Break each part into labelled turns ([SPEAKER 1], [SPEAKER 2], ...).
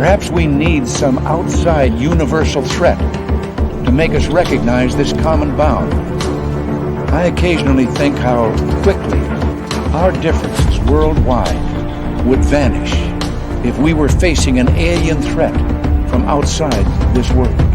[SPEAKER 1] Perhaps we need some outside universal threat to make us recognize this common bound. I occasionally think how quickly our differences worldwide would vanish if we were facing an alien threat from outside this world.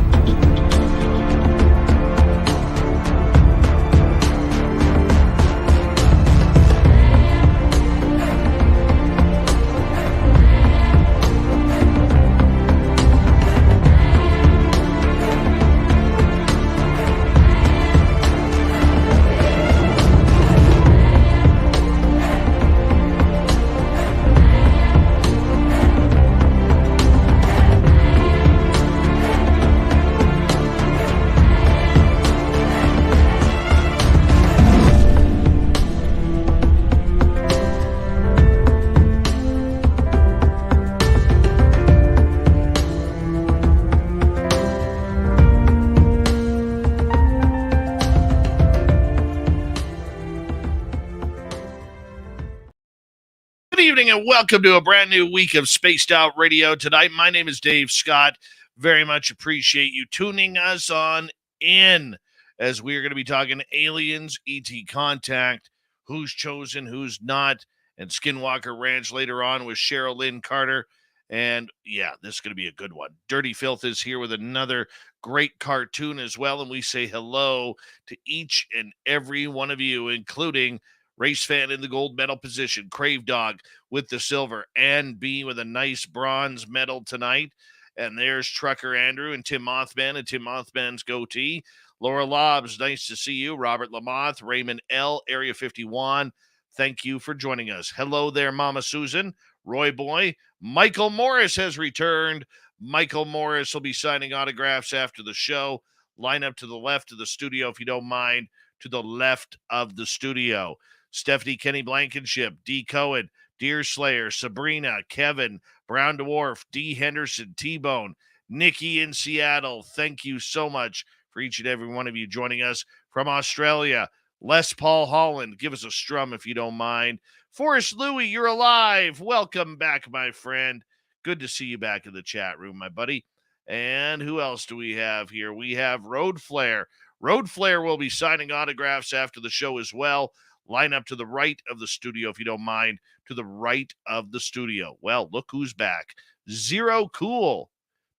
[SPEAKER 2] And welcome to a brand new week of Spaced Out Radio tonight. My name is Dave Scott. Very much appreciate you tuning us on in as we are going to be talking aliens, ET contact, who's chosen, who's not, and Skinwalker Ranch later on with Cheryl, Lynn, Carter. And yeah, this is going to be a good one. Dirty Filth is here with another great cartoon as well. And we say hello to each and every one of you, including Race Fan in the gold medal position, Crave Dog with the silver, and B with a nice bronze medal tonight. And there's Trucker Andrew and Tim Mothman and Tim Mothman's goatee. Laura Lobbs, nice to see you. Robert Lamoth, Raymond L., Area 51. Thank you for joining us. Hello there, Mama Susan, Roy Boy. Michael Morris has returned. Michael Morris will be signing autographs after the show. Line up to the left of the studio, if you don't mind, to the left of the studio. Stephanie Kenny Blankenship, D. Cohen, Deer Slayer, Sabrina, Kevin, Brown Dwarf, D. Henderson, T-Bone, Nikki in Seattle. Thank you so much for each and every one of you joining us from Australia. Les Paul Holland, give us a strum if you don't mind. Forrest Louie, you're alive. Welcome back, my friend. Good to see you back in the chat room, my buddy. And who else do we have here? We have Road Flare. Road Flare will be signing autographs after the show as well. Line up to the right of the studio, if you don't mind, to the right of the studio. Well, look who's back. Zero Cool.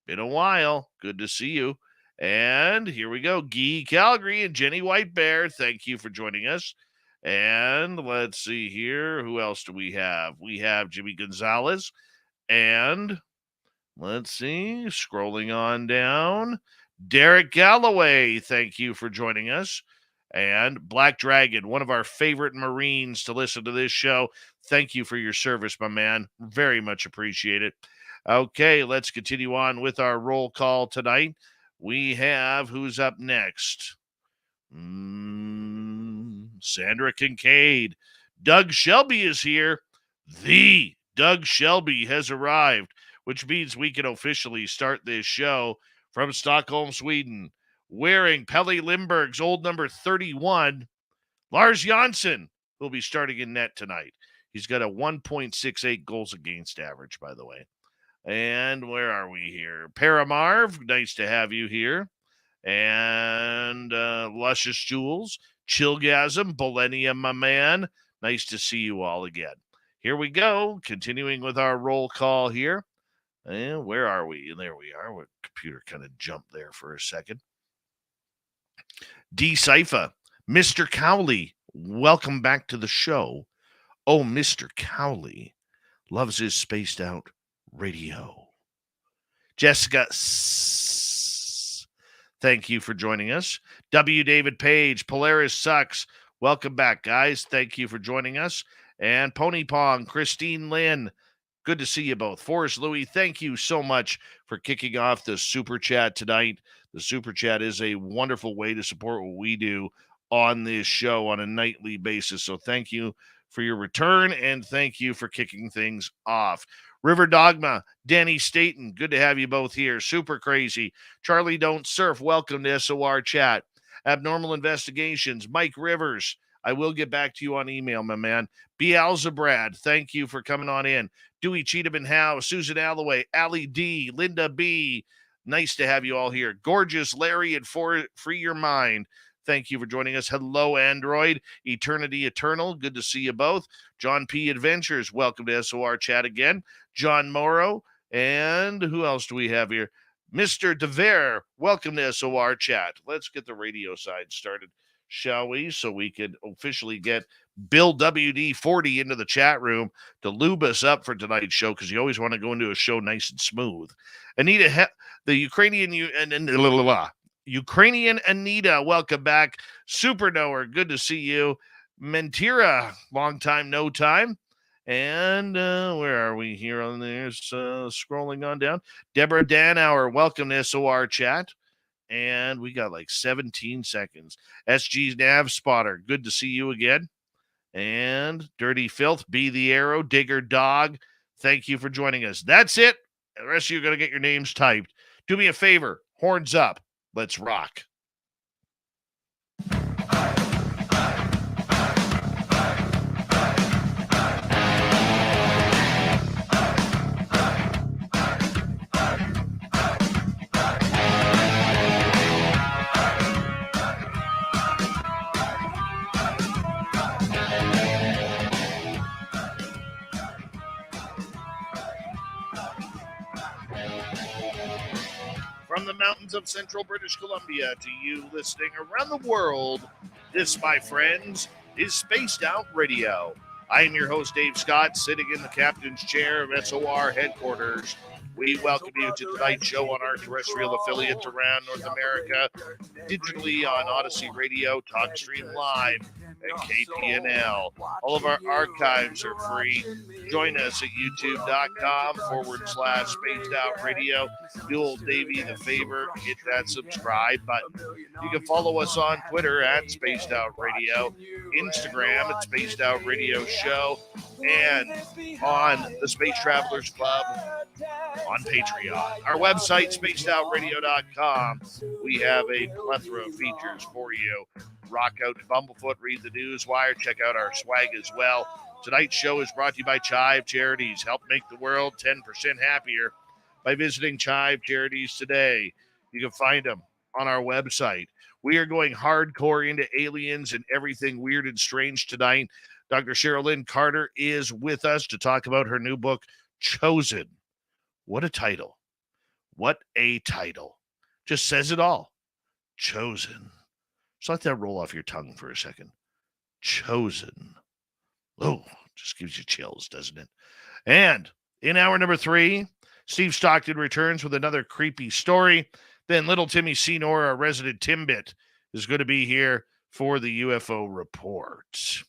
[SPEAKER 2] Been a while. Good to see you. And here we go. Guy Calgary and Jenny White Bear. Thank you for joining us. And let's see here. Who else do we have? We have Jimmy Gonzalez. And let's see. Scrolling on down. Derek Galloway. Thank you for joining us. And Black Dragon, one of our favorite Marines to listen to this show. Thank you for your service, my man. Very much appreciate it. Okay, let's continue on with our roll call tonight. We have, who's up next? Sandra Kincaid. Doug Shelby is here. The Doug Shelby has arrived, which means we can officially start this show from Stockholm, Sweden. Wearing Pelle Lindbergh's old number 31, Lars Jansson will be starting in net tonight. He's got a 1.68 goals against average, by the way. And where are we here? Paramarv, nice to have you here. And Luscious Jewels, Chillgasm, Bolenia, my man. Nice to see you all again. Here we go, continuing with our roll call here. And where are we? There we are. Our computer kind of jumped there for a second. D. Cypher, Mr. Cowley, welcome back to the show. Oh, Mr. Cowley loves his spaced out radio. Jessica, thank you for joining us. W. David Page, Polaris sucks. Welcome back, guys. Thank you for joining us. And Pony Pong, Christine Lynn, good to see you both. Forrest Louie, thank you so much for kicking off the Super Chat tonight. The Super Chat is a wonderful way to support what we do on this show on a nightly basis. So thank you for your return, and thank you for kicking things off. River Dogma, Danny Staten, good to have you both here. Super Crazy. Charlie Don't Surf, welcome to SOR Chat. Abnormal Investigations, Mike Rivers, I will get back to you on email, my man. Beelzebrad, thank you for coming on in. Dewey Cheatham and Howe, Susan Alloway, Allie D, Linda B. Nice to have you all here. Gorgeous Larry and Free Your Mind. Thank you for joining us. Hello, Android. Eternity Eternal. Good to see you both. John P. Adventures. Welcome to SOR Chat again. John Morrow. And who else do we have here? Mr. DeVere. Welcome to SOR Chat. Let's get the radio side started, shall we? So we can officially get Bill WD40 into the chat room to lube us up for tonight's show, because you always want to go into a show nice and smooth. Anita, the Ukrainian Ukrainian Anita, welcome back. Superknower, good to see you. Mentira, long time, no time. And where are we here on this? Scrolling on down. Deborah Danauer, welcome to SOR Chat. And we got like 17 seconds. SG's Nav Spotter, good to see you again. And Dirty Filth, Be the Arrow, Digger Dog, thank you for joining us. That's it. The rest of you are going to get your names typed. Do me a favor, horns up. Let's rock. From the mountains of central British Columbia to you listening around the world, this, my friends, is Spaced Out Radio. I am your host, Dave Scott, sitting in the captain's chair of SOR headquarters. We welcome you to tonight's show on our terrestrial affiliates around North America, digitally on Odyssey Radio, TalkStream Live, and KPNL. All of our archives are free. Join us at youtube.com/Spaced Out Radio. Do old Davey the favor, hit that subscribe button. You can follow us on Twitter at Spaced Out Radio, Instagram at Spaced Out Radio Show, and on the Space Travelers Club on Patreon. Our website, spacedoutradio.com. We have a plethora of features for you. Rock out to Bumblefoot, read the news wire, check out our swag as well. Tonight's show is brought to you by Chive Charities. Help make the world 10% happier by visiting Chive Charities today. You can find them on our website. We are going hardcore into aliens and everything weird and strange tonight. Dr. Cheryl Lynn Carter is with us to talk about her new book, Chosen. What a title. What a title. Just says it all. Chosen. Just let that roll off your tongue for a second. Chosen. Oh, just gives you chills, doesn't it? And in hour number 3, Steve Stockton returns with another creepy story. Then little Timmy Senor, our resident Timbit, is going to be here for the UFO report.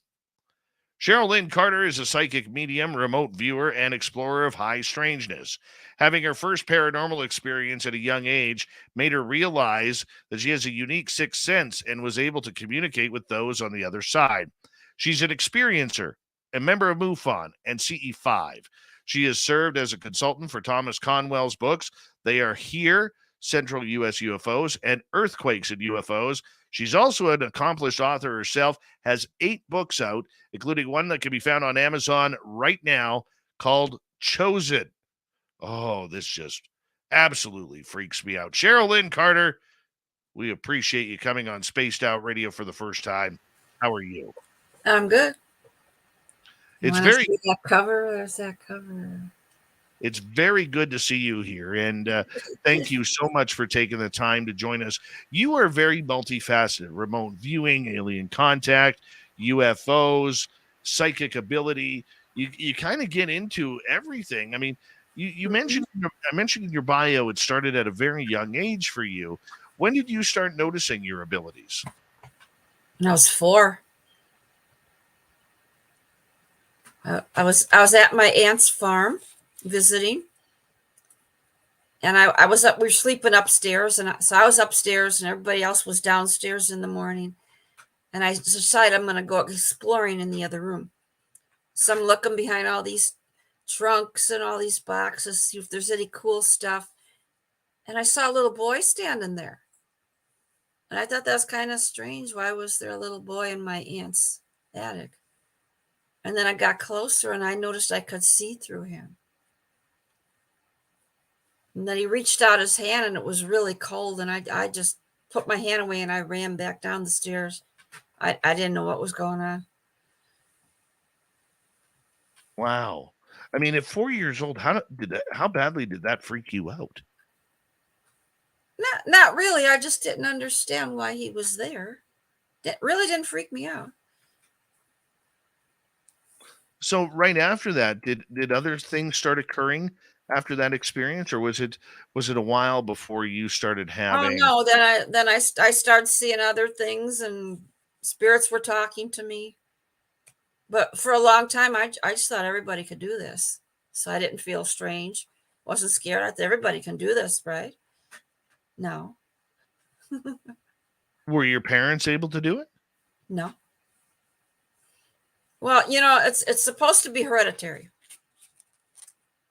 [SPEAKER 2] Cheryl Lynn Carter is a psychic medium, remote viewer, and explorer of high strangeness. Having her first paranormal experience at a young age made her realize that she has a unique sixth sense and was able to communicate with those on the other side. She's an experiencer, a member of MUFON and CE5. She has served as a consultant for Thomas Conwell's books. They are Here, Central U.S. UFOs, and Earthquakes and UFOs. She's also an accomplished author herself, has 8 books out, including one that can be found on Amazon right now called Chosen. Oh, this just absolutely freaks me out. Cheryl Lynn Carter, we appreciate you coming on Spaced Out Radio for the first time. How are you?
[SPEAKER 3] I'm good.
[SPEAKER 2] It's very
[SPEAKER 3] that cover. There's that cover.
[SPEAKER 2] It's very good to see you here, and thank you so much for taking the time to join us. You are very multifaceted: remote viewing, alien contact, UFOs, psychic ability. You kind of get into everything. I mean, you mentioned I mentioned in your bio it started at a very young age for you. When did you start noticing your abilities?
[SPEAKER 3] When I was 4. I was at my aunt's farm visiting, and I was up. We were sleeping upstairs, and so I was upstairs, and everybody else was downstairs in the morning. And I decided I'm going to go exploring in the other room. So I'm looking behind all these trunks and all these boxes, see if there's any cool stuff. And I saw a little boy standing there, and I thought that was kind of strange. Why was there a little boy in my aunt's attic. And then I got closer and I noticed I could see through him. And then he reached out his hand and it was really cold. And I just put my hand away and I ran back down the stairs. I didn't know what was going on.
[SPEAKER 2] Wow. I mean, at 4 years old, how badly did that freak you out?
[SPEAKER 3] Not really. I just didn't understand why he was there. That really didn't freak me out.
[SPEAKER 2] So right after that, did other things start occurring after that experience, or was it a while before you started
[SPEAKER 3] Oh
[SPEAKER 2] having?
[SPEAKER 3] no, then I started seeing other things and spirits were talking to me. But for a long time, I just thought everybody could do this. So I didn't feel strange. Wasn't scared. I thought everybody can do this, right? No,
[SPEAKER 2] Were your parents able to do it?
[SPEAKER 3] no. Well, it's supposed to be hereditary.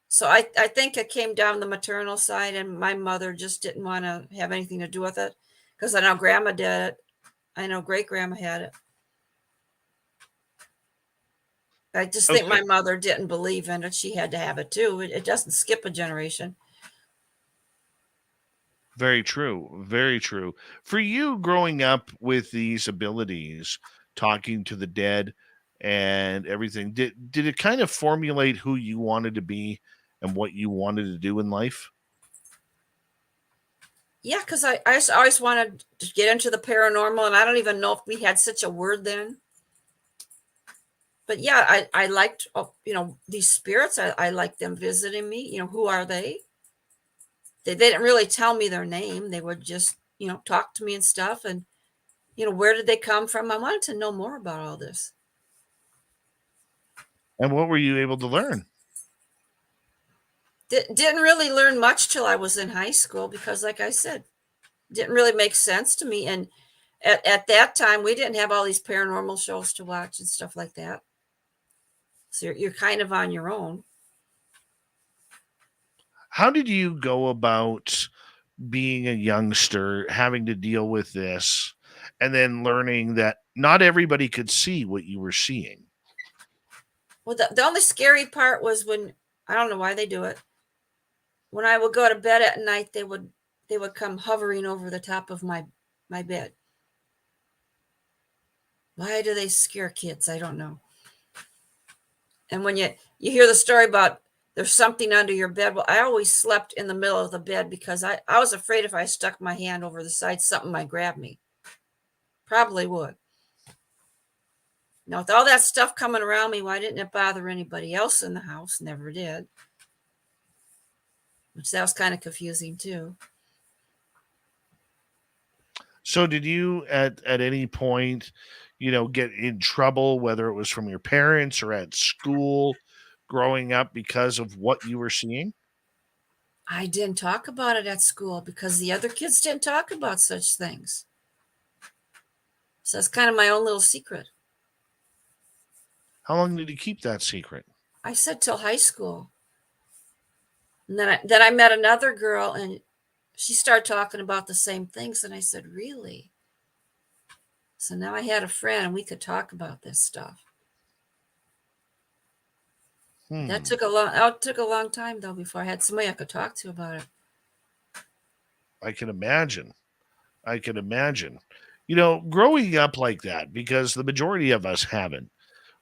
[SPEAKER 3] So I think it came down the maternal side, and my mother just didn't want to have anything to do with it. Because I know grandma did it. I know great grandma had it. I just think my
[SPEAKER 2] Okay.
[SPEAKER 3] mother didn't believe in it. She had to have it too. It doesn't skip a generation.
[SPEAKER 2] Very true. Very true. For you growing up with these abilities, talking to the dead and everything, did it kind of formulate who you wanted to be and what you wanted to do in life?
[SPEAKER 3] Yeah, because I just always wanted to get into the paranormal, and I don't even know if we had such a word then. But yeah, I liked, these spirits. I liked them visiting me. Who are they? They didn't really tell me their name. They would just, talk to me and stuff. And, where did they come from? I wanted to know more about all this.
[SPEAKER 2] And what were you able to learn?
[SPEAKER 3] Didn't really learn much till I was in high school because, like I said, didn't really make sense to me. And at that time, we didn't have all these paranormal shows to watch and stuff like that. So you're kind of on your own.
[SPEAKER 2] How did you go about being a youngster, having to deal with this, and then learning that not everybody could see what you were seeing?
[SPEAKER 3] Well, the only scary part was when, I don't know why they do it. When I would go to bed at night, they would come hovering over the top of my bed. Why do they scare kids? I don't know. And when you hear the story about there's something under your bed, well, I always slept in the middle of the bed because I was afraid if I stuck my hand over the side, something might grab me. Probably would. Now, with all that stuff coming around me, why didn't it bother anybody else in the house? Never did. Which that was kind of confusing too.
[SPEAKER 2] So did you at any point, get in trouble, whether it was from your parents or at school growing up because of what you were seeing?
[SPEAKER 3] I didn't talk about it at school because the other kids didn't talk about such things. So that's kind of my own little secret.
[SPEAKER 2] How long did you keep that secret?
[SPEAKER 3] I said till high school. And then I met another girl and she started talking about the same things. And I said, really? So now I had a friend and we could talk about this stuff. That took a long time though before I had somebody I could talk to about it.
[SPEAKER 2] I can imagine. I can imagine. Growing up like that, because the majority of us haven't.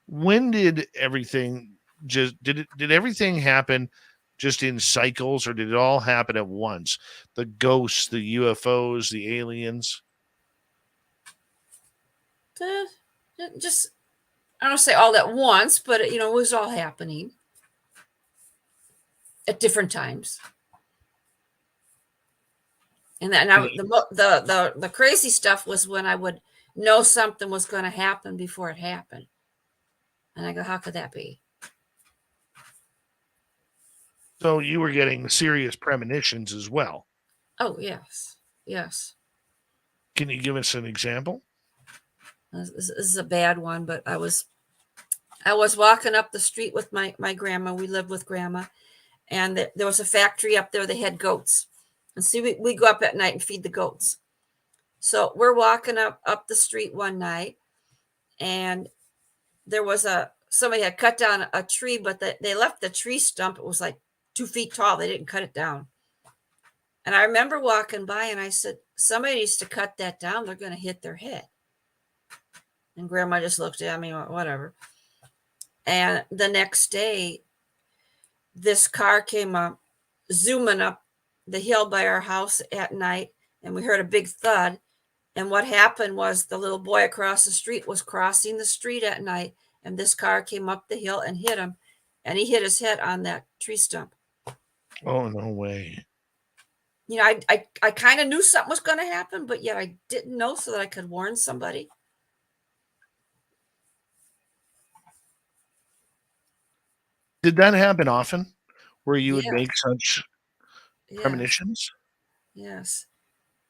[SPEAKER 2] When did everything did everything happen just in cycles, or did it all happen at once? The ghosts, the UFOs, the aliens?
[SPEAKER 3] Just, I don't say all at once, but it was all happening at different times. And then the crazy stuff was when I would know something was going to happen before it happened. And I go, how could that be?
[SPEAKER 2] So you were getting serious premonitions as well.
[SPEAKER 3] Oh, yes. Yes.
[SPEAKER 2] Can you give us an example?
[SPEAKER 3] This is a bad one, but I was walking up the street with my grandma. We lived with grandma. And there was a factory up there. They had goats. And see, we go up at night and feed the goats. So we're walking up the street one night, and there was somebody had cut down a tree, but they left the tree stump. It was like 2 feet tall. They didn't cut it down. And I remember walking by and I said, somebody needs to cut that down. They're going to hit their head. And Grandma just looked at me, whatever. And the next day, this car came up, zooming up the hill by our house at night. And we heard a big thud. And what happened was the little boy across the street was crossing the street at night. And this car came up the hill and hit him. And he hit his head on that tree stump.
[SPEAKER 2] Oh, no way.
[SPEAKER 3] You know, I kind of knew something was going to happen, but yet I didn't know so that I could warn somebody.
[SPEAKER 2] Did that happen often where you would
[SPEAKER 3] Yes.
[SPEAKER 2] make such premonitions?
[SPEAKER 3] Yes.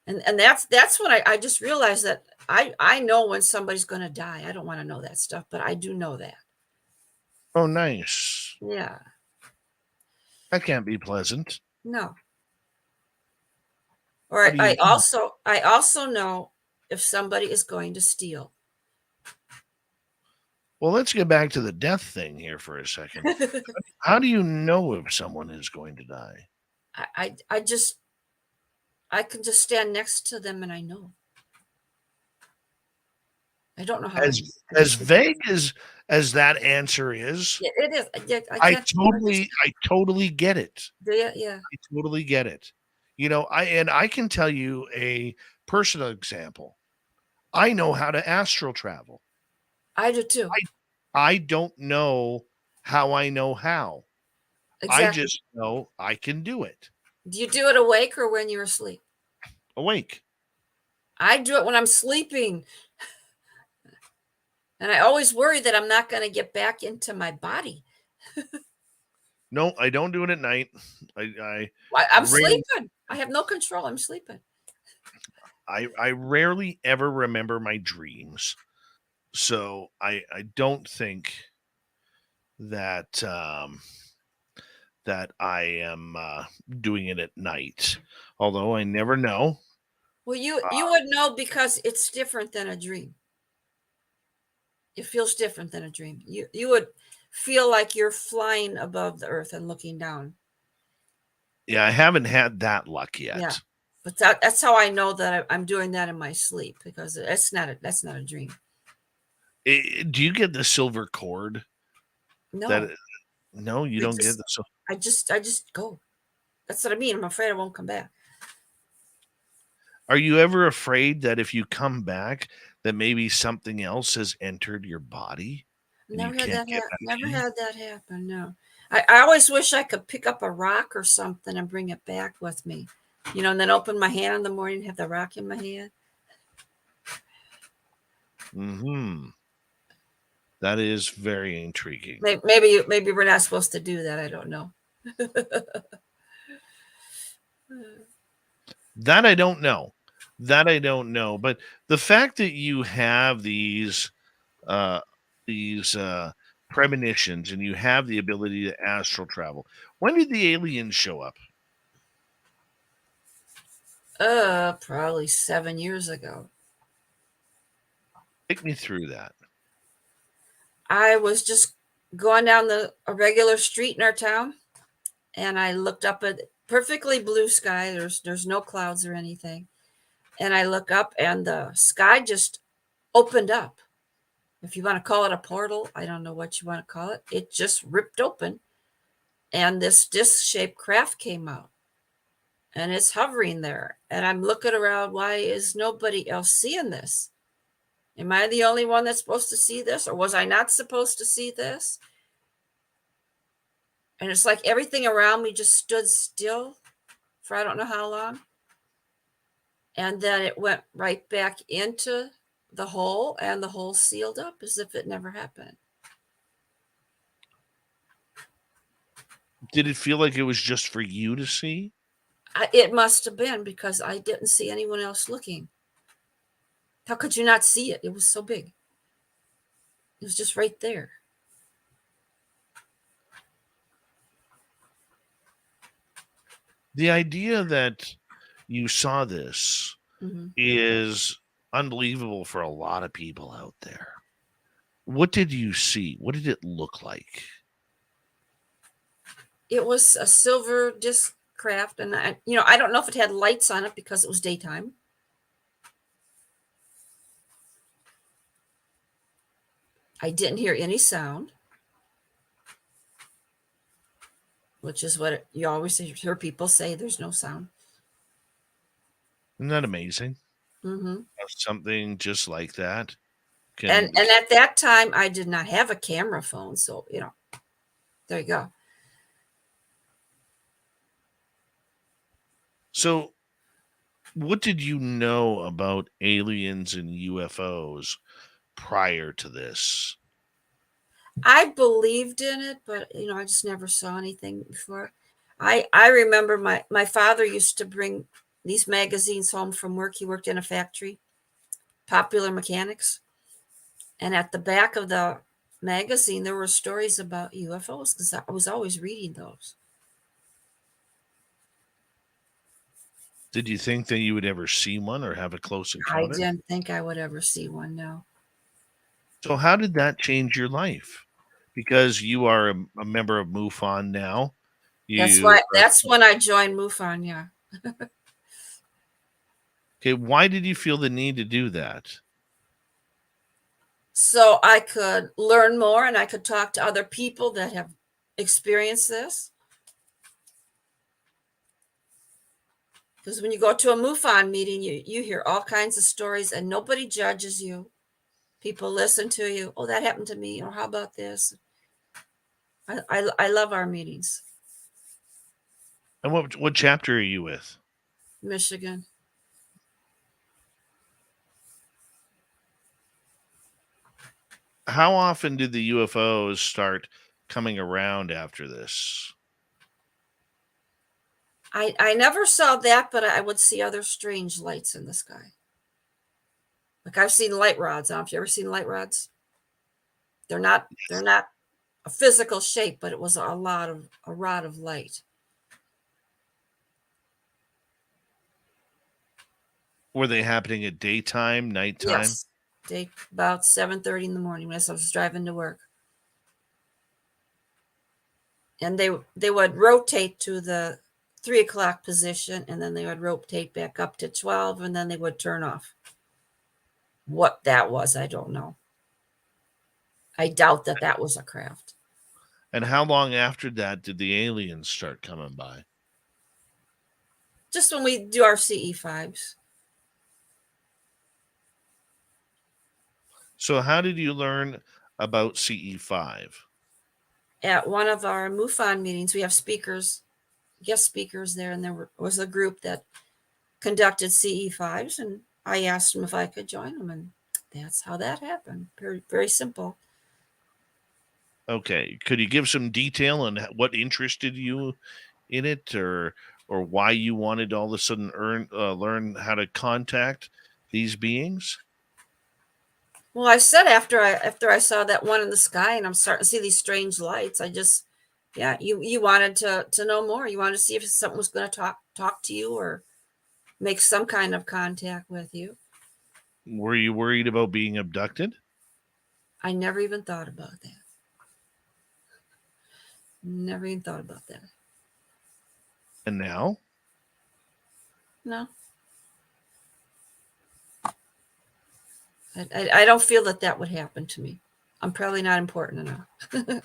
[SPEAKER 3] And that's when I just realized that I know when somebody's going to die. I don't want to know that stuff, but I do know that.
[SPEAKER 2] Oh, nice.
[SPEAKER 3] Yeah.
[SPEAKER 2] That can't be pleasant.
[SPEAKER 3] No. Or
[SPEAKER 2] How do you
[SPEAKER 3] I also know if somebody is going to steal.
[SPEAKER 2] Well, let's get back to the death thing here for a second. How do you know if someone is going to die?
[SPEAKER 3] I can just stand next to them and I know. I don't know how.
[SPEAKER 2] As vague as that answer is,
[SPEAKER 3] it is.
[SPEAKER 2] I totally get it.
[SPEAKER 3] Yeah.
[SPEAKER 2] I totally get it. You know, I can tell you a personal example. I know how to astral travel.
[SPEAKER 3] I do too.
[SPEAKER 2] I don't know how I know how.
[SPEAKER 3] Exactly.
[SPEAKER 2] I just know I can do it.
[SPEAKER 3] Do you do it awake or when you're asleep?
[SPEAKER 2] Awake.
[SPEAKER 3] I do it when I'm sleeping. And I always worry that I'm not going to get back into my body.
[SPEAKER 2] No, I don't do it at night.
[SPEAKER 3] I'm sleeping. I have no control. I'm sleeping.
[SPEAKER 2] I rarely ever remember my dreams. So I don't think that that I am doing it at night. Although I never know.
[SPEAKER 3] Well, you would know because it's different than a dream. It feels different than a dream. You would feel like you're flying above the earth and looking down.
[SPEAKER 2] Yeah, I haven't had that luck yet.
[SPEAKER 3] Yeah, but that's how I know that I'm doing that in my sleep, because that's not a dream.
[SPEAKER 2] Do you get the silver cord?
[SPEAKER 3] No,
[SPEAKER 2] no, you don't get the silver.
[SPEAKER 3] I just go. That's what I mean. I'm afraid I won't come back.
[SPEAKER 2] Are you ever afraid that if you come back, that maybe something else has entered your body?
[SPEAKER 3] Never had that happen. No. I always wish I could pick up a rock or something and bring it back with me, you know, and then open my hand in the morning and have the rock in my hand.
[SPEAKER 2] Mm-hmm. That is very intriguing.
[SPEAKER 3] Maybe we're not supposed to do that. I don't know.
[SPEAKER 2] That I don't know. But the fact that you have these premonitions and you have the ability to astral travel. When did the aliens show up?
[SPEAKER 3] Probably 7 years ago.
[SPEAKER 2] Take me through that.
[SPEAKER 3] I was just going down a regular street in our town, and I looked up at perfectly blue sky. There's no clouds or anything. And I look up and the sky just opened up. If you want to call it a portal, I don't know what you want to call it. It just ripped open. And this disc-shaped craft came out. And it's hovering there. And I'm looking around, why is nobody else seeing this? Am I the only one that's supposed to see this? Or was I not supposed to see this? And it's like everything around me just stood still for I don't know how long. And then it went right back into the hole, and the hole sealed up as if it never happened.
[SPEAKER 2] Did it feel like it was just for you to see?
[SPEAKER 3] It must have been, because I didn't see anyone else looking. How could you not see it? It was so big. It was just right there.
[SPEAKER 2] The idea that you saw this is unbelievable for a lot of people out there. What did you see? What did it look like?
[SPEAKER 3] It was a silver disc craft, and I don't know if it had lights on it because it was daytime. I didn't hear any sound, which is what you always hear people say, there's no sound.
[SPEAKER 2] Isn't that amazing?
[SPEAKER 3] Mm-hmm.
[SPEAKER 2] Something just like that
[SPEAKER 3] And
[SPEAKER 2] can.
[SPEAKER 3] at that time, I did not have a camera phone, so there you go.
[SPEAKER 2] So, what did you know about aliens and UFOs prior to this?
[SPEAKER 3] I believed in it, but I just never saw anything before. I remember my father used to bring these magazines home from work. He worked in a factory, Popular Mechanics, and at the back of the magazine there were stories about UFOs because I was always reading those.
[SPEAKER 2] Did you think that you would ever see one or have a close
[SPEAKER 3] I
[SPEAKER 2] encounter?
[SPEAKER 3] didn't think I would ever see one. No.
[SPEAKER 2] So, how did that change your life? Because you are a member of MUFON now.
[SPEAKER 3] That's
[SPEAKER 2] You
[SPEAKER 3] why. That's when I joined MUFON. Yeah.
[SPEAKER 2] okay? Why did you feel the need to do that?
[SPEAKER 3] So I could learn more and I could talk to other people that have experienced this. Because when you go to a MUFON meeting, you hear all kinds of stories and nobody judges you. People listen to you. Oh, that happened to me. Or how about this? I love our meetings.
[SPEAKER 2] And what chapter are you with?
[SPEAKER 3] Michigan.
[SPEAKER 2] How often did the UFOs start coming around after this?
[SPEAKER 3] I never saw that, but I would see other strange lights in the sky. Like I've seen light rods. Have you ever seen light rods? They're not a physical shape, but it was a rod of light.
[SPEAKER 2] Were they happening at daytime, nighttime?
[SPEAKER 3] Yes. About 7:30 in the morning as I was driving to work. And they would rotate to the 3 o'clock position, and then they would rotate back up to 12, and then they would turn off. What that was, I don't know. I doubt that was a craft.
[SPEAKER 2] And how long after that did the aliens start coming by?
[SPEAKER 3] Just when we do our CE5s.
[SPEAKER 2] So how did you learn about CE5?
[SPEAKER 3] At one of our MUFON meetings, we have guest speakers there, and there was a group that conducted CE5s, and I asked them if I could join them, and that's how that happened. Very, very simple.
[SPEAKER 2] Okay, could you give some detail on what interested you in it, or why you wanted to all of a sudden learn how to contact these beings?
[SPEAKER 3] Well, I said after I saw that one in the sky, and I'm starting to see these strange lights, yeah, you wanted to know more. You wanted to see if something was going to talk to you or make some kind of contact with you.
[SPEAKER 2] Were you worried about being abducted?
[SPEAKER 3] I never even thought about that. Never even thought about that.
[SPEAKER 2] And now?
[SPEAKER 3] No. I don't feel that would happen to me. I'm probably not important enough.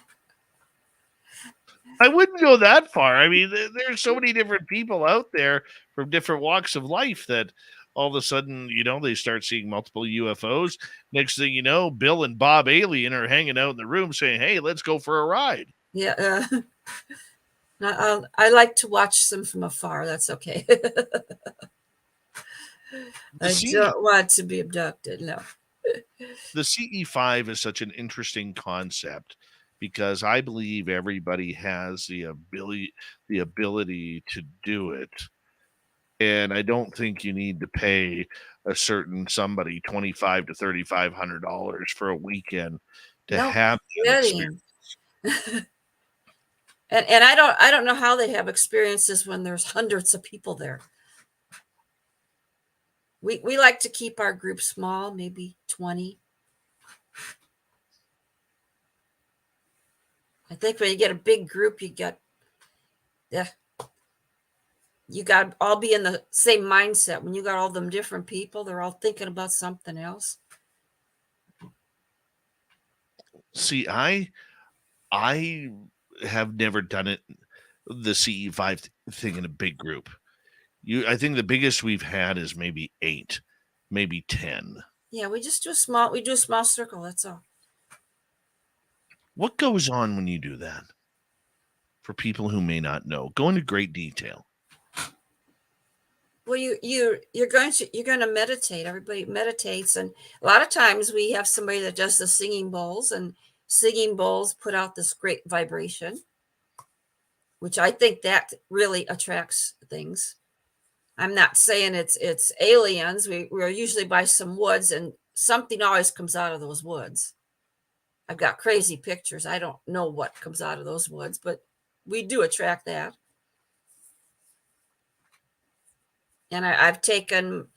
[SPEAKER 2] I wouldn't go that far. I mean, there's so many different people out there from different walks of life that all of a sudden, they start seeing multiple UFOs. Next thing you know, Bill and Bob Alien are hanging out in the room saying, "Hey, let's go for a ride."
[SPEAKER 3] Yeah. I like to watch them from afar. That's okay. I don't want to be abducted. No.
[SPEAKER 2] The CE5 is such an interesting concept because I believe everybody has the ability to do it. And I don't think you need to pay a certain somebody $2,500 to $3,500 for a weekend to
[SPEAKER 3] No
[SPEAKER 2] have that experience.
[SPEAKER 3] kidding. And I don't know how they have experiences when there's hundreds of people there. We like to keep our group small, maybe 20. I think when you get a big group, you got to all be in the same mindset. When you got all them different people, they're all thinking about something else.
[SPEAKER 2] See, I have never done it, the CE5 thing in a big group. I think the biggest we've had is maybe 8, maybe 10.
[SPEAKER 3] Yeah, we do a small circle. That's all.
[SPEAKER 2] What goes on when you do that? For people who may not know, go into great detail.
[SPEAKER 3] Well, you're going to meditate. Everybody meditates, and a lot of times we have somebody that does the singing bowls, and singing bowls put out this great vibration, which I think that really attracts things. I'm not saying it's aliens. We're usually by some woods, and something always comes out of those woods. I've got crazy pictures. I don't know what comes out of those woods, but we do attract that. And I've taken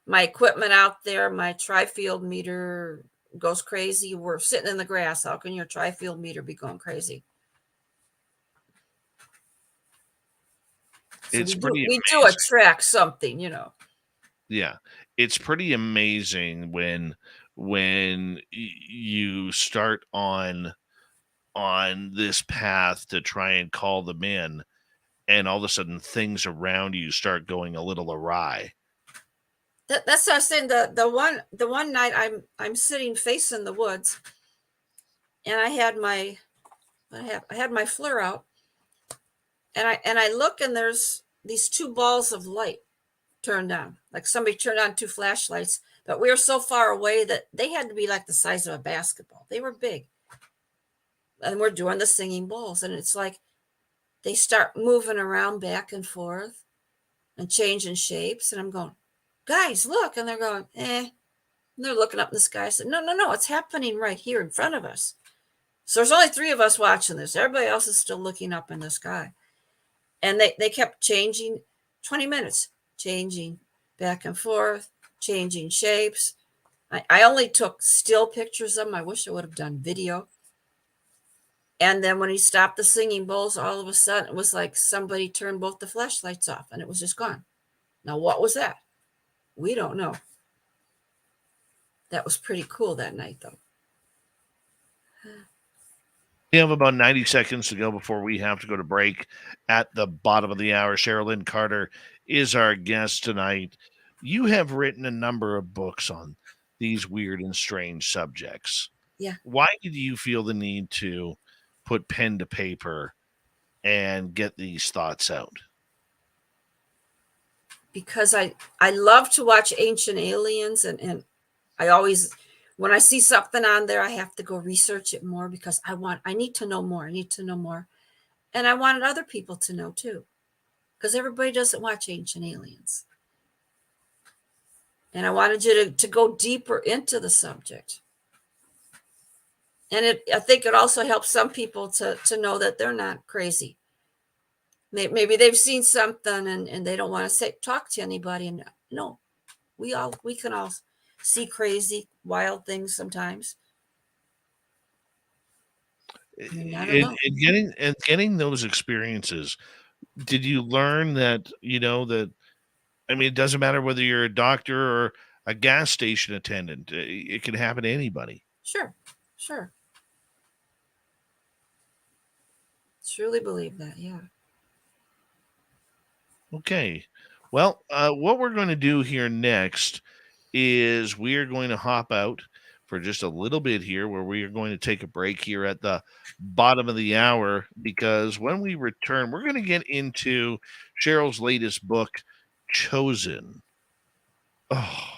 [SPEAKER 3] my equipment out there. My tri-field meter goes crazy. We're sitting in the grass. How can your tri-field meter be going crazy? So we do attract something,
[SPEAKER 2] Yeah, it's pretty amazing when you start on this path to try and call them in, and all of a sudden things around you start going a little awry.
[SPEAKER 3] That's what I was saying. The one night I'm sitting facing the woods, and I had my FLIR out, and I look, and there's these 2 balls of light turned on, like somebody turned on 2 flashlights, but we were so far away that they had to be like the size of a basketball. They were big, and we're doing the singing bowls, and it's like they start moving around back and forth and changing shapes, and I'm going, guys, look, and they're going, and they're looking up in the sky. I said, no, it's happening right here in front of us. So there's only 3 of us watching this. Everybody else is still looking up in the sky. And they kept changing, 20 minutes, changing back and forth, changing shapes. I only took still pictures of them. I wish I would have done video. And then when he stopped the singing bowls, all of a sudden, it was like somebody turned both the flashlights off, and it was just gone. Now, what was that? We don't know. That was pretty cool that night, though.
[SPEAKER 2] We have about 90 seconds to go before we have to go to break at the bottom of the hour. Cheryl Lynn Carter is our guest tonight. You have written a number of books on these weird and strange subjects.
[SPEAKER 3] Yeah.
[SPEAKER 2] Why did you feel the need to put pen to paper and get these thoughts out?
[SPEAKER 3] Because I love to watch Ancient Aliens, and I always, when I see something on there, I have to go research it more, because I need to know more. And I wanted other people to know too, because everybody doesn't watch Ancient Aliens. And I wanted you to go deeper into the subject. And I think it also helps some people to know that they're not crazy. Maybe they've seen something and they don't want to talk to anybody. And no, we can all see crazy, wild things sometimes.
[SPEAKER 2] Getting those experiences, did you learn that, it doesn't matter whether you're a doctor or a gas station attendant, it can happen to anybody.
[SPEAKER 3] Sure. Truly believe that, yeah.
[SPEAKER 2] Okay. Well, what we're going to do here next is we are going to hop out for just a little bit here, where we are going to take a break here at the bottom of the hour, because when we return, we're going to get into Cheryl's latest book, Chosen. Oh,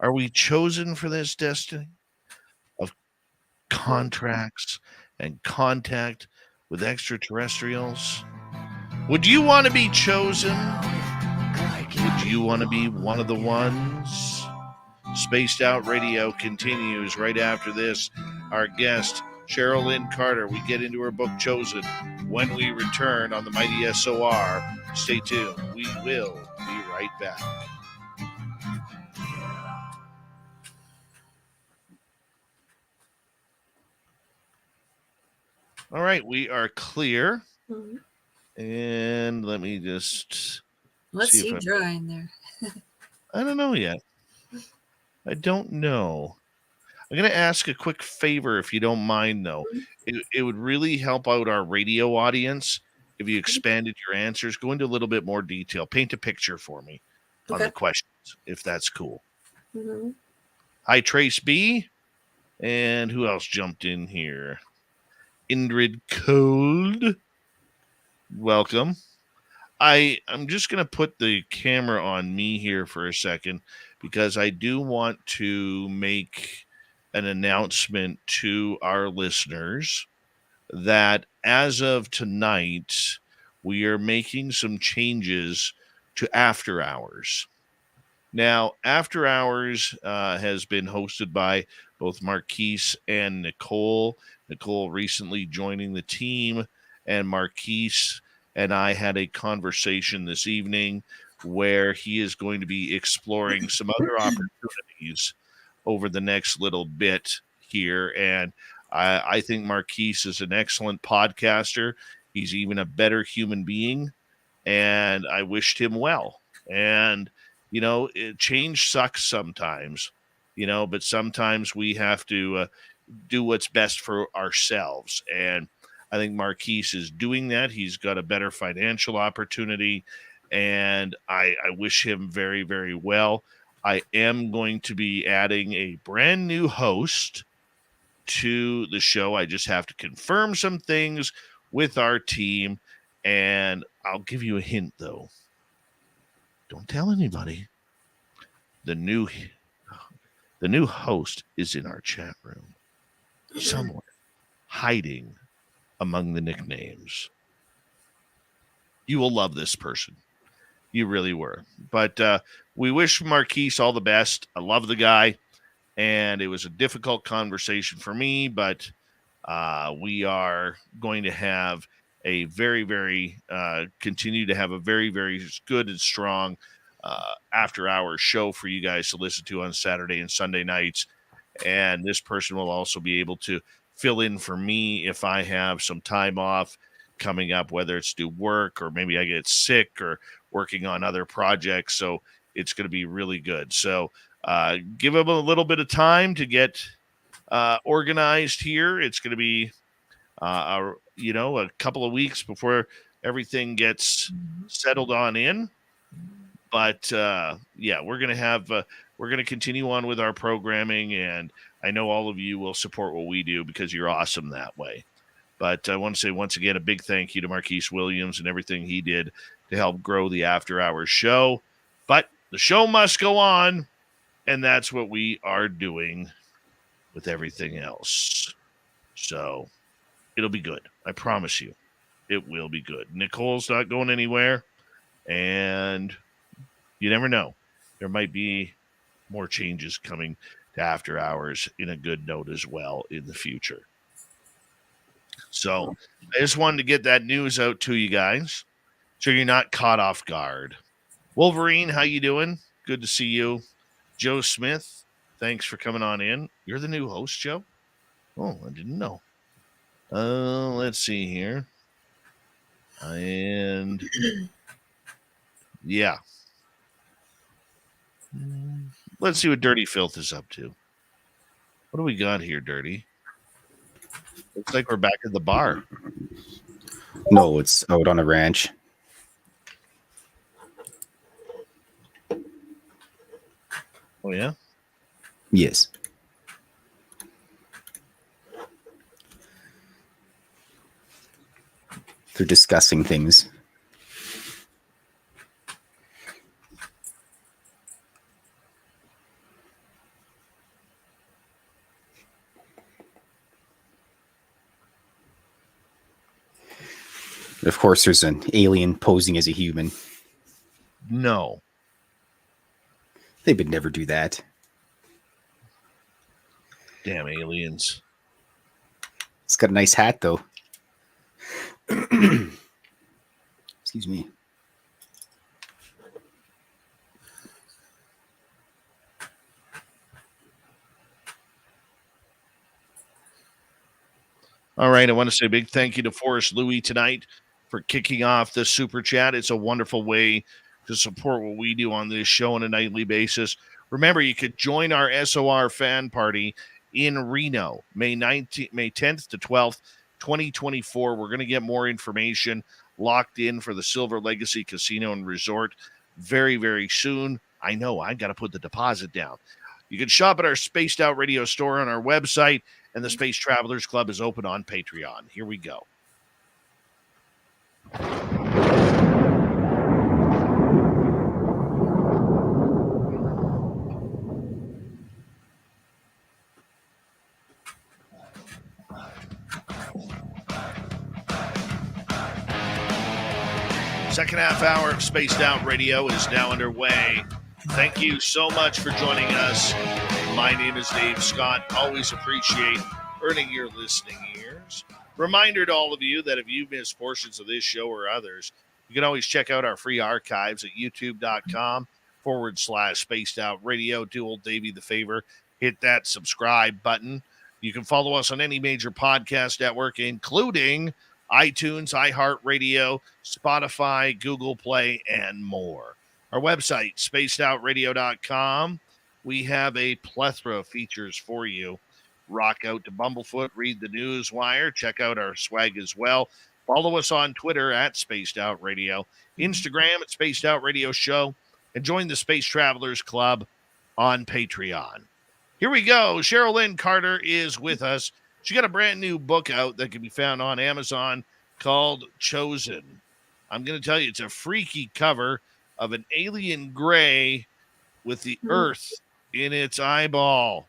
[SPEAKER 2] are we chosen for this destiny of contracts and contact with extraterrestrials? Would you want to be chosen? Would you want to be one of the ones? Spaced Out Radio continues right after this. Our guest, Cheryl Lynn Carter. We get into her book, Chosen, when we return on the Mighty SOR. Stay tuned. We will be right back. All right, we are clear.
[SPEAKER 3] Mhm.
[SPEAKER 2] And let me just
[SPEAKER 3] What's
[SPEAKER 2] see if
[SPEAKER 3] he drawing there?
[SPEAKER 2] I don't know yet. I don't know. I'm going to ask a quick favor if you don't mind, though. It would really help out our radio audience if you expanded your answers, go into a little bit more detail, paint a picture for me on
[SPEAKER 3] Okay.
[SPEAKER 2] the questions, if that's cool.
[SPEAKER 3] Mm-hmm.
[SPEAKER 2] Hi, Trace B. And who else jumped in here? Indrid Cold. Welcome. I'm just going to put the camera on me here for a second because I do want to make an announcement to our listeners that as of tonight, we are making some changes to After Hours. Now, After Hours has been hosted by both Marquise and Nicole. Nicole recently joining the team, and Marquise and I had a conversation this evening where he is going to be exploring some other opportunities over the next little bit here. And I think Marquise is an excellent podcaster. He's even a better human being, and I wished him well. And change sucks sometimes, but sometimes we have to do what's best for ourselves. And I think Marquise is doing that. He's got a better financial opportunity, and I wish him very, very well. I am going to be adding a brand new host to the show. I just have to confirm some things with our team, and I'll give you a hint, though. Don't tell anybody. The new host is in our chat room somewhere, hiding among the nicknames. You will love this person. You really were. But we wish Marquise all the best. I love the guy, and it was a difficult conversation for me, but we are going to have a very, very continue to have a very, very good and strong after hours show for you guys to listen to on Saturday and Sunday nights. And this person will also be able to fill in for me if I have some time off coming up, whether it's due work or maybe I get sick or working on other projects. So it's going to be really good. So give him a little bit of time to get organized here. It's going to be, a couple of weeks before everything gets settled on in. But we're going to continue on with our programming, and I know all of you will support what we do because you're awesome that way. But I want to say once again a big thank you to Marquise Williams and everything he did to help grow the After Hours show. But the show must go on, and that's what we are doing with everything else. So it'll be good. I promise you. It will be good. Nicole's not going anywhere, and you never know. There might be more changes coming to After Hours in a good note as well in the future. So I just wanted to get that news out to you guys so you're not caught off guard. Wolverine, how you doing? Good to see you. Joe Smith, thanks for coming on in. You're the new host, Joe? Oh, I didn't know. Let's see here. And yeah. Let's see what Dirty Filth is up to. What do we got here, Dirty? Looks like we're back at the bar.
[SPEAKER 4] No, it's out on a ranch.
[SPEAKER 2] Oh, yeah?
[SPEAKER 4] Yes. They're discussing things. Of course, there's an alien posing as a human.
[SPEAKER 2] No.
[SPEAKER 4] They would never do that.
[SPEAKER 2] Damn aliens.
[SPEAKER 4] It's got a nice hat, though. Excuse me.
[SPEAKER 2] All right. I want to say a big thank you to Forrest Louis tonight for kicking off the super chat. It's a wonderful way to support what we do on this show on a nightly basis. Remember, you could join our SOR fan party in Reno, May 10th to 12th, 2024. We're going to get more information locked in for the Silver Legacy Casino and Resort very, very soon. I know I've got to put the deposit down. You can shop at our Spaced Out Radio store on our website, and the Space Travelers Club is open on Patreon. Here we go. Second half hour of Spaced Out Radio is now underway. Thank you so much for joining us. My name is Dave Scott. Always appreciate earning your listening ears. Reminder to all of you that if you missed portions of this show or others, you can always check out our free archives at youtube.com/Spaced Out Radio. Do old Davey the favor. Hit that subscribe button. You can follow us on any major podcast network, including iTunes, iHeartRadio, Spotify, Google Play, and more. Our website, spacedoutradio.com. We have a plethora of features for you. Rock out to Bumblefoot, read the news wire, check out our swag as well. Follow us on Twitter at Spaced Out Radio, Instagram at Spaced Out Radio Show, and join the Space Travelers Club on Patreon. Here we go. Cheryl Lynn Carter is with us. She got a brand new book out that can be found on Amazon called Chosen. I'm going to tell you, it's a freaky cover of an alien gray with the Earth in its eyeball.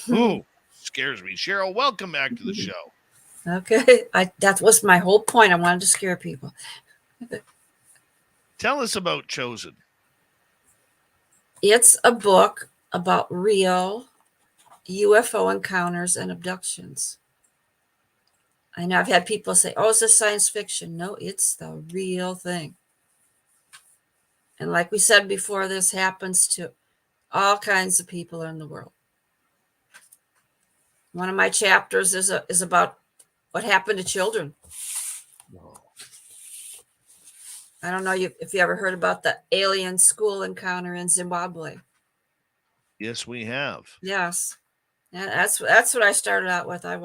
[SPEAKER 2] Ooh, scares me. Cheryl, welcome back to the show.
[SPEAKER 3] Okay. That was my whole point. I wanted to scare people.
[SPEAKER 2] Tell us about Chosen.
[SPEAKER 3] It's a book about real UFO encounters and abductions. I know I've had people say, oh, is this science fiction? No, it's the real thing. And like we said before, this happens to all kinds of people in the world. One of my chapters is about what happened to children. I don't know if you ever heard about the alien school encounter in Zimbabwe.
[SPEAKER 2] Yes, we have.
[SPEAKER 3] Yes. And that's what I started out with. I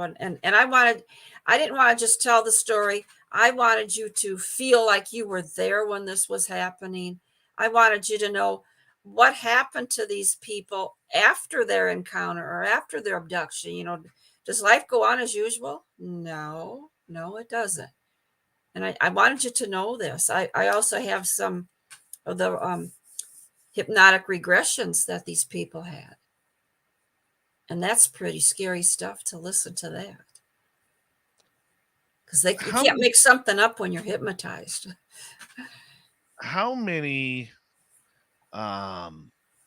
[SPEAKER 3] didn't want to just tell the story. I wanted you to feel like you were there when this was happening. I wanted you to know what happened to these people after their encounter or after their abduction. You know, does life go on as usual? No, it doesn't. And I wanted you to know this. I also have some of the hypnotic regressions that these people had. And that's pretty scary stuff to listen to that. Because you can't make something up when you're hypnotized.
[SPEAKER 2] How many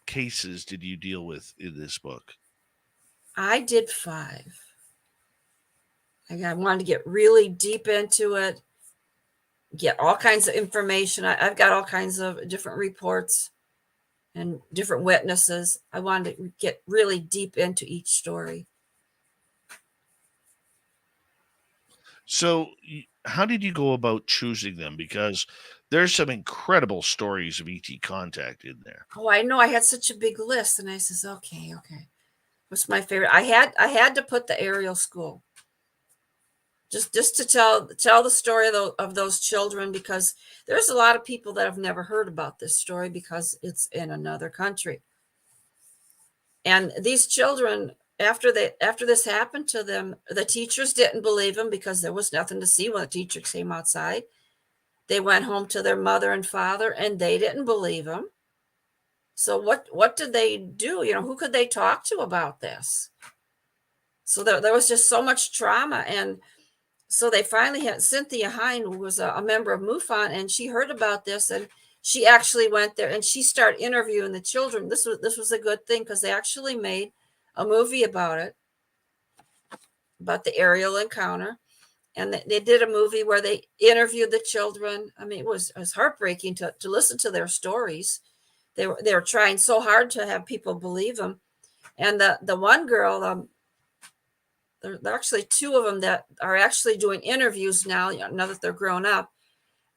[SPEAKER 2] cases did you deal with in this book?
[SPEAKER 3] I did 5. I wanted to get really deep into it, get all kinds of information. I've got all kinds of different reports and different witnesses. I wanted to get really deep into each story.
[SPEAKER 2] So how did you go about choosing them? Because there's some incredible stories of ET contact in there.
[SPEAKER 3] Oh, I know. I had such a big list, and I says, okay. What's my favorite? I had to put the Ariel School. Just to tell the story of those children, because there's a lot of people that have never heard about this story because it's in another country. And these children, after this happened to them, the teachers didn't believe them because there was nothing to see when the teacher came outside. They went home to their mother and father, and they didn't believe them. So what did they do? You know, who could they talk to about this? So there was just so much trauma. And so they finally had Cynthia Hine, who was a member of MUFON, and she heard about this, and she actually went there and she started interviewing the children. This was a good thing because they actually made a movie about it, about the aerial encounter. And they did a movie where they interviewed the children. I mean, it was heartbreaking to listen to their stories. They were trying so hard to have people believe them. And the one girl, There are actually two of them that are actually doing interviews now, now that they're grown up.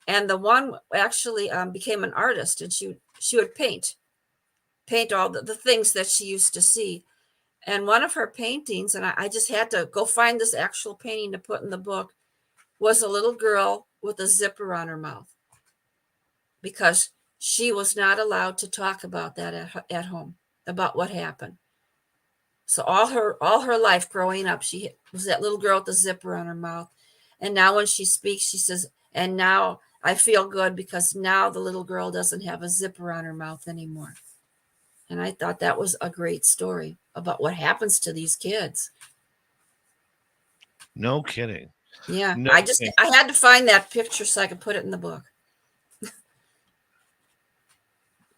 [SPEAKER 3] And the one actually became an artist, and she would paint all the things that she used to see. And one of her paintings, and I just had to go find this actual painting to put in the book, was a little girl with a zipper on her mouth, because she was not allowed to talk about that at home, about what happened. So all her life growing up, she was that little girl with the zipper on her mouth. And now when she speaks, she says, and now I feel good because now the little girl doesn't have a zipper on her mouth anymore. And I thought that was a great story about what happens to these kids.
[SPEAKER 2] No kidding.
[SPEAKER 3] Yeah.
[SPEAKER 2] No
[SPEAKER 3] I
[SPEAKER 2] kidding.
[SPEAKER 3] had to find that picture so I could put it in the book.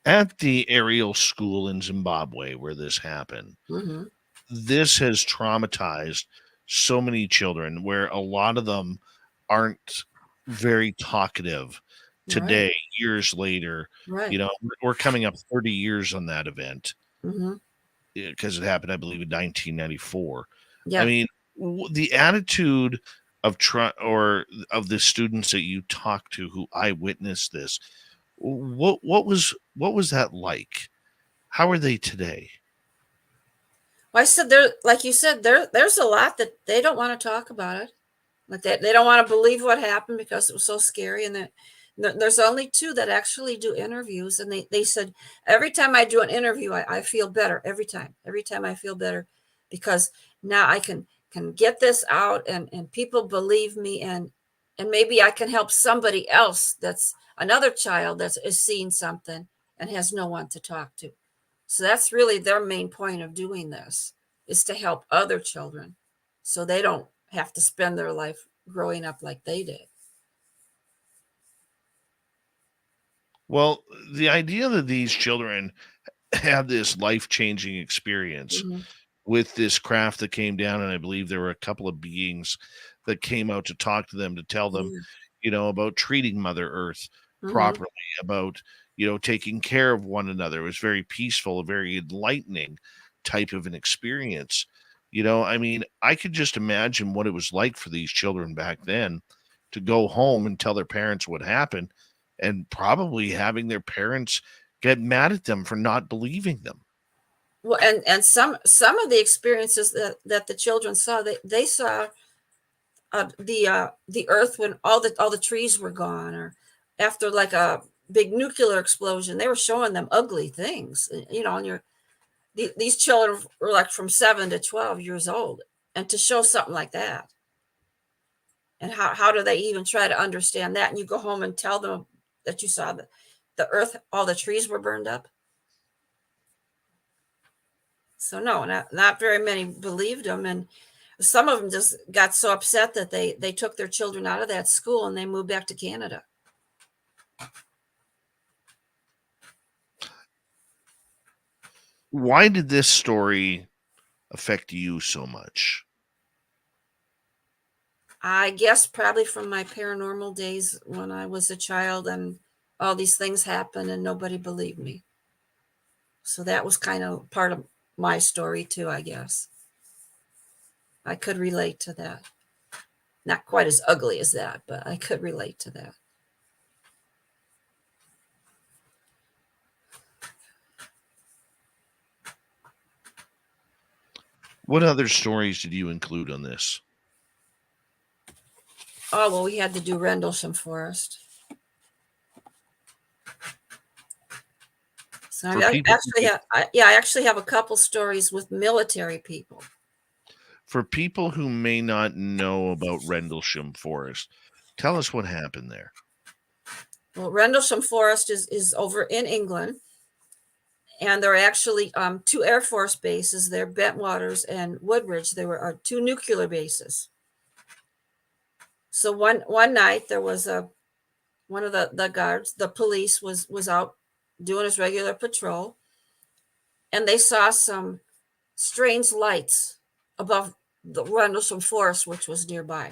[SPEAKER 2] At the Ariel School in Zimbabwe where this happened,
[SPEAKER 3] Mm-hmm.
[SPEAKER 2] this has traumatized so many children, where a lot of them aren't very talkative today,
[SPEAKER 3] Right.
[SPEAKER 2] years later.
[SPEAKER 3] Right.
[SPEAKER 2] You know, we're coming up 30 years on that event,
[SPEAKER 3] Mm-hmm.
[SPEAKER 2] because it happened, I believe, in 1994.
[SPEAKER 3] Yeah.
[SPEAKER 2] I mean, the attitude of of the students that you talked to who eyewitnessed this, what was that like? How are they today?
[SPEAKER 3] Well, I said there, like you said, there's a lot that they don't want to talk about it. Like they don't want to believe what happened because it was so scary. And there's only two that actually do interviews. And they said, every time I do an interview, I feel better every time I feel better, because now I can get this out and people believe me, and maybe I can help somebody else, that's another child that is seeing something and has no one to talk to. So that's really their main point of doing this, is to help other children so they don't have to spend their life growing up like they did.
[SPEAKER 2] Well, the idea that these children had this life-changing experience
[SPEAKER 3] Mm-hmm.
[SPEAKER 2] with this craft that came down, and I believe there were a couple of beings that came out to talk to them, to tell them, about treating Mother Earth
[SPEAKER 3] Mm-hmm.
[SPEAKER 2] properly, about, taking care of one another. It was very peaceful, a very enlightening type of an experience. I mean, I could just imagine what it was like for these children back then to go home and tell their parents what happened, and probably having their parents get mad at them for not believing them.
[SPEAKER 3] Well, and some of the experiences that the children saw, they saw the earth when all the trees were gone, or after like a big nuclear explosion. They were showing them ugly things, and these children were like from 7 to 12 years old, and to show something like that, and how do they even try to understand that? And you go home and tell them that you saw the earth, all the trees were burned up. So no, not very many believed them, and some of them just got so upset that they took their children out of that school and they moved back to Canada.
[SPEAKER 2] Why did this story affect you so much?
[SPEAKER 3] I guess probably from my paranormal days when I was a child and all these things happened and nobody believed me. So that was kind of part of my story too, I guess. I could relate to that. Not quite as ugly as that, but I could relate to that.
[SPEAKER 2] What other stories did you include on this?
[SPEAKER 3] Oh, well, we had to do Rendlesham Forest. So I actually have a couple stories with military people.
[SPEAKER 2] For people who may not know about Rendlesham Forest, tell us what happened there.
[SPEAKER 3] Well, Rendlesham Forest is over in England, and there are actually two Air Force bases there, Bentwaters and Woodridge. There were two nuclear bases. So one night there was one of the guards, the police was out doing his regular patrol, and they saw some strange lights above the Rendlesham Forest, which was nearby.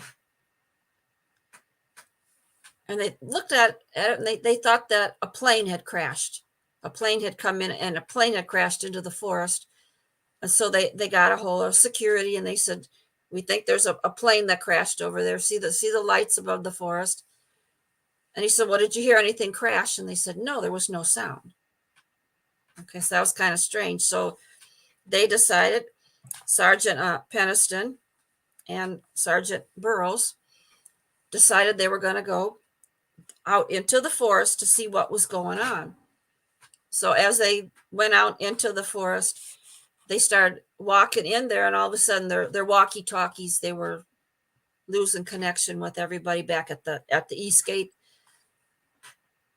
[SPEAKER 3] And they looked at it, and they thought that a plane had crashed. A plane had come in, and a plane had crashed into the forest. And so they got a hold of security, and they said, We think there's a plane that crashed over there. See the lights above the forest. And he said, well, did you hear anything crash? And they said, no, there was no sound. Okay, so that was kind of strange. So they decided, Sergeant Peniston and Sergeant Burroughs decided they were going to go out into the forest to see what was going on. So as they went out into the forest, they started walking in there, and all of a sudden their walkie-talkies, they were losing connection with everybody back at the east gate.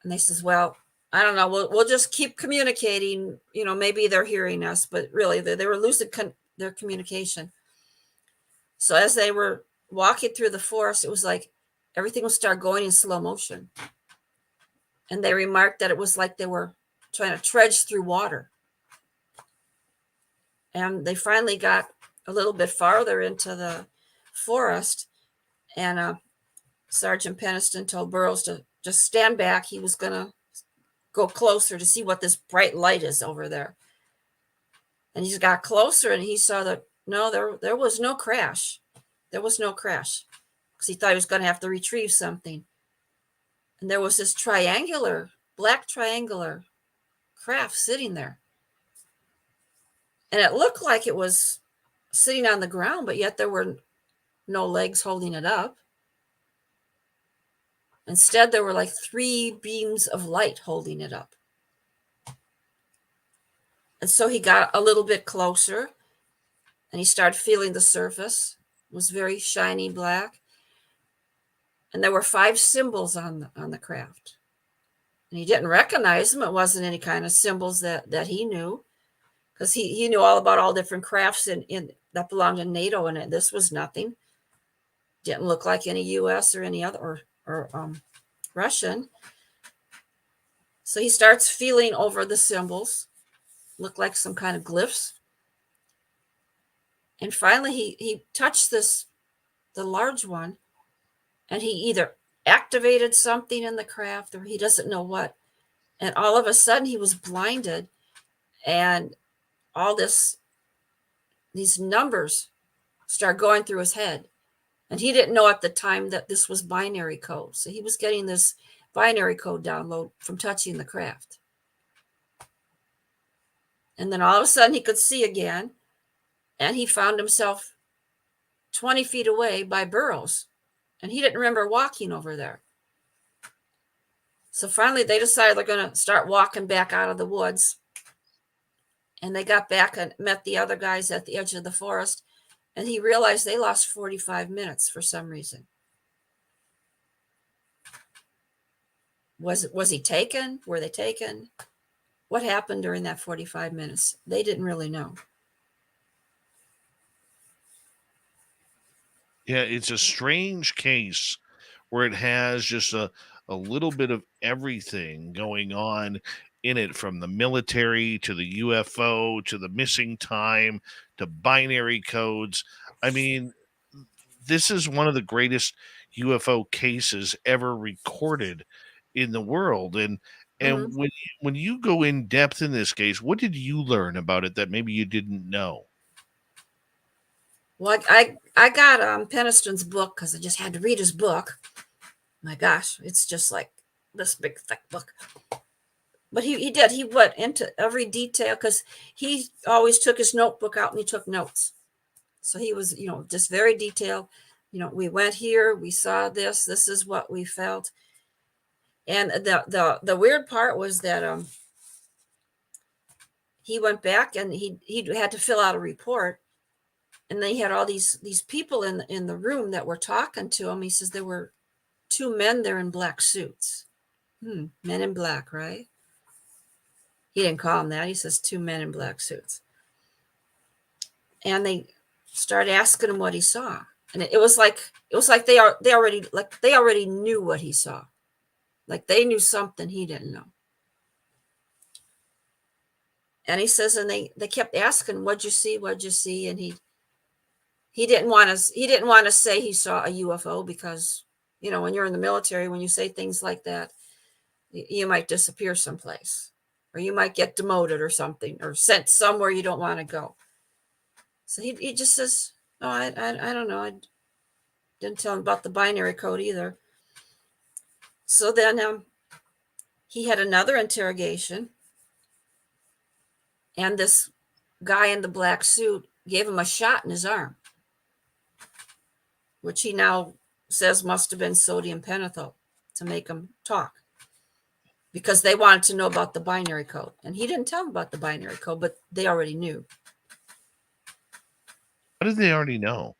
[SPEAKER 3] And they says, well, I don't know, we'll just keep communicating, maybe they're hearing us, but really they were losing their communication. So as they were walking through the forest, it was like everything would start going in slow motion. And they remarked that it was like they were trying to trudge through water. And they finally got a little bit farther into the forest, and Sergeant Peniston told Burroughs to just stand back. He was going to go closer to see what this bright light is over there. And he got closer, and he saw that, no, there was no crash. There was no crash, because he thought he was going to have to retrieve something. And there was this black triangular craft sitting there. And it looked like it was sitting on the ground, but yet there were no legs holding it up. Instead, there were like 3 beams of light holding it up. And so he got a little bit closer, and he started feeling the surface. It was very shiny black. And there were 5 symbols on the craft. And he didn't recognize them. It wasn't any kind of symbols that he knew, because he knew all about all different crafts in that belonged to NATO, and this was nothing. Didn't look like any U.S. or any other or Russian. So he starts feeling over the symbols, look like some kind of glyphs. And finally he touched the large one, and he either activated something in the craft or he doesn't know what. And all of a sudden he was blinded, and all these numbers start going through his head. And he didn't know at the time that this was binary code. So he was getting this binary code download from touching the craft. And then all of a sudden he could see again, and he found himself 20 feet away by Burroughs. And he didn't remember walking over there. So finally they decided they're going to start walking back out of the woods. And they got back and met the other guys at the edge of the forest. And he realized they lost 45 minutes for some reason. Was he taken? Were they taken? What happened during that 45 minutes? They didn't really know.
[SPEAKER 2] Yeah, it's a strange case where it has just a little bit of everything going on in it, from the military to the UFO to the missing time to binary codes. I mean, this is one of the greatest UFO cases ever recorded in the world. And
[SPEAKER 3] Mm-hmm.
[SPEAKER 2] when you go in depth in this case, what did you learn about it that maybe you didn't know?
[SPEAKER 3] Well, I got Peniston's book because I just had to read his book. My gosh, it's just like this big thick book. But he went into every detail, because he always took his notebook out and he took notes. So he was, just very detailed. We went here, we saw this is what we felt. And the weird part was that he went back and he had to fill out a report. And they had all these people in the room that were talking to him. He says there were 2 men there in black suits. Men in black, right? He didn't call them that. He says 2 men in black suits. And they started asking him what he saw. And it was like they already knew what he saw. Like they knew something he didn't know. And he says, and they kept asking, what'd you see? What'd you see? And he didn't want to say he saw a UFO, because, when you're in the military, when you say things like that, you might disappear someplace, or you might get demoted or something, or sent somewhere you don't want to go. So he just says, Oh, I don't know. I didn't tell him about the binary code either. So then he had another interrogation, and this guy in the black suit gave him a shot in his arm, which he now says must have been sodium pentothal to make him talk, because they wanted to know about the binary code. And he didn't tell them about the binary code, but they already knew.
[SPEAKER 2] What did they already know?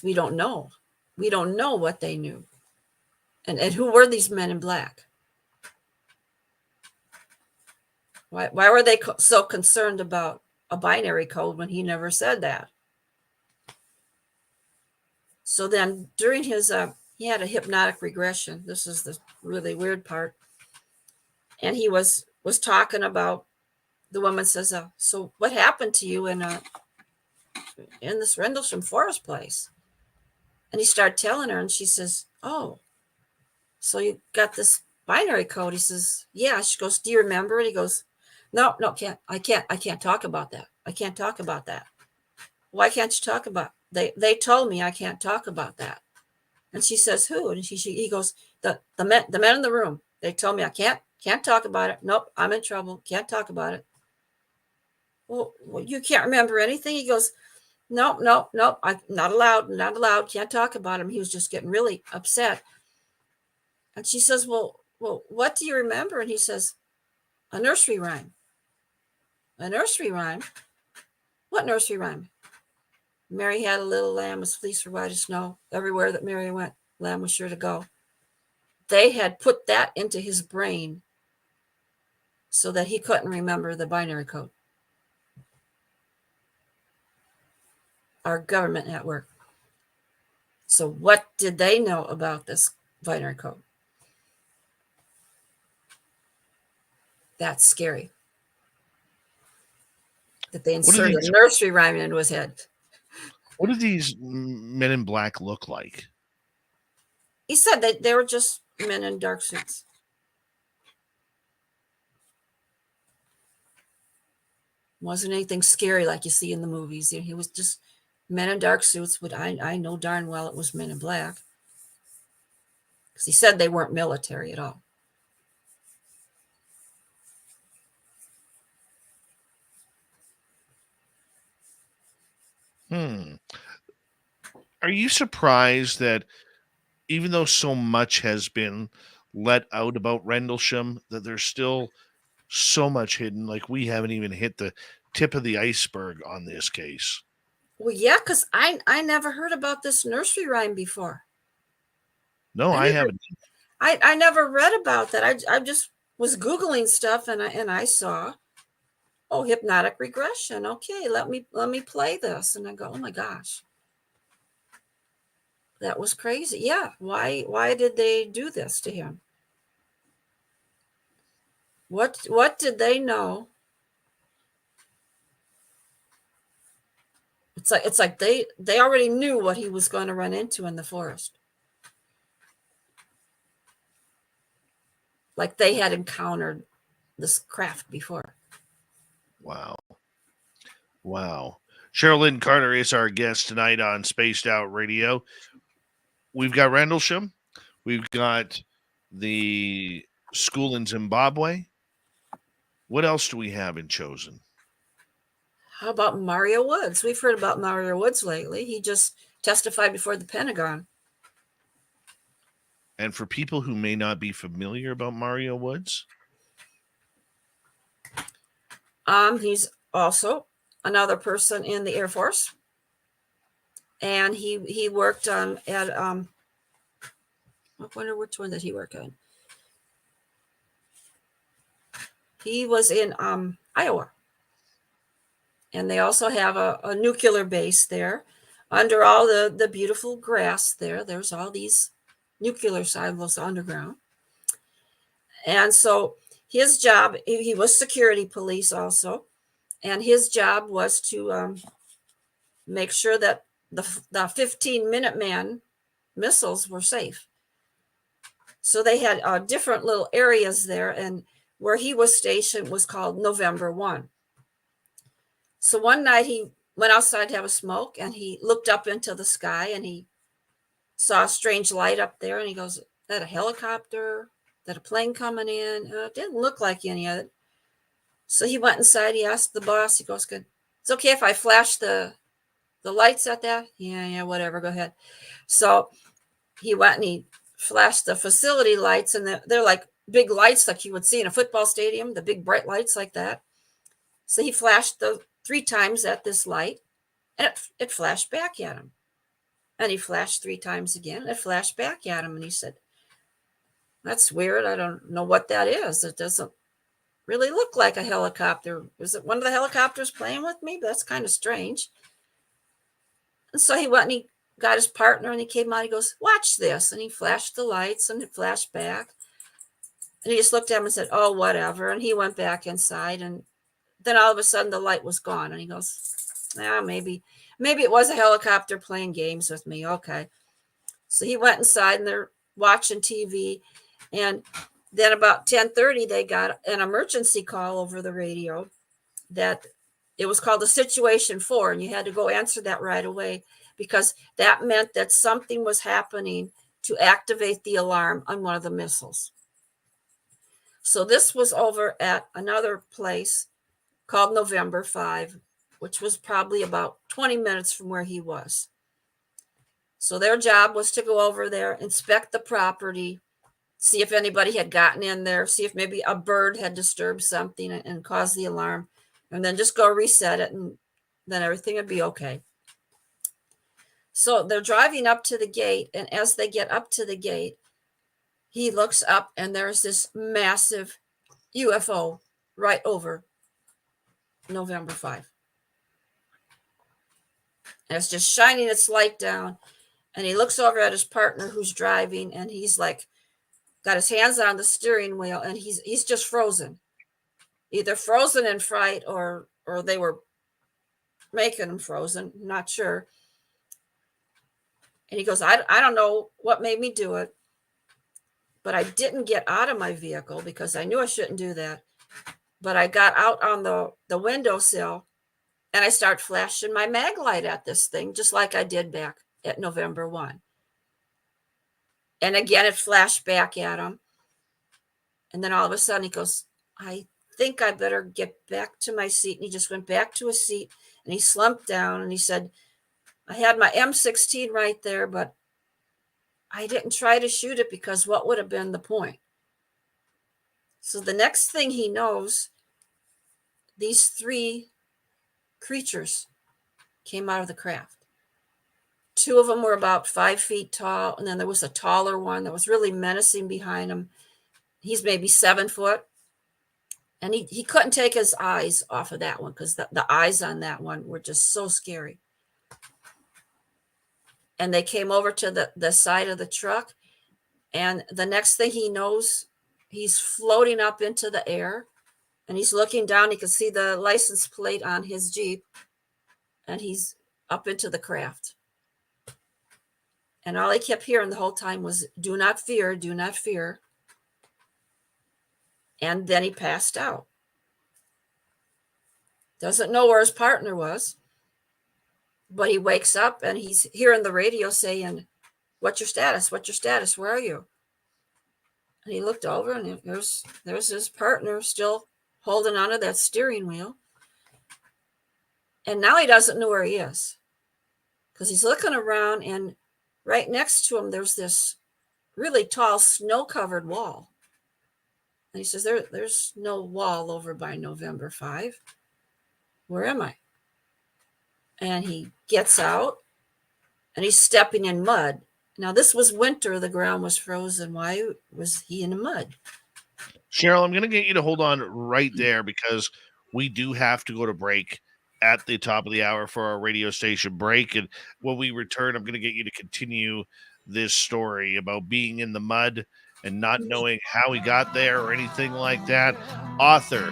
[SPEAKER 3] We don't know. We don't know what they knew. And who were these men in black? Why were they so concerned about a binary code when he never said that? So then during his, he had a hypnotic regression. This is the really weird part. And he was talking about, the woman says, so what happened to you in this Rendlesham Forest place? And he started telling her, and she says, oh, so you got this binary code? He says, yeah. She goes, do you remember it? He goes, no, I can't talk about that. I can't talk about that. Why can't you talk about it? They told me I can't talk about that. And she says, who? And he goes, the men in the room. They told me I can't talk about it. Nope, I'm in trouble. Can't talk about it. Well, you can't remember anything? He goes, nope, I'm not allowed. Can't talk about him. He was just getting really upset. And she says, well, what do you remember? And he says, a nursery rhyme. A nursery rhyme? What nursery rhyme? Mary had a little lamb, as fleece for white as snow. Everywhere that Mary went, lamb was sure to go. They had put that into his brain so that he couldn't remember the binary code. Our government at work. So what did they know about this binary code? That's scary. That they inserted a nursery rhyme into his head.
[SPEAKER 2] What did these men in black look like?
[SPEAKER 3] He said that they were just men in dark suits. Wasn't anything scary like you see in the movies. He was just men in dark suits. But I know darn well it was men in black, because he said they weren't military at all.
[SPEAKER 2] Are you surprised that even though so much has been let out about Rendlesham, that there's still so much hidden? Like, we haven't even hit the tip of the iceberg on this case.
[SPEAKER 3] Well, yeah, because I never heard about this nursery rhyme before.
[SPEAKER 2] No, I haven't.
[SPEAKER 3] I never read about that. I just was Googling stuff, and I saw, oh, hypnotic regression. Okay, let me play this. And I go, oh my gosh. That was crazy. Yeah. Why did they do this to him? What did they know? It's like they already knew what he was going to run into in the forest. Like they had encountered this craft before.
[SPEAKER 2] Wow. Cheryl Lynn Carter is our guest tonight on Spaced Out Radio. We've got Rendlesham. We've got the school in Zimbabwe. What else do we have in Chosen?
[SPEAKER 3] How about Mario Woods? We've heard about Mario Woods lately. He just testified before the Pentagon.
[SPEAKER 2] And for people who may not be familiar about Mario Woods,
[SPEAKER 3] he's also another person in the Air Force, and he worked at I wonder which one did he work on. He was in Iowa, and they also have a nuclear base there. Under all the beautiful grass there's all these nuclear silos underground. And so his job, he was security police also, and his job was to make sure that the 15 Minuteman missiles were safe. So they had different little areas there, and where he was stationed was called November 1. So one night he went outside to have a smoke, and he looked up into the sky, and he saw a strange light up there, and he goes, that a helicopter? That a plane coming in? It didn't look like any of it. So he went inside. He asked the boss. He goes, "Good. It's okay if I flash the lights at that?" Yeah, whatever. Go ahead. So he went and he flashed the facility lights, and they're like big lights like you would see in a football stadium, the big bright lights like that. So he flashed the 3 times at this light, and it flashed back at him. And he flashed 3 times again, and it flashed back at him. And he said, "That's weird. I don't know what that is. It doesn't really look like a helicopter. Is it one of the helicopters playing with me? That's kind of strange." And so he went and he got his partner, and he came out. He goes, "Watch this." And he flashed the lights, and it flashed back. And he just looked at him and said, "Oh, whatever." And he went back inside, and then all of a sudden the light was gone. And he goes, maybe it was a helicopter playing games with me. Okay. So he went inside, and they're watching TV. And then about 10:30, they got an emergency call over the radio that it was called a Situation 4, and you had to go answer that right away, because that meant that something was happening to activate the alarm on one of the missiles. So this was over at another place called November 5, which was probably about 20 minutes from where he was. So their job was to go over there, inspect the property, see if anybody had gotten in there, see if maybe a bird had disturbed something and caused the alarm, and then just go reset it, and then everything would be okay. So they're driving up to the gate, and as they get up to the gate, he looks up, and there's this massive UFO right over November 5. And it's just shining its light down, and he looks over at his partner who's driving, and he's like, got his hands on the steering wheel, and he's just frozen, either frozen in fright or they were making him frozen, not sure. And he goes, I don't know what made me do it, but I didn't get out of my vehicle because I knew I shouldn't do that. But I got out on the windowsill, and I start flashing my mag light at this thing, just like I did back at November 1. And again, it flashed back at him. And then all of a sudden he goes, I think I better get back to my seat. And he just went back to his seat, and he slumped down, and he said, I had my M16 right there, but I didn't try to shoot it because what would have been the point? So the next thing he knows, these 3 creatures came out of the craft. 2 of them were about 5 feet tall, and then there was a taller one that was really menacing behind him. He's maybe 7 foot, and he couldn't take his eyes off of that one because the eyes on that one were just so scary. And they came over to the side of the truck, and the next thing he knows, he's floating up into the air, and he's looking down. He can see the license plate on his Jeep, and he's up into the craft. And all he kept hearing the whole time was, do not fear, do not fear. And then he passed out. Doesn't know where his partner was, but he wakes up, and he's hearing the radio saying, what's your status? What's your status? Where are you? And he looked over, and there's his partner still holding onto that steering wheel. And now he doesn't know where he is, because he's looking around, and right next to him, there's this really tall snow-covered wall. And he says, there's no wall over by November 5. Where am I? And he gets out, and he's stepping in mud. Now, this was winter. The ground was frozen. Why was he in the mud?
[SPEAKER 2] Cheryl, I'm going to get you to hold on right there, because we do have to go to break at the top of the hour for our radio station break. And when we return, I'm going to get you to continue this story about being in the mud and not knowing how he got there or anything like that. Author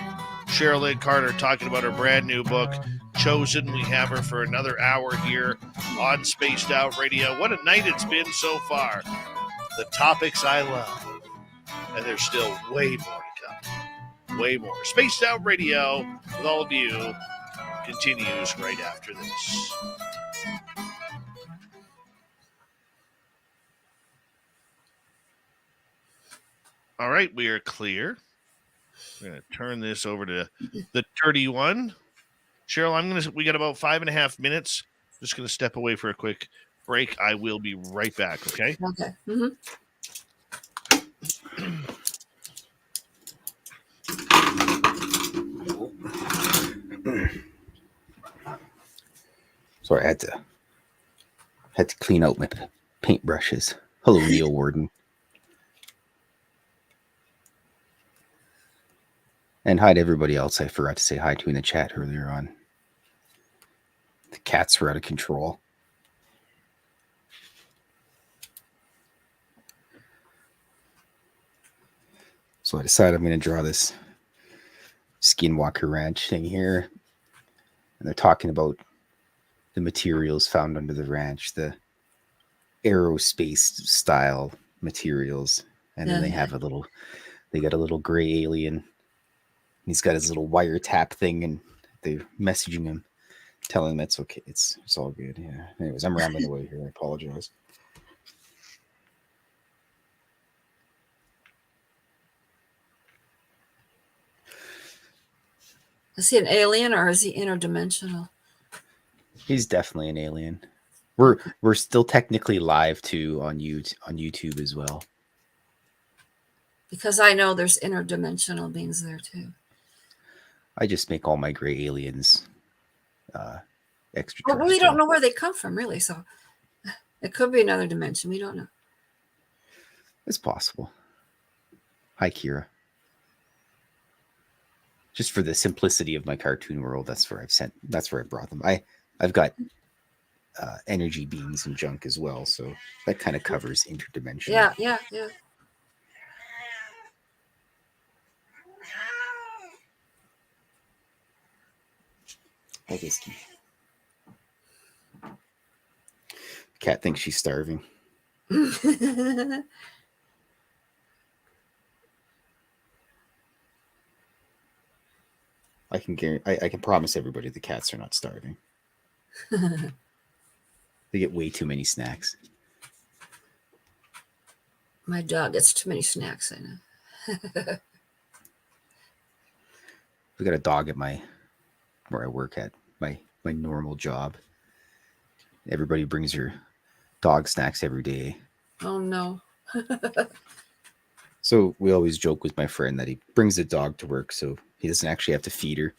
[SPEAKER 2] Cheryl Lynn Carter talking about her brand new book, Chosen. We have her for another hour here on Spaced Out Radio. What a night it's been so far. The topics I love. And there's still way more to come. Way more. Spaced Out Radio with all of you continues right after this. All right, we are clear. We're going to turn this over to the dirty one. Cheryl, we got about 5.5 minutes. Just going to step away for a quick break. I will be right back, okay?
[SPEAKER 3] Okay. Mm-hmm.
[SPEAKER 4] Sorry, I had to clean out my paintbrushes. Hello, Neil Warden. And hi to everybody else I forgot to say hi to in the chat earlier on. The cats were out of control. So I decided I'm going to draw this Skinwalker Ranch thing here. And they're talking about the materials found under the ranch, the aerospace style materials. And then they got a little gray alien. He's got his little wiretap thing, and they're messaging him, telling him it's okay. It's all good. Yeah. Anyways, I'm rambling away here. I apologize.
[SPEAKER 3] Is he an alien or is he interdimensional?
[SPEAKER 4] He's definitely an alien. We're still technically live too on YouTube as well.
[SPEAKER 3] Because I know there's interdimensional beings there too.
[SPEAKER 4] I just make all my gray aliens extraterrestrial.
[SPEAKER 3] Well, we don't know where they come from, really. So it could be another dimension. We don't know.
[SPEAKER 4] It's possible. Hi, Kira. Just for the simplicity of my cartoon world, that's where I brought them. I've got energy beings and junk as well, so that kind of covers interdimensional.
[SPEAKER 3] Yeah.
[SPEAKER 4] Hi, Whiskey. Cat thinks she's starving. I can promise everybody the cats are not starving. They get way too many snacks.
[SPEAKER 3] My dog gets too many snacks, I know.
[SPEAKER 4] We got a dog at where I work at, my normal job. Everybody brings her dog snacks every day.
[SPEAKER 3] Oh no.
[SPEAKER 4] So we always joke with my friend that he brings the dog to work so he doesn't actually have to feed her.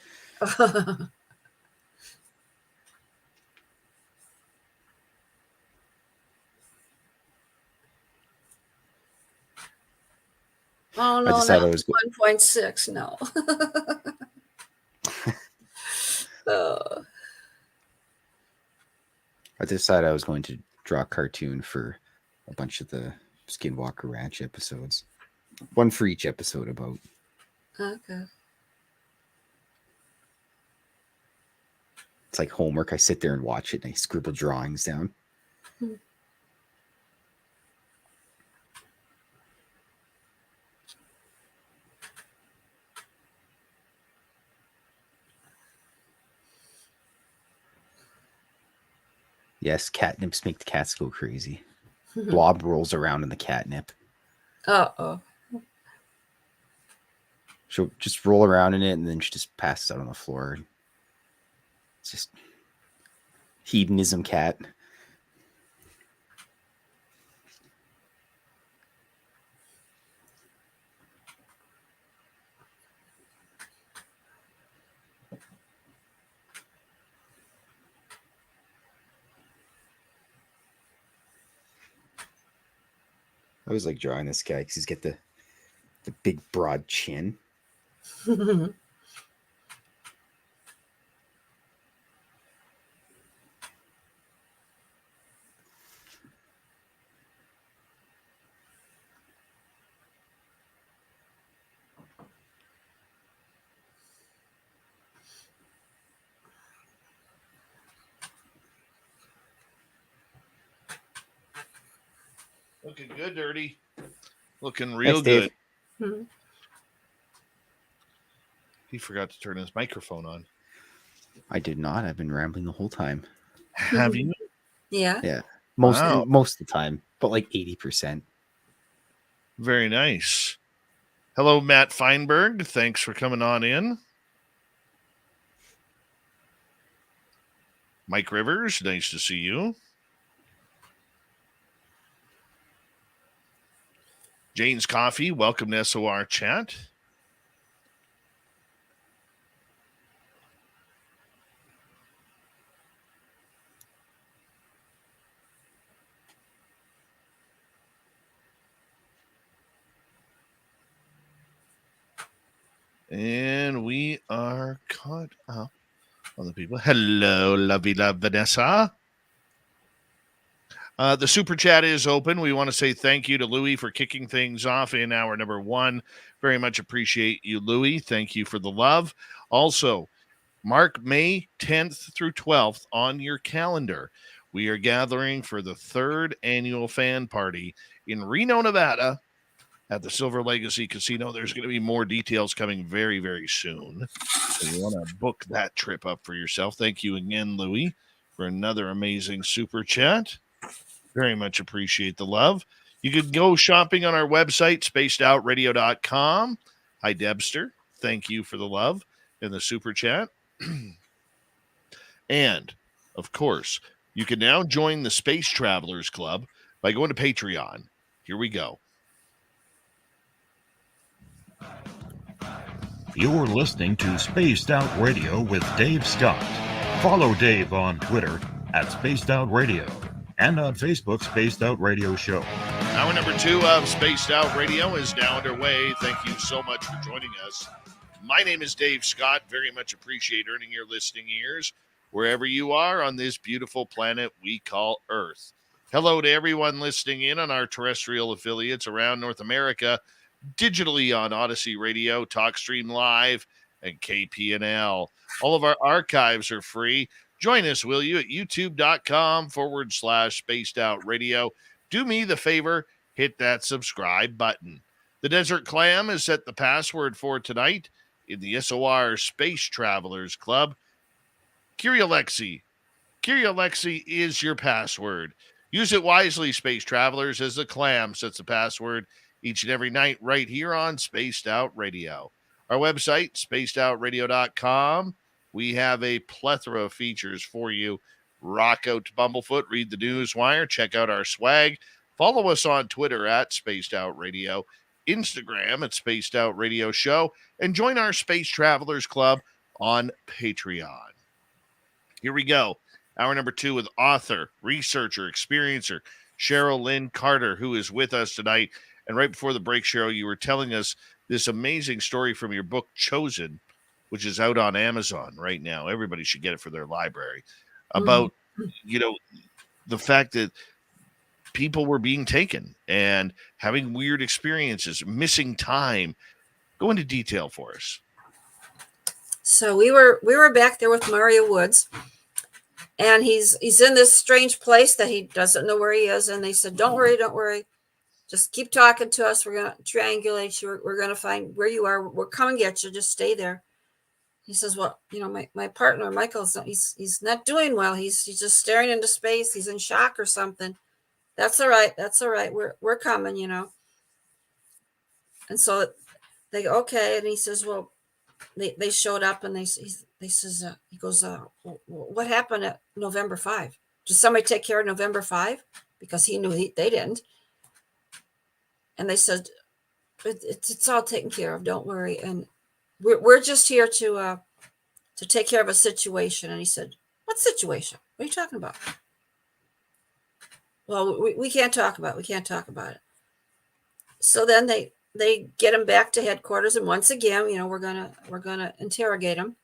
[SPEAKER 3] Oh no,
[SPEAKER 4] I decided
[SPEAKER 3] not 1.6. No.
[SPEAKER 4] I decided I was going to draw a cartoon for a bunch of the Skinwalker Ranch episodes. One for each episode about.
[SPEAKER 3] Okay.
[SPEAKER 4] It's like homework. I sit there and watch it and I scribble drawings down. Yes, catnips make the cats go crazy. Blob rolls around in the catnip.
[SPEAKER 3] Uh-oh.
[SPEAKER 4] She'll just roll around in it and then she just passes out on the floor. It's just hedonism cat. I always like drawing this guy because he's got the big broad chin.
[SPEAKER 2] Looking good, Dirty. Looking real
[SPEAKER 4] Thanks,
[SPEAKER 2] good.
[SPEAKER 4] Dave.
[SPEAKER 2] He forgot to turn his microphone on.
[SPEAKER 4] I did not. I've been rambling the whole time.
[SPEAKER 2] Have you?
[SPEAKER 3] Yeah.
[SPEAKER 4] Yeah.
[SPEAKER 2] Wow.
[SPEAKER 4] Most of the time, but like 80%.
[SPEAKER 2] Very nice. Hello, Matt Feinberg. Thanks for coming on in. Mike Rivers, nice to see you. Jane's Coffee, welcome to SOR Chat. And we are caught up on the people. Hello, lovey love Vanessa. The super chat is open. We want to say thank you to Louie for kicking things off in hour number 1. Very much appreciate you, Louie. Thank you for the love. Also, mark May 10th through 12th on your calendar. We are gathering for the 3rd annual fan party in Reno, Nevada at the Silver Legacy Casino. There's going to be more details coming very, very soon. So you want to book that trip up for yourself. Thank you again, Louie, for another amazing super chat. Very much appreciate the love. You can go shopping on our website, spacedoutradio.com. Hi, Debster. Thank you for the love and the super chat. And, of course, you can now join the Space Travelers Club by going to Patreon. Here we go.
[SPEAKER 5] You're listening to Spaced Out Radio with Dave Scott. Follow Dave on Twitter at Spaced Out Radio and on Facebook, Spaced Out Radio Show.
[SPEAKER 2] Hour number 2 of Spaced Out Radio is now underway. Thank you so much for joining us. My name is Dave Scott. Very much appreciate earning your listening ears wherever you are on this beautiful planet we call Earth. Hello to everyone listening in on our terrestrial affiliates around North America, digitally on Odyssey Radio, TalkStream Live, and KPNL. All of our archives are free. Join us, will you, at youtube.com/Spaced Out Radio. Do me the favor, hit that subscribe button. The Desert Clam is set the password for tonight in the SOR Space Travelers Club. Kyrialexi. Kyrialexi is your password. Use it wisely, Space Travelers, as the Clam sets the password each and every night right here on Spaced Out Radio. Our website, spacedoutradio.com. We have a plethora of features for you. Rock out to Bumblefoot, read the news wire, check out our swag. Follow us on Twitter at Spaced Out Radio, Instagram at Spaced Out Radio Show, and join our Space Travelers Club on Patreon. Here we go. Hour number 2 with author, researcher, experiencer, Cheryl Lynn Carter, who is with us tonight. And right before the break, Cheryl, you were telling us this amazing story from your book, Chosen, which is out on Amazon right now. Everybody should get it for their library. About, the fact that people were being taken and having weird experiences, missing time. Go into detail for us.
[SPEAKER 3] So we were back there with Mario Woods, and he's in this strange place that he doesn't know where he is. And they said, don't worry. Just keep talking to us. We're going to triangulate you. We're going to find where you are. We're coming to get you. Just stay there. He says, well, my partner, Michael's, he's not doing well. He's just staring into space. He's in shock or something. That's all right. We're coming, And so they go, okay. And he says, well, they showed up, and he goes, what happened at November 5? Did somebody take care of November 5? Because he knew they didn't. And they said, it's all taken care of. Don't worry. And we're just here to take care of a situation. And he said, what situation? What are you talking about? Well, we can't talk about it. We can't talk about it. So then they get him back to headquarters. And once again, we're gonna interrogate him,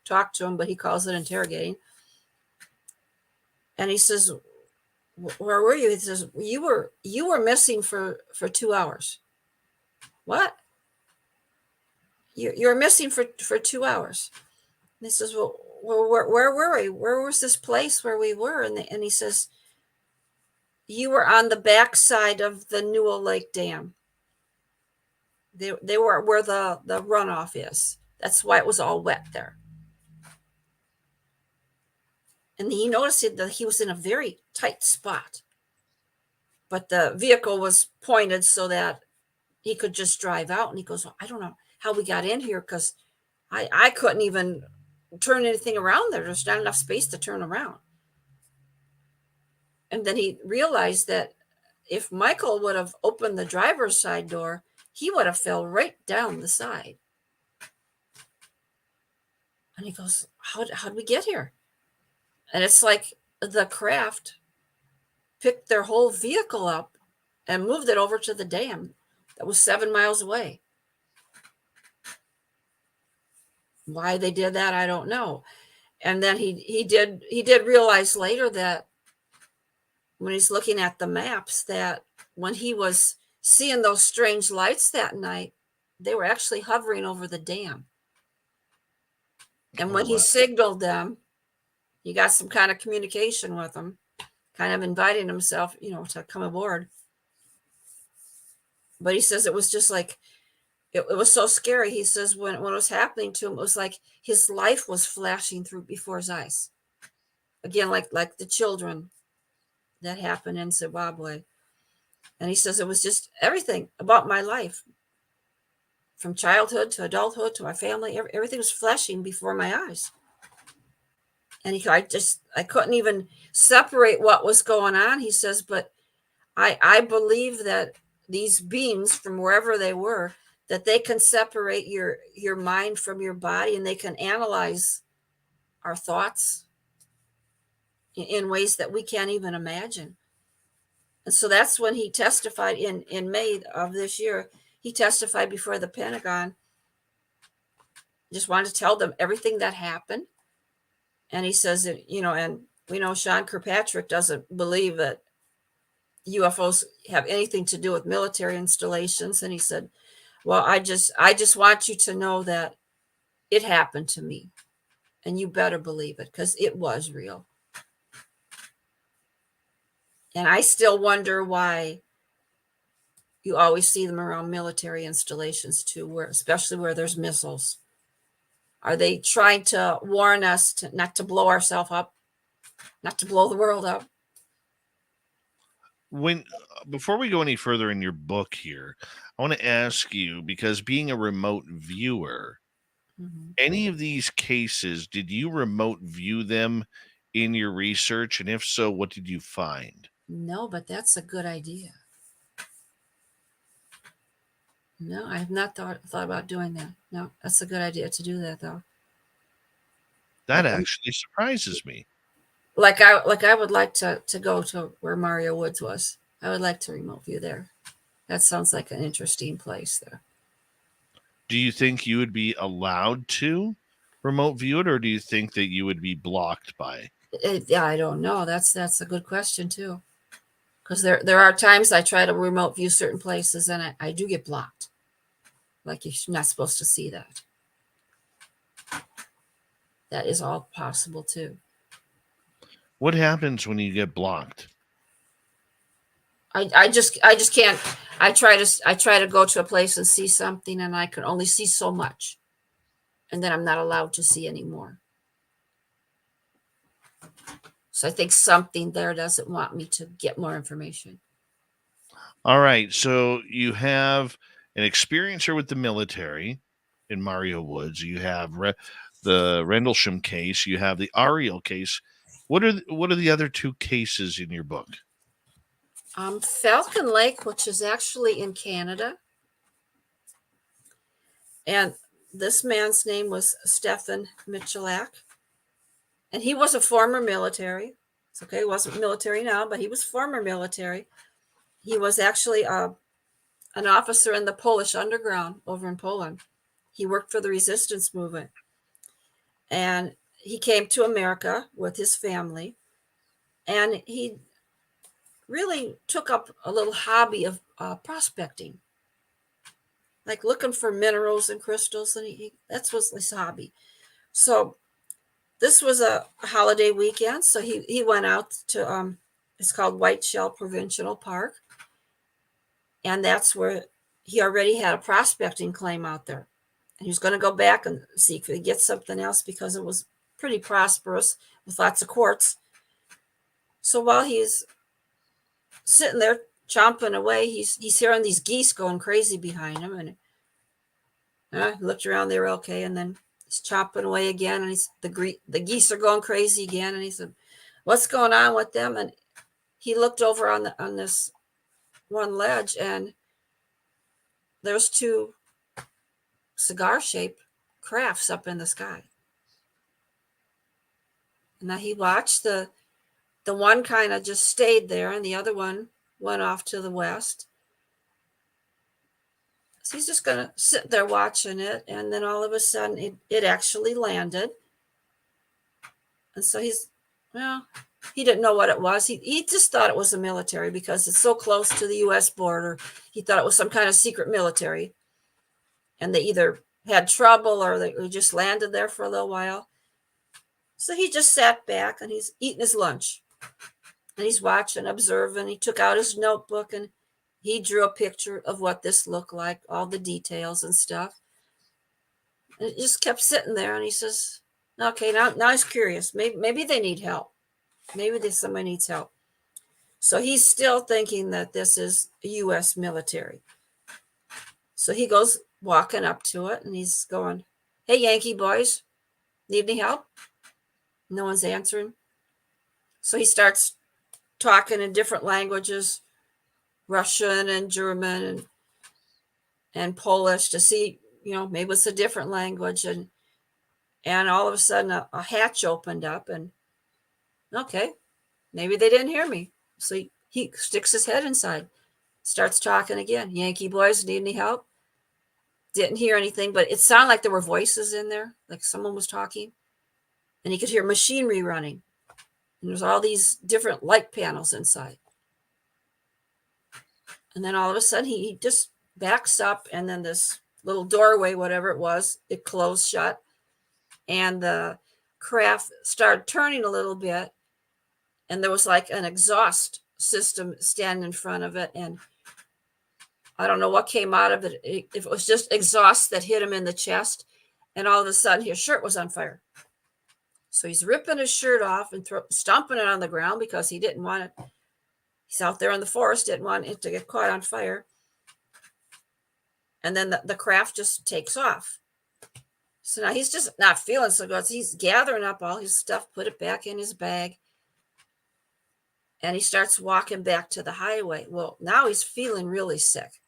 [SPEAKER 3] talk to him, but he calls it interrogating. And he says, where were you? He says, you were missing for 2 hours. What? You're missing for 2 hours. And he says, well, where were we? Where was this place where we were? And he says, you were on the backside of the Newell Lake Dam. They were where the runoff is. That's why it was all wet there. And he noticed that he was in a very tight spot. But the vehicle was pointed so that he could just drive out. And he goes, well, I don't know how we got in here because I couldn't even turn anything around there. There's not enough space to turn around. And then he realized that if Michael would have opened the driver's side door, he would have fell right down the side. And he goes, how'd we get here? And it's like the craft picked their whole vehicle up and moved it over to the dam that was 7 miles away. Why they did that, I don't know. And then he did realize later that when he's looking at the maps, that when he was seeing those strange lights that night, they were actually hovering over the dam. And when he signaled them, he got some kind of communication with them, kind of inviting himself, to come aboard. But he says it was just like, it was so scary. He says when it was happening to him, it was like his life was flashing through before his eyes. Again, like the children that happened in Zimbabwe. And he says it was just everything about my life, from childhood to adulthood to my family. Everything was flashing before my eyes. And I couldn't even separate what was going on. He says, but I believe that these beings, from wherever they were, that they can separate your mind from your body, and they can analyze our thoughts in ways that we can't even imagine. And so that's when he testified in May of this year. He testified before the Pentagon. Just wanted to tell them everything that happened. And he says that, and we know Sean Kirkpatrick doesn't believe that UFOs have anything to do with military installations. And he said, well, I just want you to know that it happened to me, and you better believe it, because it was real. And I still wonder why you always see them around military installations too, especially where there's missiles. Are they trying to warn us not to blow ourselves up, not to blow the world up?
[SPEAKER 2] Before we go any further in your book here, I want to ask you, because being a remote viewer, any of these cases, did you remote view them in your research? And if so, what did you find?
[SPEAKER 3] No, but that's a good idea. No, I have not thought about doing that. No, that's a good idea to do that, though.
[SPEAKER 2] That actually surprises me.
[SPEAKER 3] Like I would like to go to where Mario Woods was. I would like to remote view there. That sounds like an interesting place there.
[SPEAKER 2] Do you think you would be allowed to remote view it, or do you think that you would be blocked by?
[SPEAKER 3] Yeah, I don't know. That's a good question too. Because there are times I try to remote view certain places and I do get blocked. Like, you're not supposed to see that. That is all possible too.
[SPEAKER 2] What happens when you get blocked?
[SPEAKER 3] I just can't. I try to go to a place and see something, and I can only see so much, and then I'm not allowed to see anymore. So I think something there doesn't want me to get more information.
[SPEAKER 2] All right. So you have an experiencer with the military in Mario Woods. You have the Rendlesham case. You have the Ariel case. What are the other two cases in your book?
[SPEAKER 3] Falcon Lake, which is actually in Canada. And this man's name was Stefan Michalak. And he was a former military. It's okay, he wasn't military now, but he was former military. He was actually an officer in the Polish underground over in Poland. He worked for the resistance movement. And he came to America with his family. And he really took up a little hobby of prospecting, like looking for minerals and crystals. And that was his hobby. So this was a holiday weekend. So he went out to, it's called White Shell Provincial Park. And that's where he already had a prospecting claim out there. And he was going to go back and see if he could get something else, because it was pretty prosperous with lots of quartz. So while he's sitting there chomping away, he's hearing these geese going crazy behind him, and looked around, they were okay, and then he's chopping away again, and the geese are going crazy again, and he said, "What's going on with them?" And he looked over on this one ledge, and there's two cigar-shaped crafts up in the sky. Now he watched the one kind of just stayed there, and the other one went off to the west. So he's just gonna sit there watching it, and then all of a sudden it actually landed. And so he didn't know what it was. He just thought it was a military because it's so close to the US border. He thought it was some kind of secret military. And they either had trouble or they just landed there for a little while. So he just sat back and he's eating his lunch. And he's watching, observing. He took out his notebook and he drew a picture of what this looked like, all the details and stuff. And it just kept sitting there. And he says, okay, now he's curious. Maybe they need help. Maybe somebody needs help. So he's still thinking that this is a U.S. military. So he goes walking up to it and he's going, "Hey, Yankee boys, need any help?" No one's answering. So he starts talking in different languages, Russian and German and Polish, to see, maybe it's a different language. And all of a sudden a hatch opened up, and okay, maybe they didn't hear me. So he sticks his head inside, starts talking again. "Yankee boys, need any help?" Didn't hear anything, but it sounded like there were voices in there, like someone was talking. And he could hear machinery running. And there's all these different light panels inside. And then all of a sudden he just backs up, and then this little doorway, whatever it was, it closed shut. And the craft started turning a little bit, and there was like an exhaust system standing in front of it. And I don't know what came out of it. If it was just exhaust that hit him in the chest, and all of a sudden his shirt was on fire. So he's ripping his shirt off and stomping it on the ground because he didn't want it. He's out there in the forest, didn't want it to get caught on fire. And then the craft just takes off. So now he's just not feeling so good. So he's gathering up all his stuff, put it back in his bag. And he starts walking back to the highway. Well, now he's feeling really sick.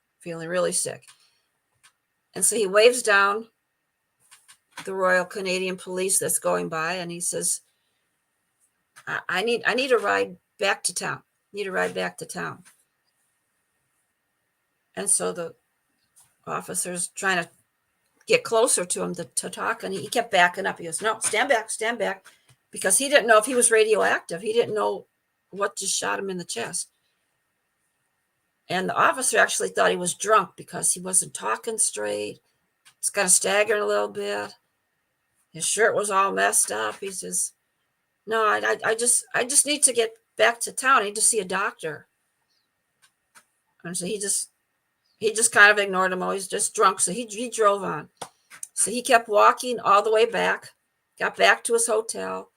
[SPEAKER 3] And so he waves down the Royal Canadian Police that's going by, and he says, I need a ride back to town. And so the officer's trying to get closer to him to talk, and he kept backing up. He goes, "No, stand back," because he didn't know if he was radioactive. He didn't know what just shot him in the chest. And the officer actually thought he was drunk because he wasn't talking straight. He's kind of staggering a little bit. His shirt was all messed up. He says, "No, I just need to get back to town. I need to see a doctor." And so he just kind of ignored him. Oh, he's just drunk. So he drove on. So he kept walking all the way back, got back to his hotel,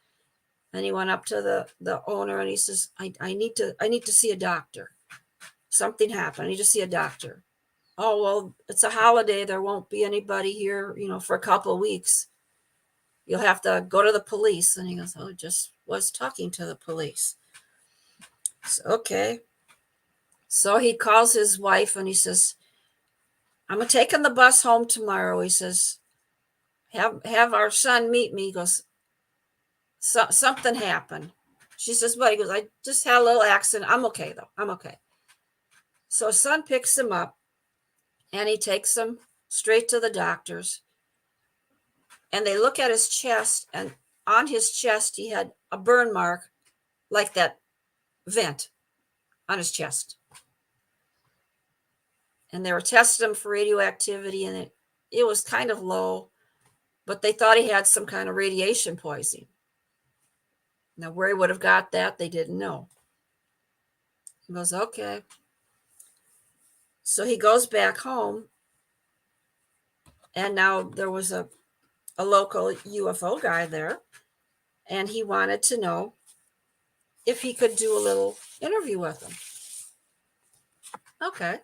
[SPEAKER 3] and he went up to the owner and he says, I need to see a doctor. Something happened. I need to see a doctor. "Oh, well, it's a holiday. There won't be anybody here, for a couple of weeks. You'll have to go to the police." And he goes, "Oh, just was talking to the police." So, okay. So he calls his wife and he says, "I'm taking the bus home tomorrow." He says, have our son meet me." He goes, Something happened." She says, "What?" He goes, "I just had a little accident. I'm okay, though. I'm okay." So his son picks him up and he takes him straight to the doctors. And they look at his chest, and on his chest, he had a burn mark like that vent on his chest. And they were testing him for radioactivity, and it was kind of low, but they thought he had some kind of radiation poisoning. Now, where he would have got that, they didn't know. He goes, okay. So he goes back home, and now there was a local UFO guy there, and he wanted to know if he could do a little interview with him. Okay.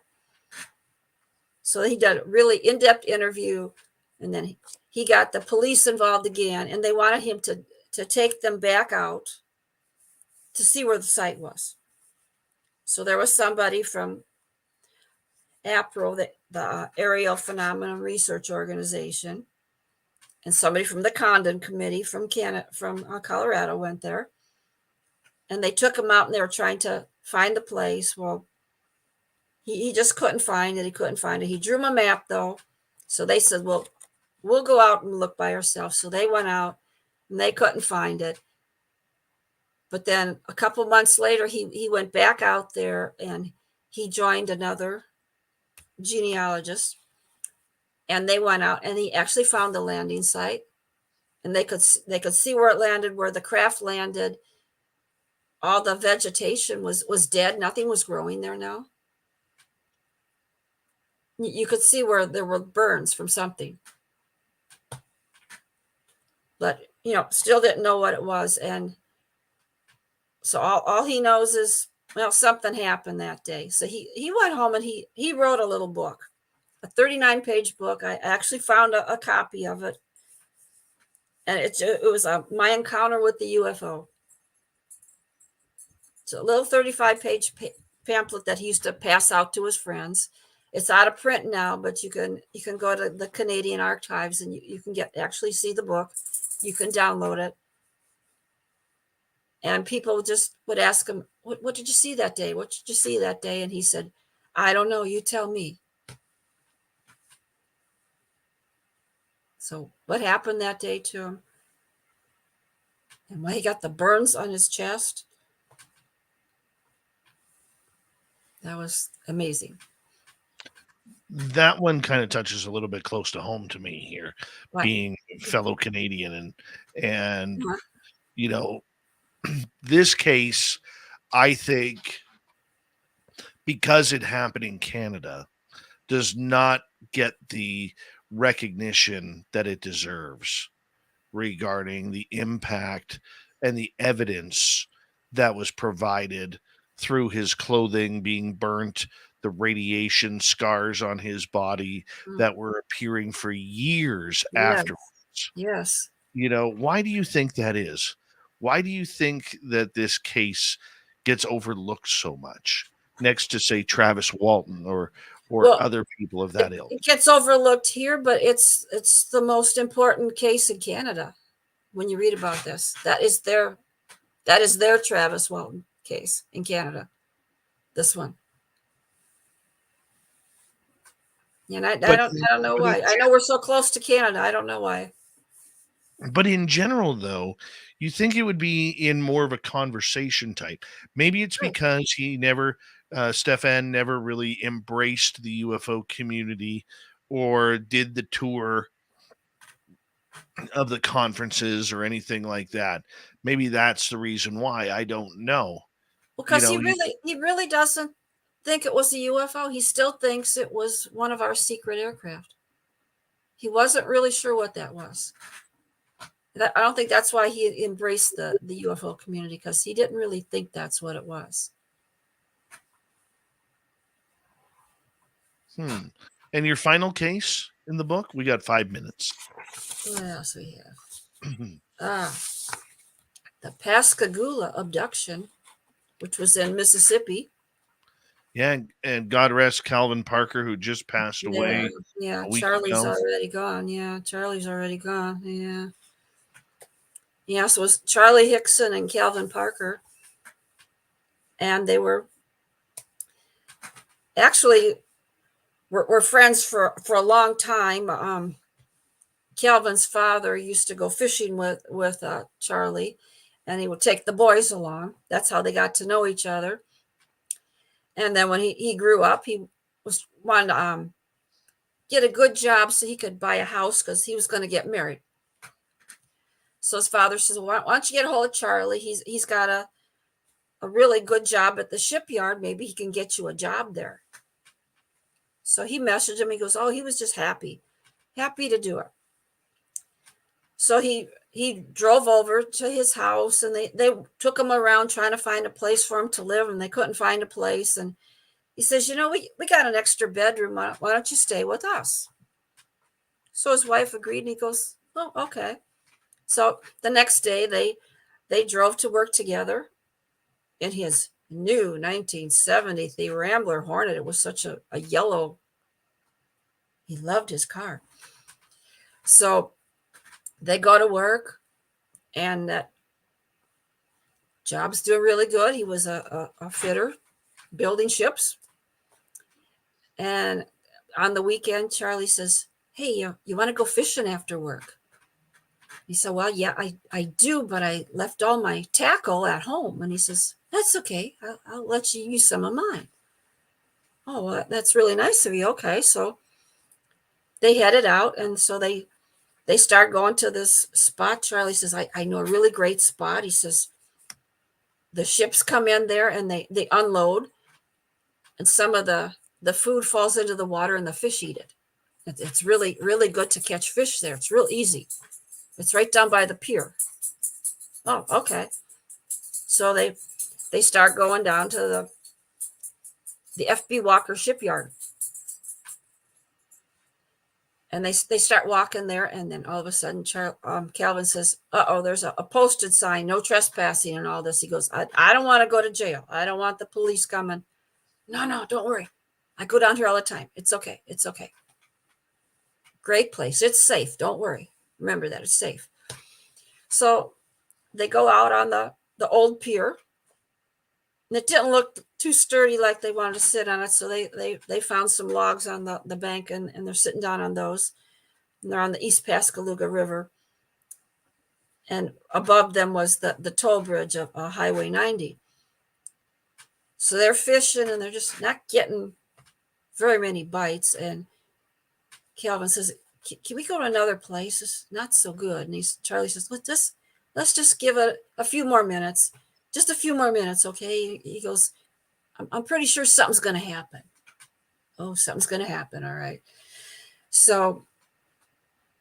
[SPEAKER 3] So he did a really in-depth interview, and then he got the police involved again, and they wanted him to take them back out to see where the site was. So there was somebody from APRO, the Aerial Phenomena Research Organization, and somebody from the Condon Committee from Colorado went there, and they took him out, and they were trying to find the place. Well, he just couldn't find it. He couldn't find it. He drew him a map, though. So they said, well, we'll go out and look by ourselves. So they went out, and they couldn't find it. But then a couple months later, he went back out there, and he joined another genealogist. And they went out, and he actually found the landing site. And they could see where it landed, where the craft landed. All the vegetation was dead. Nothing was growing there now. You could see where there were burns from something. But, still didn't know what it was. And so all he knows is, well, something happened that day. So he went home and he wrote a little book, a 39-page book. I actually found a copy of it. And it was my encounter with the UFO. It's a little 35-page pamphlet that he used to pass out to his friends. It's out of print now, but you can go to the Canadian Archives and you can actually see the book. You can download it. And people just would ask him, what did you see that day? What did you see that day? And he said, I don't know. You tell me. So what happened that day to him? And why he got the burns on his chest? That was amazing.
[SPEAKER 2] That one kind of touches a little bit close to home to me here,
[SPEAKER 3] What?
[SPEAKER 2] being a fellow Canadian and
[SPEAKER 3] Uh-huh.
[SPEAKER 2] This case, I think, because it happened in Canada, does not get the recognition that it deserves regarding the impact and the evidence that was provided through his clothing being burnt, the radiation scars on his body that were appearing for years afterwards.
[SPEAKER 3] Yes.
[SPEAKER 2] Why do you think that is? Why do you think that this case gets overlooked so much next to, say, Travis Walton or other people of that ilk?
[SPEAKER 3] It gets overlooked here, but it's the most important case in Canada. When you read about this, that is their Travis Walton case in Canada. This one. And I don't know why. I know we're so close to Canada. I don't know why.
[SPEAKER 2] But in general, though, you think it would be in more of a conversation type. Maybe it's because Stefan never really embraced the UFO community or did the tour of the conferences or anything like that. Maybe that's the reason why. I don't know.
[SPEAKER 3] Because he really doesn't think it was a UFO. He still thinks it was one of our secret aircraft. He wasn't really sure what that was. I don't think that's why he embraced the UFO community, because he didn't really think that's what it was.
[SPEAKER 2] And your final case in the book? We got 5 minutes.
[SPEAKER 3] What else we have? The Pascagoula abduction, which was in Mississippi.
[SPEAKER 2] Yeah, and God rest Calvin Parker, who just passed away.
[SPEAKER 3] Yeah, Charlie's already gone. Yeah, Charlie's already gone. Yeah. Yeah, so it was Charlie Hickson and Calvin Parker. And they were actually were friends for a long time. Calvin's father used to go fishing with Charlie, and he would take the boys along. That's how they got to know each other. And then when he grew up, he wanted to get a good job so he could buy a house, because he was going to get married. So his father says, why don't you get a hold of Charlie? He's got a really good job at the shipyard. Maybe he can get you a job there. So he messaged him. He goes, he was just happy to do it. So he he drove over to his house, and they took him around trying to find a place for him to live, and they couldn't find a place. And he says, we got an extra bedroom. Why don't you stay with us? So his wife agreed, and he goes, oh, okay. So the next day they drove to work together in his new 1970 Rambler Hornet. It was such a yellow. He loved his car. So they go to work, and that job's doing really good. He was a fitter, building ships. And on the weekend, Charlie says, hey, you want to go fishing after work? He said, well, yeah, I do, but I left all my tackle at home. And he says, that's okay. I'll let you use some of mine. Oh, well, that's really nice of you. Okay. So they headed out, and so they start going to this spot. Charlie says, I know a really great spot. He says, the ships come in there and they unload, and some of the food falls into the water and the fish eat it. It's really, really good to catch fish there. It's real easy. It's right down by the pier. Oh, okay. So they start going down to the FB Walker shipyard. And they start walking there, and then all of a sudden, Calvin says, there's a posted sign, no trespassing and all this. He goes, I don't want to go to jail. I don't want the police coming. No, don't worry. I go down here all the time. It's okay. It's okay. Great place. It's safe. Don't worry. Remember that. It's safe. So they go out on the old pier, and it didn't look too sturdy like they wanted to sit on it. So they found some logs on the bank, and they're sitting down on those. And they're on the East Pascagoula River. And above them was the toll bridge of Highway 90. So they're fishing, and they're just not getting very many bites. And Calvin says, can we go to another place? It's not so good. And Charlie says, let's just give it a few more minutes. Just a few more minutes, okay? He goes, I'm pretty sure something's going to happen. Oh, something's going to happen, all right. So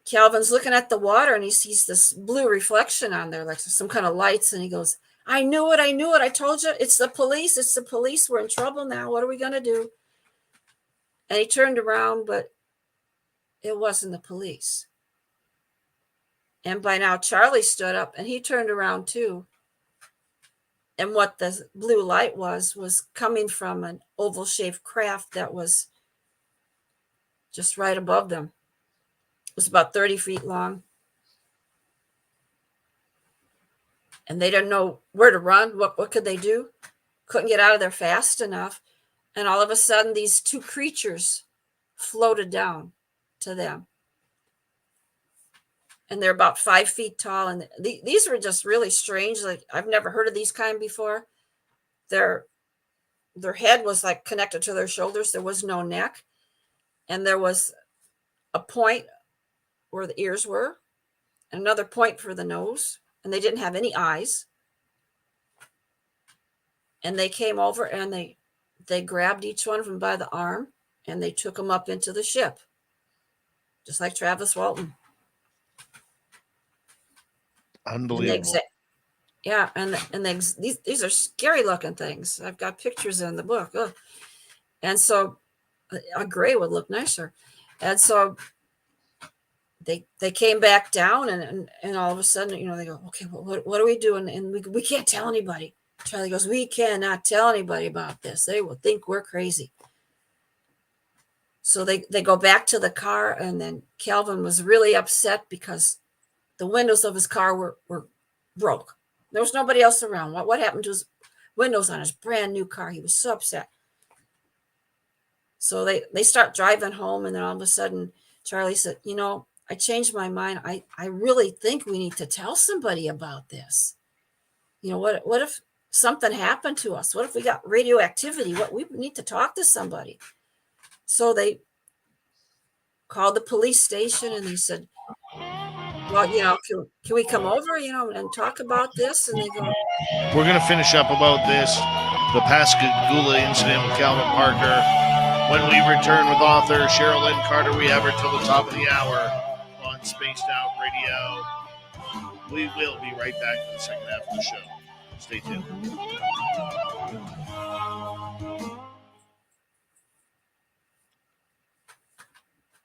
[SPEAKER 3] Calvin's looking at the water, and he sees this blue reflection on there, like some kind of lights, and he goes, I knew it. I told you, it's the police. It's the police. We're in trouble now. What are we going to do? And he turned around, but it wasn't the police. And by now, Charlie stood up, and he turned around too. And what the blue light was coming from an oval-shaped craft that was just right above them. It was about 30 feet long. And they didn't know where to run. What could they do? Couldn't get out of there fast enough. And all of a sudden, these two creatures floated down to them. And they're about 5 feet tall. And these were just really strange. Like, I've never heard of these kind before. Their head was like connected to their shoulders. There was no neck. And there was a point where the ears were, and another point for the nose. And they didn't have any eyes. And they came over, and they grabbed each one of them by the arm, and they took them up into the ship, just like Travis Walton.
[SPEAKER 2] Unbelievable.
[SPEAKER 3] These are scary looking things. I've got pictures in the book. Ugh. And so a gray would look nicer. And so they came back down, and all of a sudden, they go, okay, what are we doing? And we can't tell anybody. Charlie goes, we cannot tell anybody about this. They will think we're crazy. So they go back to the car, and then Calvin was really upset because the windows of his car were broke. There was nobody else around. What happened to his windows on his brand new car? He was so upset. So they start driving home, and then all of a sudden, Charlie said, I changed my mind. I really think we need to tell somebody about this. What if something happened to us? What if we got radioactivity? We need to talk to somebody. So they called the police station, and they said, well, can we come over, and talk about this? And they go,
[SPEAKER 2] we're going to finish up about this, the Pascagoula incident with Calvin Parker, when we return with author Cheryl Lynn Carter. We have her till the top of the hour on Spaced Out Radio. We will be right back for the second half of the show. Stay tuned.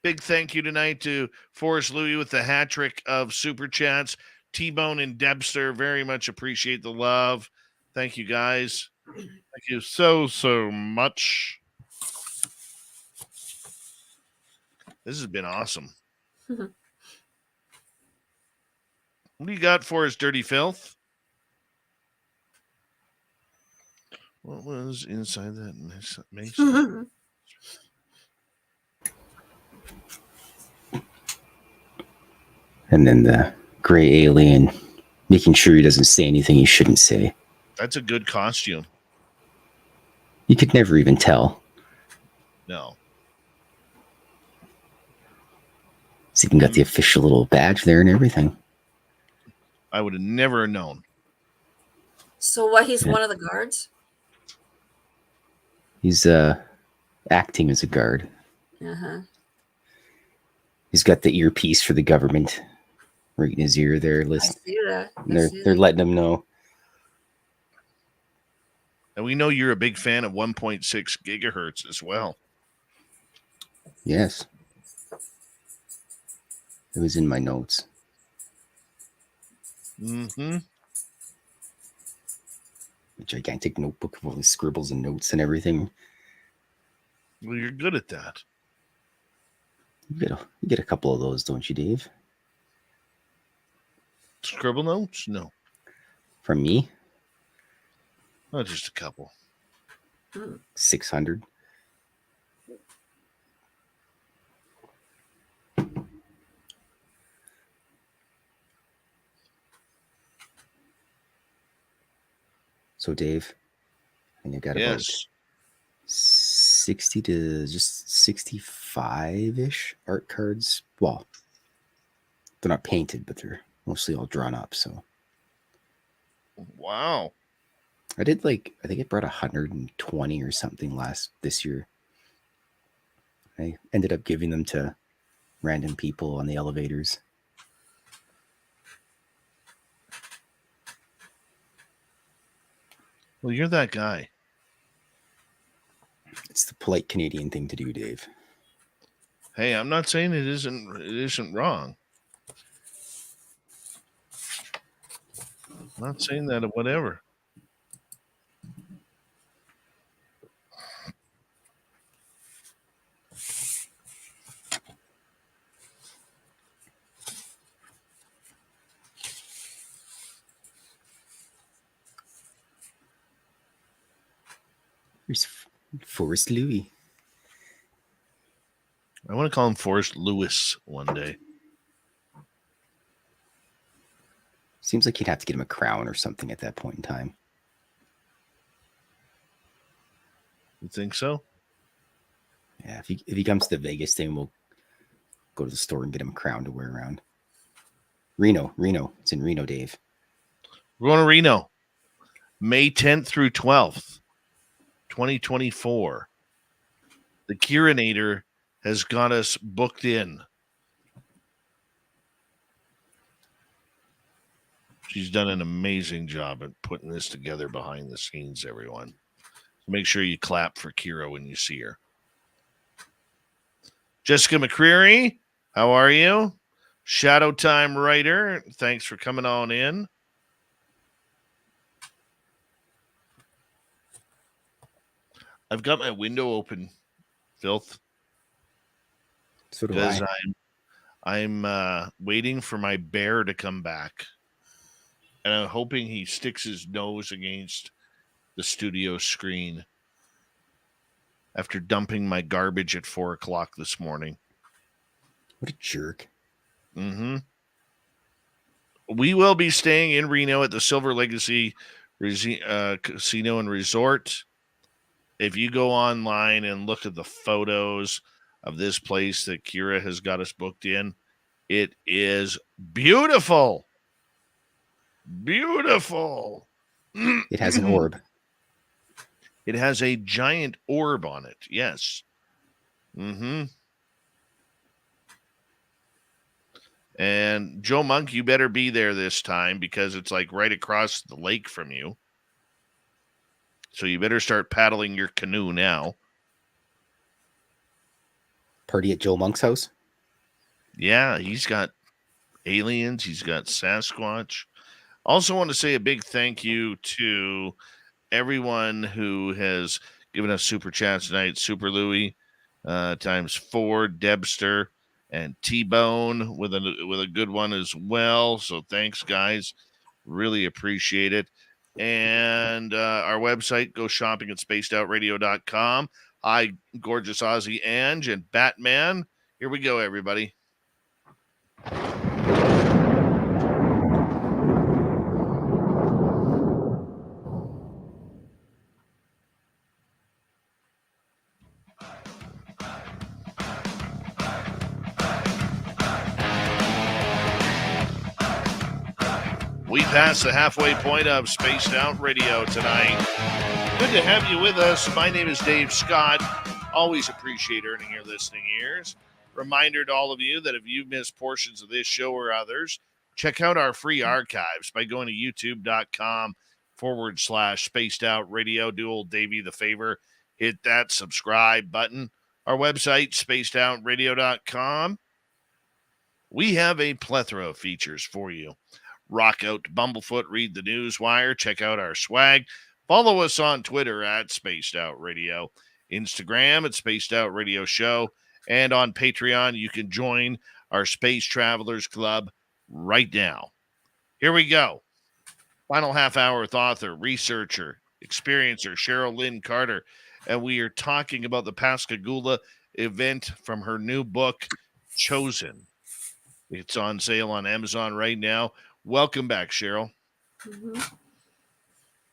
[SPEAKER 2] Big thank you tonight to Forrest Louis with the hat trick of super chats. T-Bone and Debster, very much appreciate the love. Thank you, guys. Thank you so much. This has been awesome. What do you got for us, Dirty Filth? What was inside that mason?
[SPEAKER 4] And then the gray alien making sure he doesn't say anything he shouldn't say.
[SPEAKER 2] That's a good costume.
[SPEAKER 4] You could never even tell.
[SPEAKER 2] No.
[SPEAKER 4] He's even got the official little badge there and everything.
[SPEAKER 2] I would have never known.
[SPEAKER 3] So what, he's one of the guards?
[SPEAKER 4] He's acting as a guard.
[SPEAKER 3] Uh-huh.
[SPEAKER 4] He's got the earpiece for the government right in his ear there.
[SPEAKER 3] I see that.
[SPEAKER 4] They're letting him know.
[SPEAKER 2] And we know you're a big fan of 1.6 gigahertz as well.
[SPEAKER 4] Yes. It was in my notes.
[SPEAKER 2] Mm-hmm.
[SPEAKER 4] A gigantic notebook of all the scribbles and notes and everything.
[SPEAKER 2] Well, you're good at that.
[SPEAKER 4] You get a couple of those, don't you, Dave?
[SPEAKER 2] Scribble notes? No.
[SPEAKER 4] From me?
[SPEAKER 2] Oh, just a couple.
[SPEAKER 4] 600. So, Dave, and you got about 60 to just 65-ish art cards. Well, they're not painted, but they're mostly all drawn up. So,
[SPEAKER 2] wow.
[SPEAKER 4] I did I think I brought 120 or something this year. I ended up giving them to random people on the elevators.
[SPEAKER 2] Well, you're that guy.
[SPEAKER 4] It's the polite Canadian thing to do, Dave.
[SPEAKER 2] Hey, I'm not saying it isn't wrong. I'm not saying that or whatever.
[SPEAKER 4] There's Forrest Louis.
[SPEAKER 2] I want to call him Forrest Lewis one day.
[SPEAKER 4] Seems like you'd have to get him a crown or something at that point in time.
[SPEAKER 2] You think so?
[SPEAKER 4] Yeah, if he comes to the Vegas thing, we'll go to the store and get him a crown to wear around. Reno. It's in Reno, Dave.
[SPEAKER 2] We're going to Reno. May 10th through 12th, 2024. The Curinator has got us booked in. She's done an amazing job at putting this together behind the scenes, everyone. So make sure you clap for Kira when you see her. Jessica McCreary, how are you? Shadow Time writer, thanks for coming on in. I've got my window open, Filth.
[SPEAKER 4] So do
[SPEAKER 2] because
[SPEAKER 4] I.
[SPEAKER 2] I'm waiting for my bear to come back. And I'm hoping he sticks his nose against the studio screen after dumping my garbage at 4:00 this morning.
[SPEAKER 4] What a jerk.
[SPEAKER 2] Mm-hmm. We will be staying in Reno at the Silver Legacy Casino and Resort. If you go online and look at the photos of this place that Kira has got us booked in, it is beautiful. Beautiful.
[SPEAKER 4] It has an orb.
[SPEAKER 2] It has a giant orb on it. Yes. Mm-hmm. And Joe Monk, you better be there this time because it's like right across the lake from you. So you better start paddling your canoe now.
[SPEAKER 4] Party at Joe Monk's house.
[SPEAKER 2] Yeah, he's got aliens. He's got Sasquatch. Also want to say a big thank you to everyone who has given us super chats tonight. Super Louie, times 4, Debster, and T-Bone with a good one as well. So thanks, guys. Really appreciate it. And our website, go shopping at spacedoutradio.com. Hi, gorgeous Aussie Ange and Batman. Here we go, everybody. We passed the halfway point of Spaced Out Radio tonight. Good to have you with us. My name is Dave Scott. Always appreciate earning your listening ears. Reminder to all of you that if you've missed portions of this show or others, check out our free archives by going to youtube.com/Spaced Out Radio. Do old Davey the favor, hit that subscribe button. Our website, spacedoutradio.com. We have a plethora of features for you. Rock out to Bumblefoot, read the news wire, check out our swag. Follow us on Twitter at Spaced Out Radio, Instagram at Spaced Out Radio Show, and on Patreon, you can join our Space Travelers Club right now. Here we go. Final half hour with author, researcher, experiencer, Cheryl Lynn Carter, and we are talking about the Pascagoula event from her new book, Chosen. It's on sale on Amazon right now. Welcome back, Cheryl.
[SPEAKER 3] Mm-hmm.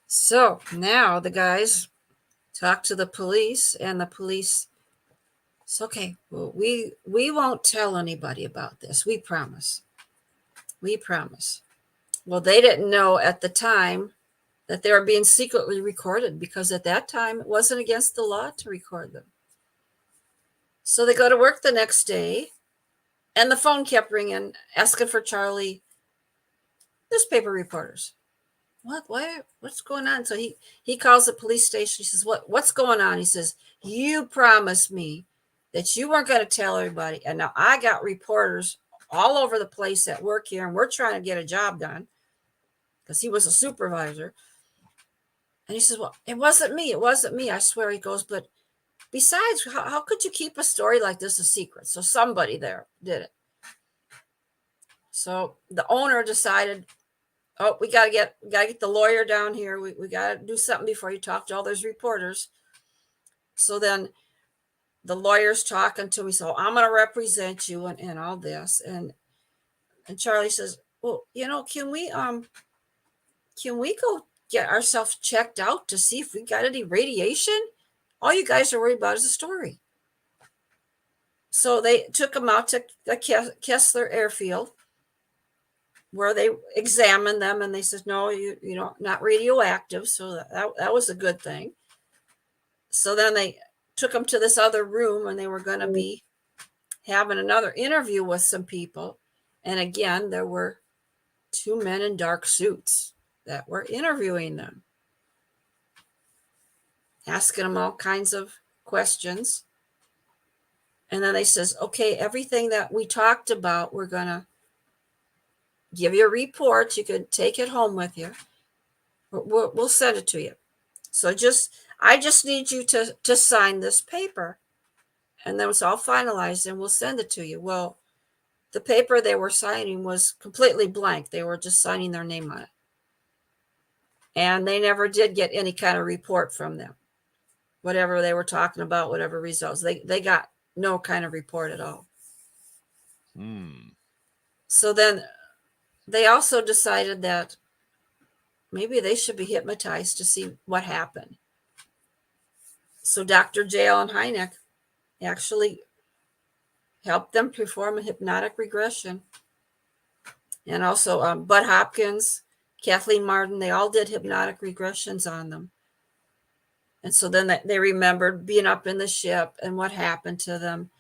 [SPEAKER 3] So now the guys talk to the police, and the police, it's okay. Well, we won't tell anybody about this. We promise. We promise. Well, they didn't know at the time that they were being secretly recorded, because at that time it wasn't against the law to record them. So they go to work the next day, and the phone kept ringing, asking for Charlie. Newspaper reporters. What? Why? What's going on? So he calls the police station. He says, what's going on? He says, you promised me that you weren't going to tell everybody. And now I got reporters all over the place at work here, and we're trying to get a job done, because he was a supervisor. And he says, well, it wasn't me. It wasn't me. I swear. He goes, but besides, how could you keep a story like this a secret? So somebody there did it. So the owner decided, oh, we gotta get the lawyer down here. We gotta do something before you talk to all those reporters. So then the lawyer's talking to me. So I'm gonna represent you and all this. And Charlie says, well, can we go get ourselves checked out to see if we got any radiation? All you guys are worried about is a story. So they took him out to the Kessler Airfield, where they examined them, and they said, no, you know, not radioactive. So that was a good thing. So then they took them to this other room, and they were going to be having another interview with some people. And again, there were 2 men in dark suits that were interviewing them, asking them all kinds of questions. And then they says, okay, everything that we talked about, we're going to give you a report. You can take it home with you. We'll send it to you. So I just need you to sign this paper, and then it's all finalized, and we'll send it to you. Well, the paper they were signing was completely blank. They were just signing their name on it. And they never did get any kind of report from them. Whatever they were talking about, whatever results, they got no kind of report at all. So then they also decided that maybe they should be hypnotized to see what happened. So Dr. J. Allen Hynek actually helped them perform a hypnotic regression. And also Bud Hopkins, Kathleen Martin, they all did hypnotic regressions on them. And so then they remembered being up in the ship and what happened to them.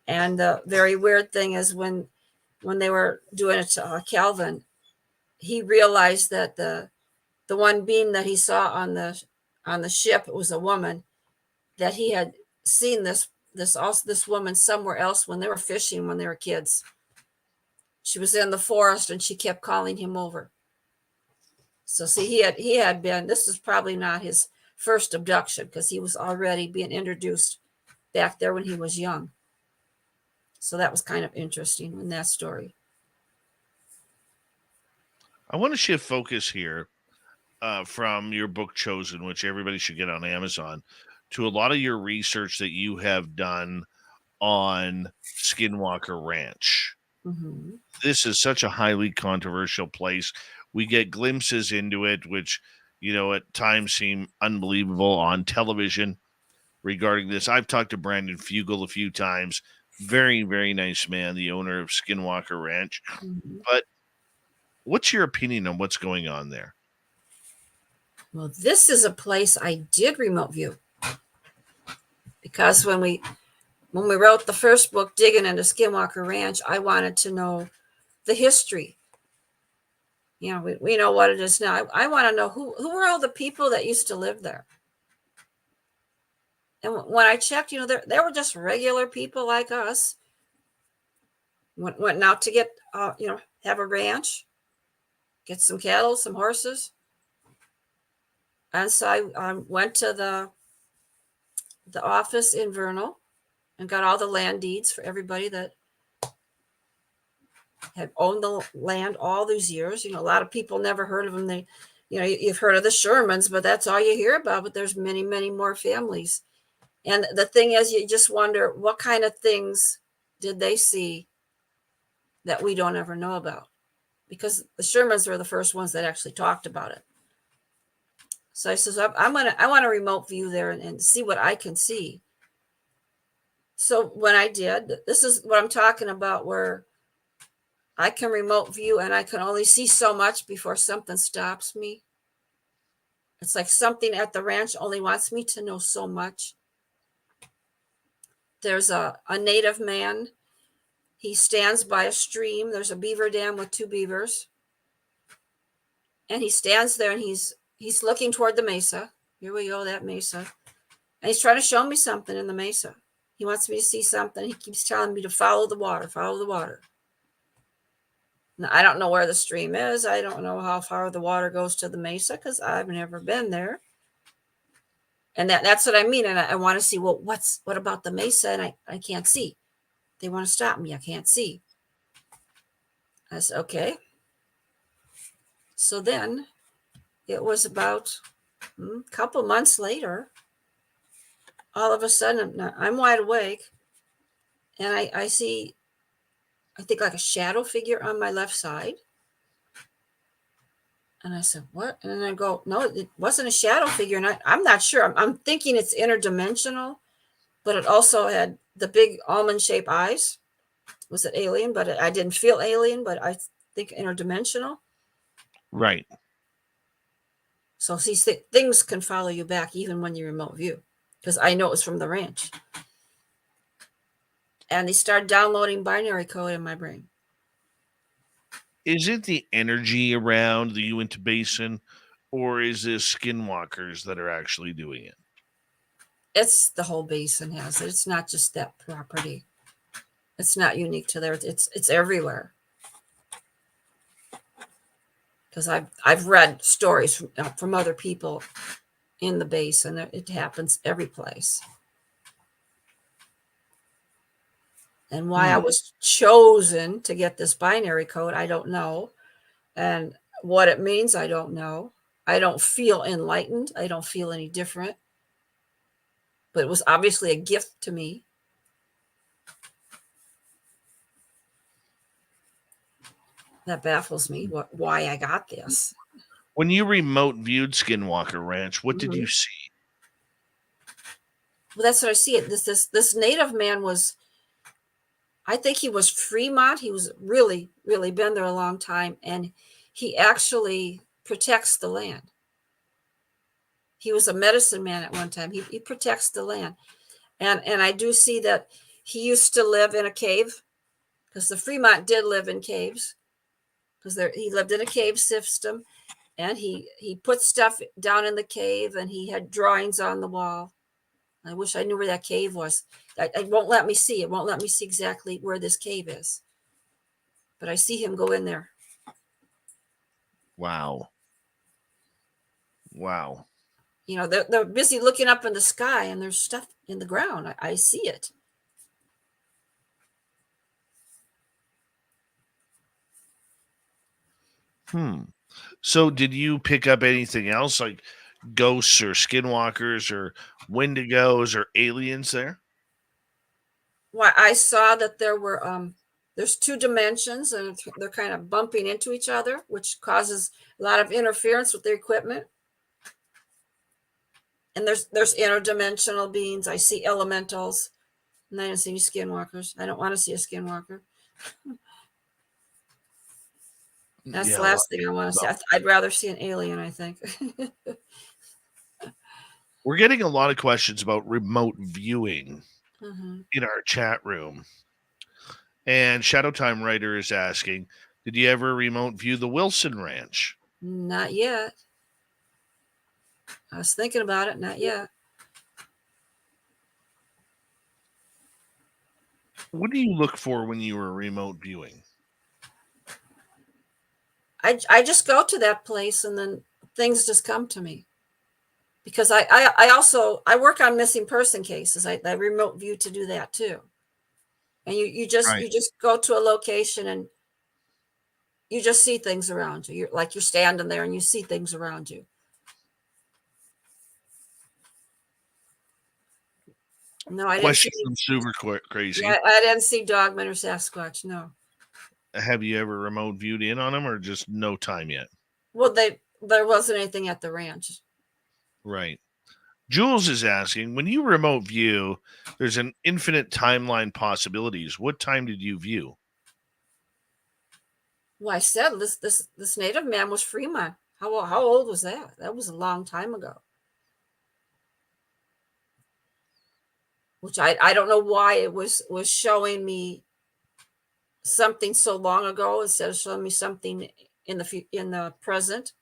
[SPEAKER 3] And the very weird thing is when when they were doing it to Calvin, he realized that the one being that he saw on the ship, it was a woman, that he had seen this woman somewhere else when they were fishing when they were kids. She was in the forest and she kept calling him over. So see, he had been, this is probably not his first abduction, because he was already being introduced back there when he was young. So that was kind of interesting in that story.
[SPEAKER 2] I want to shift focus here from your book Chosen, which everybody should get on Amazon, to a lot of your research that you have done on Skinwalker Ranch.
[SPEAKER 3] Mm-hmm.
[SPEAKER 2] This is such a highly controversial place. We get glimpses into it, which, at times seem unbelievable on television regarding this. I've talked to Brandon Fugel a few times. Very, very nice man, the owner of Skinwalker Ranch.
[SPEAKER 3] Mm-hmm.
[SPEAKER 2] But what's your opinion on what's going on there?
[SPEAKER 3] Well, this is a place I did remote view, because when we wrote the first book, Digging into Skinwalker Ranch, I wanted to know the history. We know what it is now. I want to know who were all the people that used to live there. And when I checked, they were just regular people like us. Went out to get, have a ranch, get some cattle, some horses. And so I went to the office in Vernal and got all the land deeds for everybody that had owned the land all these years. A lot of people never heard of them. You've heard of the Shermans, but that's all you hear about. But there's many, many more families. And the thing is, you just wonder, what kind of things did they see that we don't ever know about? Because the Shermans were the first ones that actually talked about it. So I says, I want to remote view there and see what I can see. So when I did, this is what I'm talking about, where I can remote view and I can only see so much before something stops me. It's like something at the ranch only wants me to know so much. There's a native man. He stands by a stream. There's a beaver dam with 2 beavers. And he stands there and he's looking toward the mesa. Here we go, that mesa. And he's trying to show me something in the mesa. He wants me to see something. He keeps telling me to follow the water, follow the water. Now, I don't know where the stream is. I don't know how far the water goes to the mesa, because I've never been there. And that's what I mean. And I want to see, well, what about the mesa? And I can't see. They want to stop me. I can't see. I said, okay. So then it was about a couple months later, all of a sudden I'm wide awake and I see, I think, like a shadow figure on my left side. And I said, what? And then I go, no, it wasn't a shadow figure. And I'm not sure. I'm thinking it's interdimensional, but it also had the big almond-shaped eyes. Was it alien? But I didn't feel alien, but I think interdimensional.
[SPEAKER 2] Right.
[SPEAKER 3] So see, things can follow you back even when you remote view, because I know it was from the ranch. And they started downloading binary code in my brain.
[SPEAKER 2] Is it the energy around the Uinta Basin, or is this skinwalkers that are actually doing it?
[SPEAKER 3] It's the whole basin has it. It's not just that property. It's not unique to there. It's everywhere. Because I've read stories from other people in the basin. It happens every place. And why I was chosen to get this binary code, I don't know. And what it means, I don't know. I don't feel enlightened. I don't feel any different. But it was obviously a gift to me. That baffles me, why I got this.
[SPEAKER 2] When you remote viewed Skinwalker Ranch, what did you see?
[SPEAKER 3] Well, that's what I see. This native man was, I think he was Fremont. He was really, really been there a long time. And he actually protects the land. He was a medicine man at one time. He protects the land. And I do see that he used to live in a cave because the Fremont did live in caves, because he lived in a cave system, and he put stuff down in the cave, and he had drawings on the wall. I wish I knew where that cave was. It won't let me see. It won't let me see exactly where this cave is. But I see him go in there.
[SPEAKER 2] Wow. Wow.
[SPEAKER 3] You know, they're busy looking up in the sky, and there's stuff in the ground. I see it.
[SPEAKER 2] So did you pick up anything else like ghosts or skinwalkers or wendigos or aliens there?
[SPEAKER 3] Well, I saw that there were there's 2 dimensions, and they're kind of bumping into each other, which causes a lot of interference with the equipment. And there's interdimensional beings. I see elementals, and I don't see any skinwalkers. I don't want to see a skinwalker. That's
[SPEAKER 2] Yeah,
[SPEAKER 3] the last thing I want to see. I'd rather see an alien, I think.
[SPEAKER 2] we're getting a lot of questions about remote viewing
[SPEAKER 3] Mhm.
[SPEAKER 2] in our chat room. And Shadow Time Writer is asking, did you ever remote view the Wilson Ranch?
[SPEAKER 3] Not yet. I was thinking about it. Not yet.
[SPEAKER 2] What do you look for when you were remote viewing?
[SPEAKER 3] I just go to that place, and then things just come to me. Because I also work on missing person cases. I remote view to do that too. And you just go to a location, and you just see things around you. You're standing there, and you see things around you. No, I didn't see.
[SPEAKER 2] Question from Super Crazy.
[SPEAKER 3] Yeah, I didn't see Dogman or Sasquatch. No.
[SPEAKER 2] Have you ever remote viewed in on them, or just no time yet?
[SPEAKER 3] Well, there wasn't anything at the ranch.
[SPEAKER 2] Right. Jules is asking, when you remote view, there's an infinite timeline possibilities. What time did you view?
[SPEAKER 3] Well, I said this native man was Fremont. How old was that? That was a long time ago. Which I don't know why it was showing me something so long ago instead of showing me something in the present.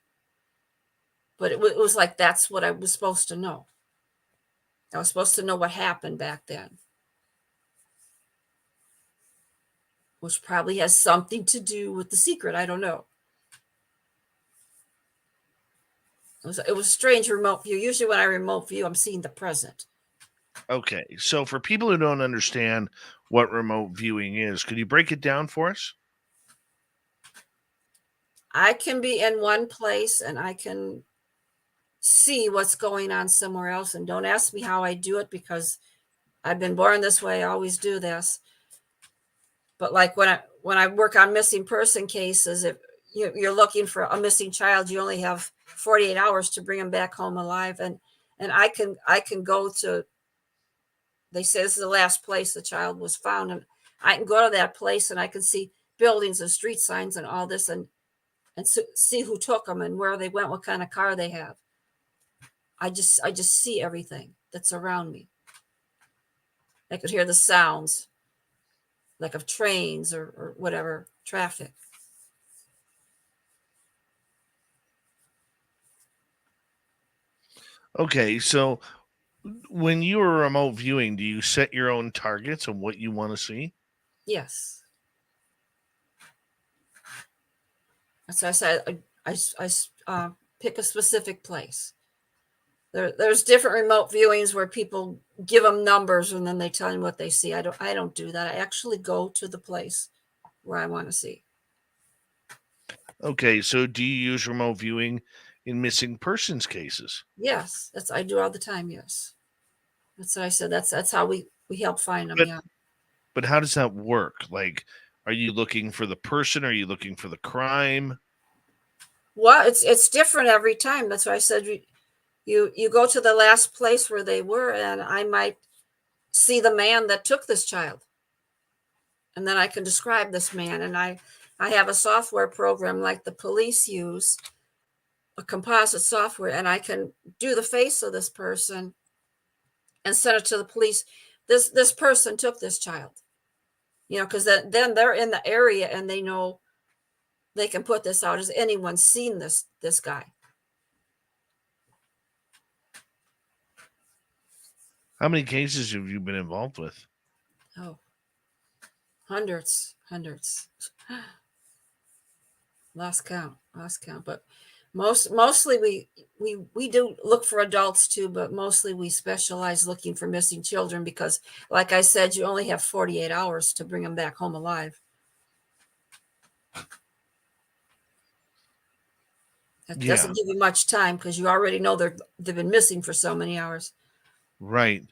[SPEAKER 3] But it was like that's what I was supposed to know. I was supposed to know what happened back then, which probably has something to do with the secret. I don't know. It was a strange remote view. Usually when I remote view, I'm seeing the present.
[SPEAKER 2] Okay, so for people who don't understand what remote viewing is, could you break it down for us?
[SPEAKER 3] I can be in one place, and I can see what's going on somewhere else. And don't ask me how I do it, because I've been born this way. I always do this. But like when I work on missing person cases, if you're looking for a missing child, you only have 48 hours to bring them back home alive. And I can go to, they say this is the last place the child was found, and I can go to that place, and I can see buildings and street signs and all this, and see who took them and where they went, what kind of car they have. I just see everything that's around me. I could hear the sounds, like of trains or whatever, traffic.
[SPEAKER 2] Okay, so when you are remote viewing, do you set your own targets on what you want to see?
[SPEAKER 3] Yes. That's why I said I pick a specific place. There's different remote viewings where people give them numbers, and then they tell me what they see. I don't do that. I actually go to the place where I want to see.
[SPEAKER 2] Okay, so do you use remote viewing in missing persons cases?
[SPEAKER 3] Yes, I do all the time. Yes, that's what I said. That's how we help find them.
[SPEAKER 2] But,
[SPEAKER 3] yeah.
[SPEAKER 2] But how does that work? Like, are you looking for the person? Are you looking for the crime?
[SPEAKER 3] Well, it's different every time. That's why I said you go to the last place where they were, and I might see the man that took this child, and then I can describe this man. And I have a software program like the police use, a composite software, and I can do the face of this person and send it to the police. This person took this child, because then they're in the area and they know they can put this out. Has anyone seen this guy?
[SPEAKER 2] How many cases have you been involved with?
[SPEAKER 3] Oh, hundreds. Lost count. But mostly we do look for adults too, but mostly we specialize looking for missing children because, like I said, you only have 48 hours to bring them back home alive. That doesn't give you much time because you already know they've been missing for so many hours.
[SPEAKER 2] Right.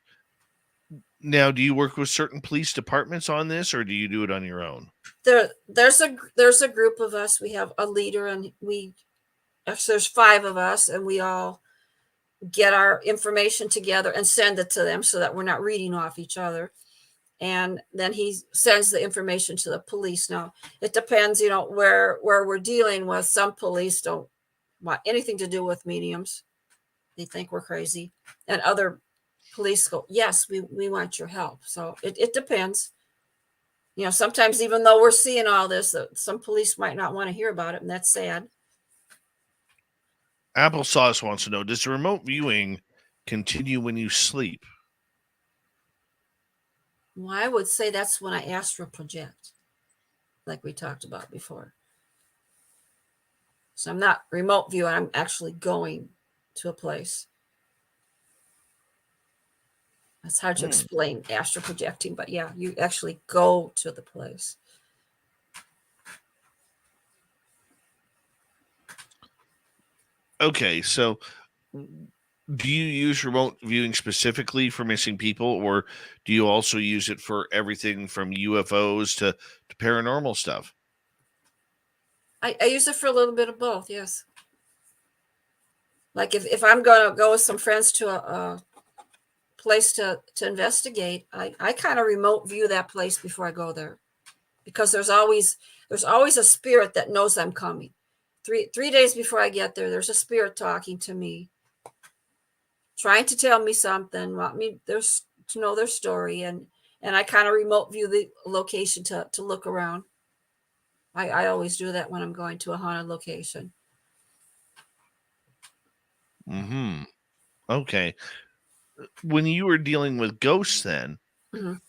[SPEAKER 2] Now, do you work with certain police departments on this, or do you do it on your own?
[SPEAKER 3] There's a group of us. We have a leader, and there's 5 of us, and we all get our information together and send it to them so that we're not reading off each other. And then he sends the information to the police. Now, it depends, where we're dealing with. Some police don't want anything to do with mediums. They think we're crazy. And other police go, yes, we want your help. So it depends. Sometimes even though we're seeing all this, some police might not want to hear about it, and that's sad.
[SPEAKER 2] Applesauce wants to know, does the remote viewing continue when you sleep?
[SPEAKER 3] Well, I would say that's when I astral project, like we talked about before. So I'm not remote viewing, I'm actually going to a place. It's hard to explain astral projecting, but yeah, you actually go to the place.
[SPEAKER 2] Okay, so do you use remote viewing specifically for missing people, or do you also use it for everything from UFOs to paranormal stuff?
[SPEAKER 3] I use it for a little bit of both, yes. Like if I'm going to go with some friends to a place to investigate, I kind of remote view that place before I go there, because there's always a spirit that knows I'm coming. 3 days before I get there, there's a spirit talking to me, trying to tell me something, want me to know their story, and I kind of remote view the location to look around. I always do that when I'm going to a haunted location.
[SPEAKER 2] Okay. When you were dealing with ghosts then,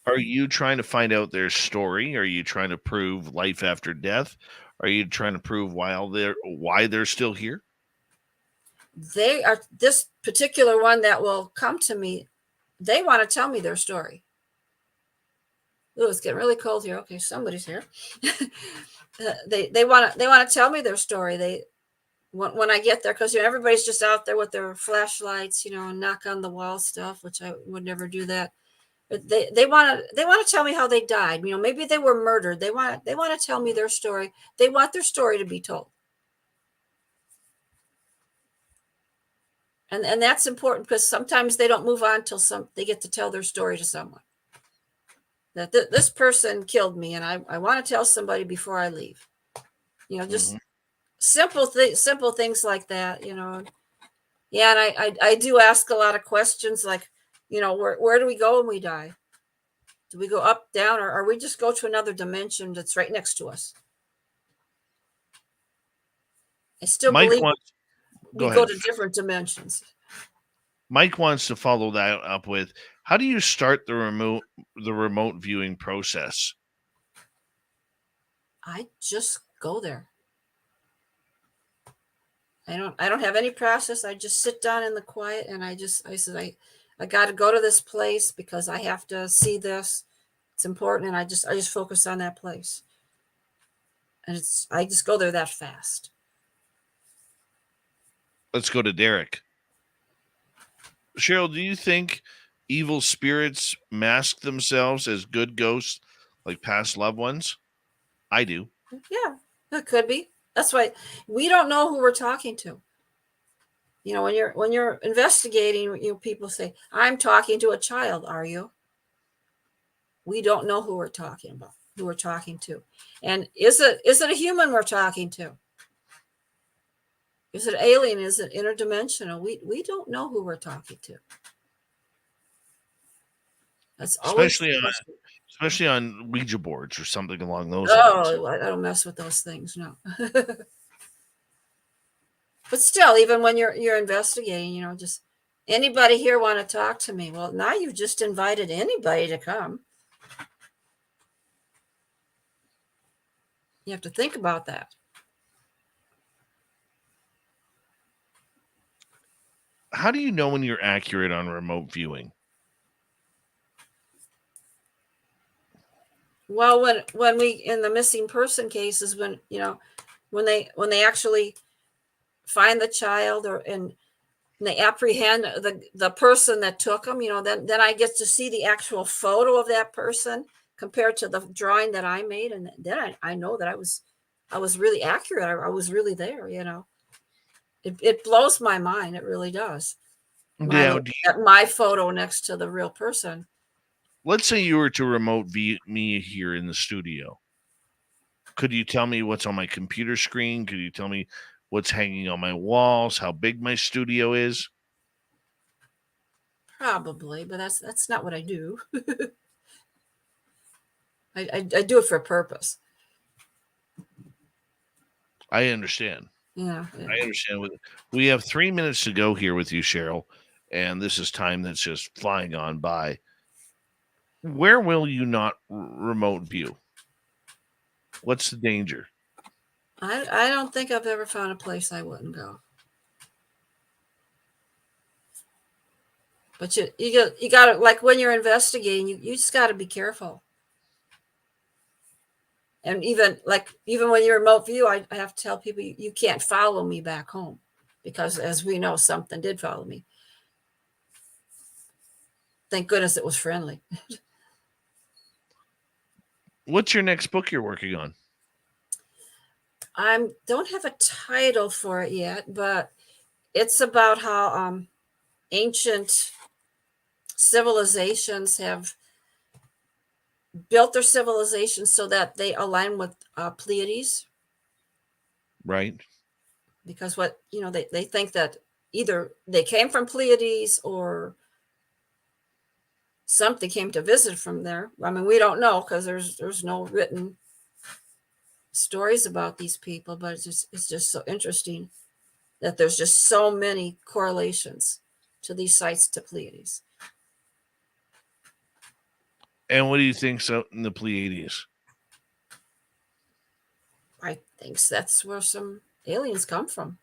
[SPEAKER 2] are you trying to find out their story? Are you trying to prove life after death? Are you trying to prove why they're still here?
[SPEAKER 3] They are, this particular one that will come to me, they want to tell me their story. Ooh, it's getting really cold here. Okay, somebody's here. They want to tell me their story. When I get there, because everybody's just out there with their flashlights, and knock on the wall stuff, which I would never do that. But they want to tell me how they died. Maybe they were murdered. They want to tell me their story. They want their story to be told. And that's important, because sometimes they don't move on till they get to tell their story to someone. That this person killed me, and I want to tell somebody before I leave. Just simple things like that. Yeah, and I do ask a lot of questions, like, where do we go when we die? Do we go up, down, or we just go to another dimension that's right next to us? I still believe we go to different dimensions.
[SPEAKER 2] Mike wants to follow that up with, how do you start the remote viewing process?
[SPEAKER 3] I just go there. I don't have any process. I just sit down in the quiet, and I said I got to go to this place because I have to see this. It's important, and I just focus on that place. And I just go there that fast.
[SPEAKER 2] Let's go to Derek. Cheryl, do you think evil spirits mask themselves as good ghosts, like past loved ones? I do.
[SPEAKER 3] Yeah, that could be. That's why we don't know who we're talking to. When you're investigating, people say, I'm talking to a child. Are you? We don't know who we're talking about, who we're talking to. And is it a human we're talking to? Is it alien? Is it interdimensional? We don't know who we're talking to. That's always
[SPEAKER 2] especially on Ouija boards or something along those lines.
[SPEAKER 3] Oh, I don't mess with those things, no. But still, even when you're investigating, just anybody here want to talk to me? Well, now you've just invited anybody to come. You have to think about that.
[SPEAKER 2] How do you know when you're accurate on remote viewing?
[SPEAKER 3] Well, when we in the missing person cases, when they actually find the child and they apprehend the person that took them, then I get to see the actual photo of that person compared to the drawing that I made, and then I know that I was really accurate. I was really there. It blows my mind. It really does. My photo next to the real person.
[SPEAKER 2] Let's say you were to remote view me here in the studio. Could you tell me what's on my computer screen? Could you tell me what's hanging on my walls? How big my studio is?
[SPEAKER 3] Probably, but that's not what I do. I do it for a purpose.
[SPEAKER 2] I understand.
[SPEAKER 3] Yeah.
[SPEAKER 2] I understand. We have 3 minutes to go here with you, Cheryl, and this is time that's just flying on by. Where will you not remote view? What's the danger?
[SPEAKER 3] I don't think I've ever found a place I wouldn't go. But you got to, like when you're investigating, you just got to be careful. And even when you remote view, I have to tell people you can't follow me back home, because as we know, something did follow me. Thank goodness it was friendly.
[SPEAKER 2] What's your next book you're working on?
[SPEAKER 3] I don't have a title for it yet, but it's about how ancient civilizations have built their civilizations so that they align with Pleiades.
[SPEAKER 2] Right.
[SPEAKER 3] Because they think that either they came from Pleiades or something came to visit from there. I mean, we don't know because there's no written stories about these people, but it's just so interesting that there's just so many correlations to these sites to Pleiades.
[SPEAKER 2] And what do you think's out in the Pleiades?
[SPEAKER 3] I think that's where some aliens come from.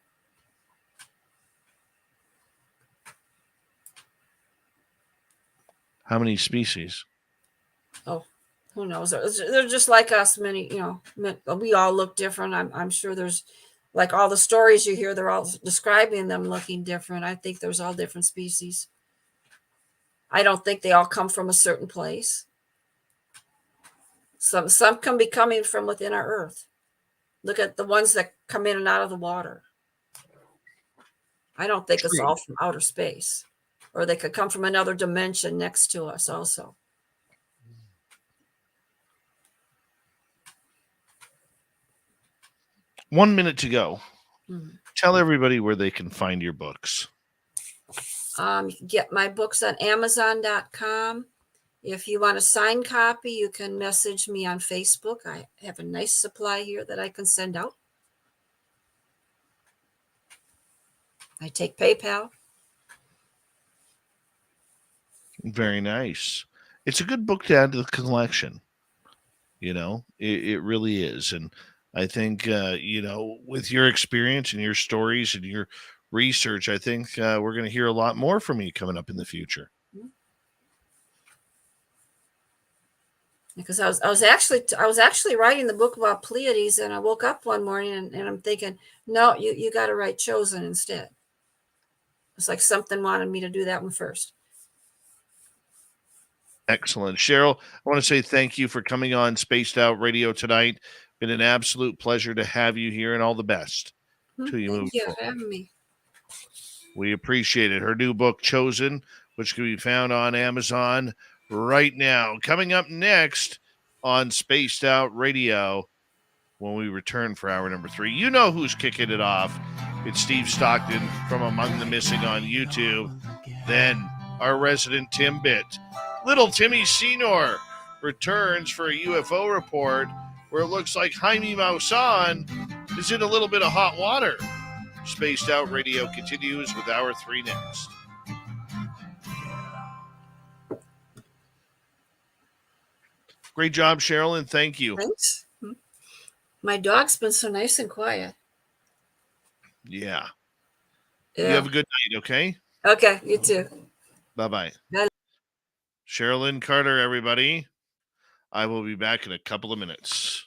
[SPEAKER 2] How many species?
[SPEAKER 3] Oh, who knows? They're just like us. Many, we all look different. I'm sure there's, like all the stories you hear, they're all describing them looking different. I think there's all different species. I don't think they all come from a certain place. Some can be coming from within our Earth. Look at the ones that come in and out of the water. I don't think it's all from outer space. Or they could come from another dimension next to us also.
[SPEAKER 2] One minute to go.
[SPEAKER 3] Mm-hmm.
[SPEAKER 2] Tell everybody where they can find your books.
[SPEAKER 3] You can get my books on Amazon.com. If you want a signed copy, you can message me on Facebook. I have a nice supply here that I can send out. I take PayPal.
[SPEAKER 2] Very nice. It's a good book to add to the collection. It really is. And I think, with your experience and your stories and your research, I think we're going to hear a lot more from you coming up in the future.
[SPEAKER 3] Because I was actually writing the book about Pleiades, and I woke up one morning and I'm thinking, no, you got to write Chosen instead. It's like something wanted me to do that one first.
[SPEAKER 2] Excellent. Cheryl, I want to say thank you for coming on Spaced Out Radio tonight. Been an absolute pleasure to have you here, and all the best to you.
[SPEAKER 3] Thank you for having me.
[SPEAKER 2] We appreciate it. Her new book, Chosen, which can be found on Amazon right now. Coming up next on Spaced Out Radio, when we return for hour number 3. You know who's kicking it off. It's Steve Stockton from Among the Missing on YouTube. Then our resident Timbit, Little Timmy Senor, returns for a UFO report where it looks like Jaime Maussan is in a little bit of hot water. Spaced Out Radio continues with Hour 3 next. Great job, Cheryl, and thank you.
[SPEAKER 3] Thanks. My dog's been so nice and quiet.
[SPEAKER 2] Yeah.
[SPEAKER 3] Yeah.
[SPEAKER 2] You have a good night, okay?
[SPEAKER 3] Okay, you too.
[SPEAKER 2] Bye-bye.
[SPEAKER 3] Bye.
[SPEAKER 2] Sherilyn Carter, everybody. I will be back in a couple of minutes.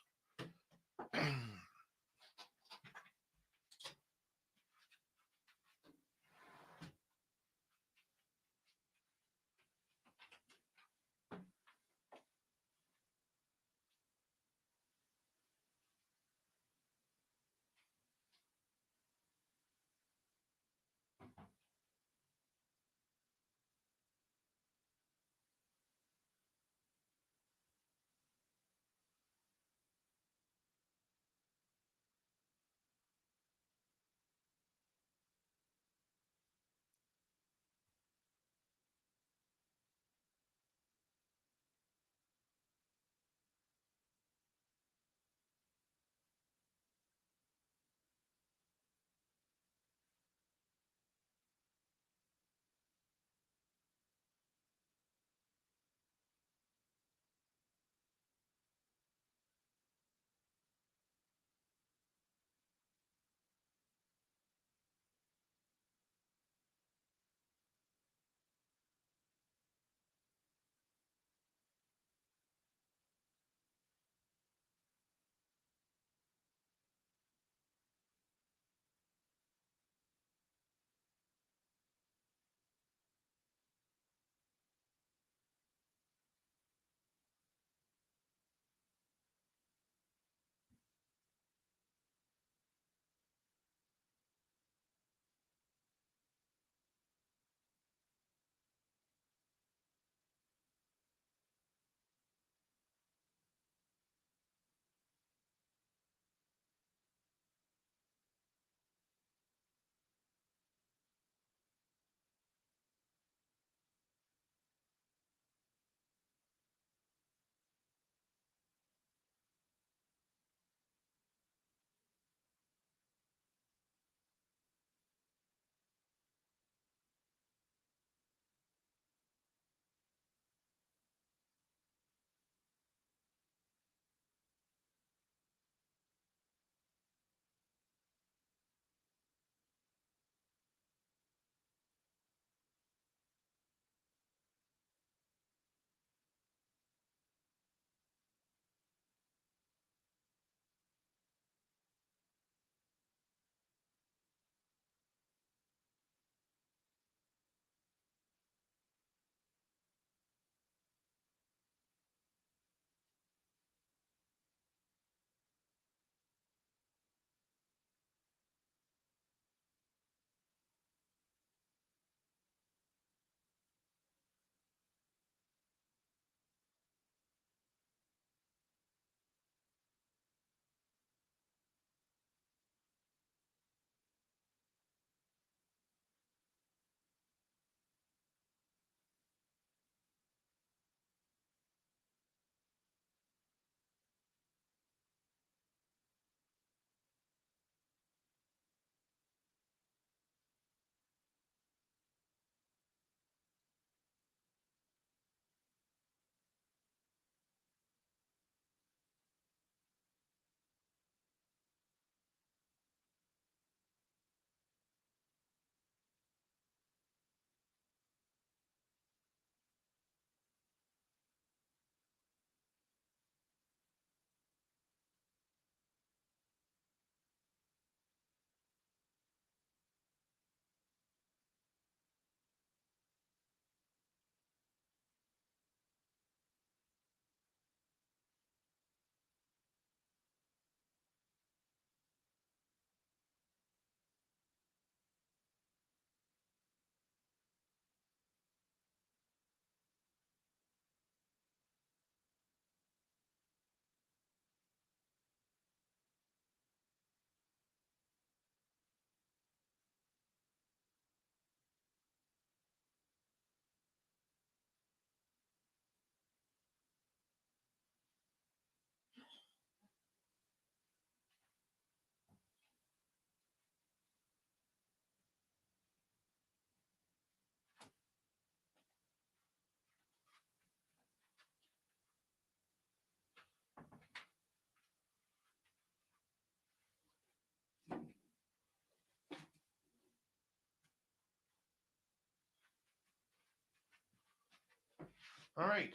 [SPEAKER 2] All right.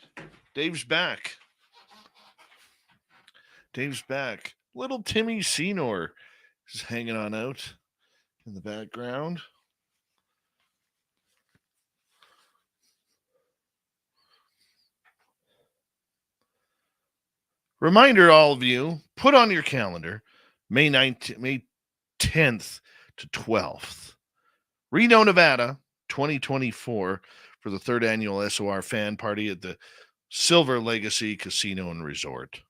[SPEAKER 2] Dave's back. Little Timmy Senor is hanging on out in the background. Reminder, all of you, put on your calendar May 10th to 12th. Reno, Nevada, 2024 for the 3rd annual SOR fan party at the Silver Legacy Casino and Resort.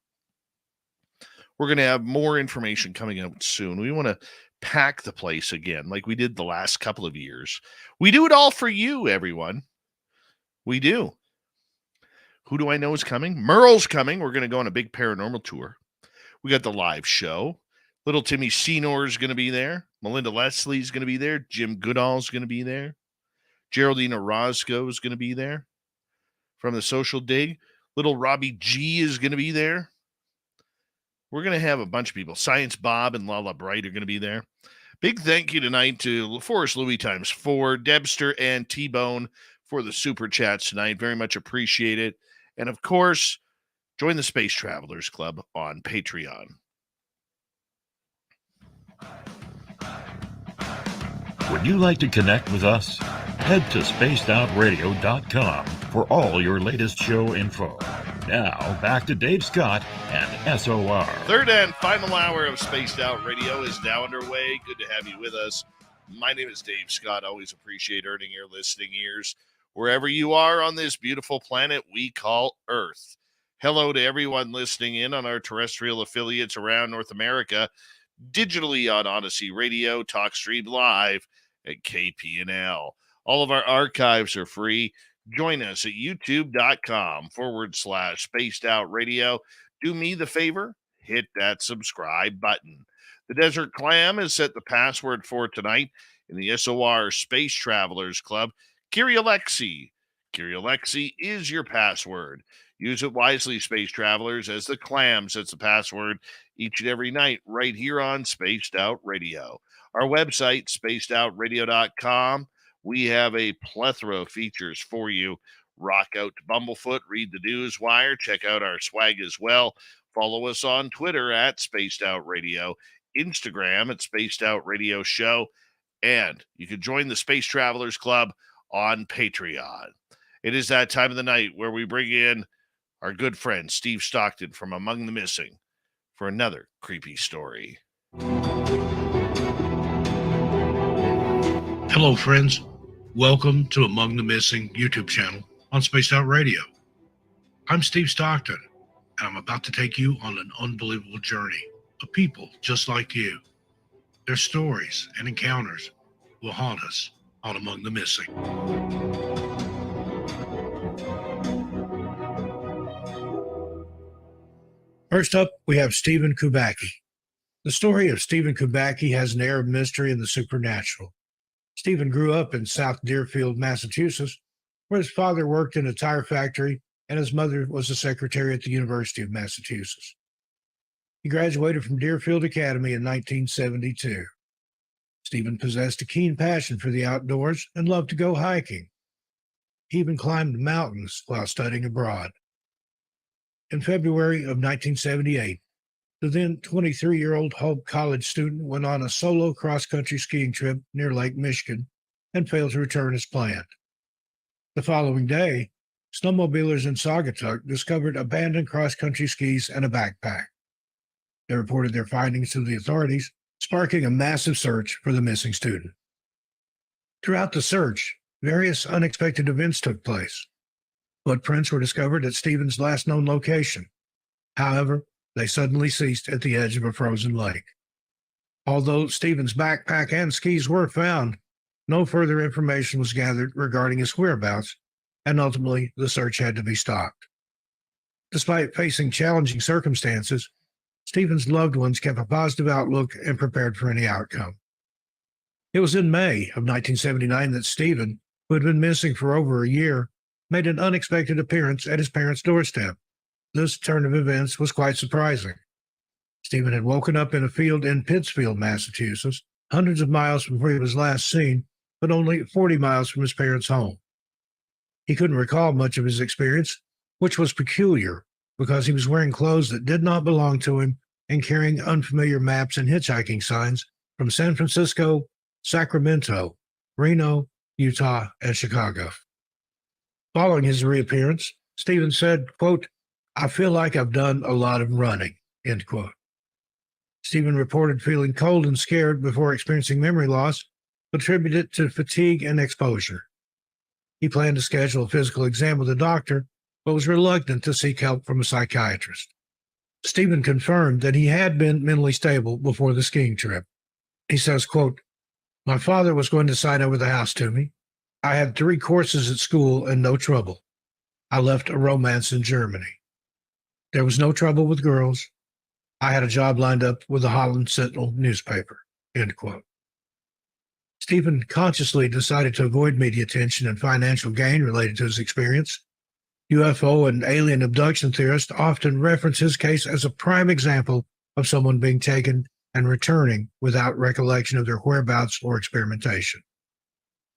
[SPEAKER 2] We're going to have more information coming out soon. We want to pack the place again like we did the last couple of years. We do it all for you, everyone. We do. Who do I know is coming? Merle's coming. We're going to go on a big paranormal tour. We got the live show. Little Timmy Senor is going to be there. Melinda Leslie is going to be there. Jim Goodall is going to be there. Geraldine Orozco is going to be there. From the Social Dig, little Robbie G is going to be there. We're going to have a bunch of people. Science Bob and Lala Bright are going to be there. Big thank you tonight to Forrest Louis ×4, Debster, and T-Bone for the super chats tonight. Very much appreciate it. And, of course, join the Space Travelers Club on Patreon.
[SPEAKER 5] Would you like to connect with us? Head to spacedoutradio.com for all your latest show info. Now, back to Dave Scott and SOR.
[SPEAKER 2] Third and final hour of Spaced Out Radio is now underway. Good to have you with us. My name is Dave Scott. Always appreciate earning your listening ears wherever you are on this beautiful planet we call Earth. Hello to everyone listening in on our terrestrial affiliates around North America, digitally on Odyssey Radio, TalkStream Live, at KPNL. All of our archives are free. Join us at youtube.com/Spaced Out Radio. Do me the favor, hit that subscribe button. The Desert Clam has set the password for tonight in the SOR Space Travelers Club. Kyrialexi. Kyrialexi is your password. Use it wisely, Space Travelers, as the Clam sets the password each and every night right here on Spaced Out Radio. Our website, spacedoutradio.com. We have a plethora of features for you. Rock out to Bumblefoot, read the news wire, check out our swag as well. Follow us on Twitter at Spaced Out Radio, Instagram at Spaced Out Radio Show, and you can join the Space Travelers Club on Patreon. It is that time of the night where we bring in our good friend Steve Stockton from Among the Missing for another creepy story.
[SPEAKER 6] Hello, friends. Welcome to Among the Missing YouTube channel on Spaced Out Radio. I'm Steve Stockton, and I'm about to take you on an unbelievable journey of people just like you. Their stories and encounters will haunt us on Among the Missing. First up, we have Stephen Kubacki. The story of Stephen Kubacki has an air of mystery and the supernatural. Stephen grew up in South Deerfield, Massachusetts, where his father worked in a tire factory and his mother was a secretary at the University of Massachusetts. He graduated from Deerfield Academy in 1972. Stephen possessed a keen passion for the outdoors and loved to go hiking. He even climbed mountains while studying abroad. In February of 1978, the then 23-year-old Hope College student went on a solo cross-country skiing trip near Lake Michigan and failed to return as planned. The following day, snowmobilers in Saugatuck discovered abandoned cross-country skis and a backpack. They reported their findings to the authorities, sparking a massive search for the missing student. Throughout the search, various unexpected events took place. Footprints were discovered at Stephen's last known location. However, they suddenly ceased at the edge of a frozen lake. Although Stephen's backpack and skis were found, no further information was gathered regarding his whereabouts, and ultimately the search had to be stopped. Despite facing challenging circumstances, Stephen's loved ones kept a positive outlook and prepared for any outcome. It was in May of 1979 that Stephen, who had been missing for over a year, made an unexpected appearance at his parents' doorstep. This turn of events was quite surprising. Stephen had woken up in a field in Pittsfield, Massachusetts, hundreds of miles from where he was last seen, but only 40 miles from his parents' home. He couldn't recall much of his experience, which was peculiar because he was wearing clothes that did not belong to him and carrying unfamiliar maps and hitchhiking signs from San Francisco, Sacramento, Reno, Utah, and Chicago. Following his reappearance, Stephen said, quote, "I feel like I've done a lot of running," end quote. Stephen reported feeling cold and scared before experiencing memory loss, attributed it to fatigue and exposure. He planned to schedule a physical exam with a doctor, but was reluctant to seek help from a psychiatrist. Stephen confirmed that he had been mentally stable before the skiing trip. He says, quote, "My father was going to sign over the house to me. I had 3 courses at school and no trouble. I left a romance in Germany. There was no trouble with girls. I had a job lined up with the Holland Sentinel newspaper," end quote. Stephen consciously decided to avoid media attention and financial gain related to his experience. UFO and alien abduction theorists often reference his case as a prime example of someone being taken and returning without recollection of their whereabouts or experimentation.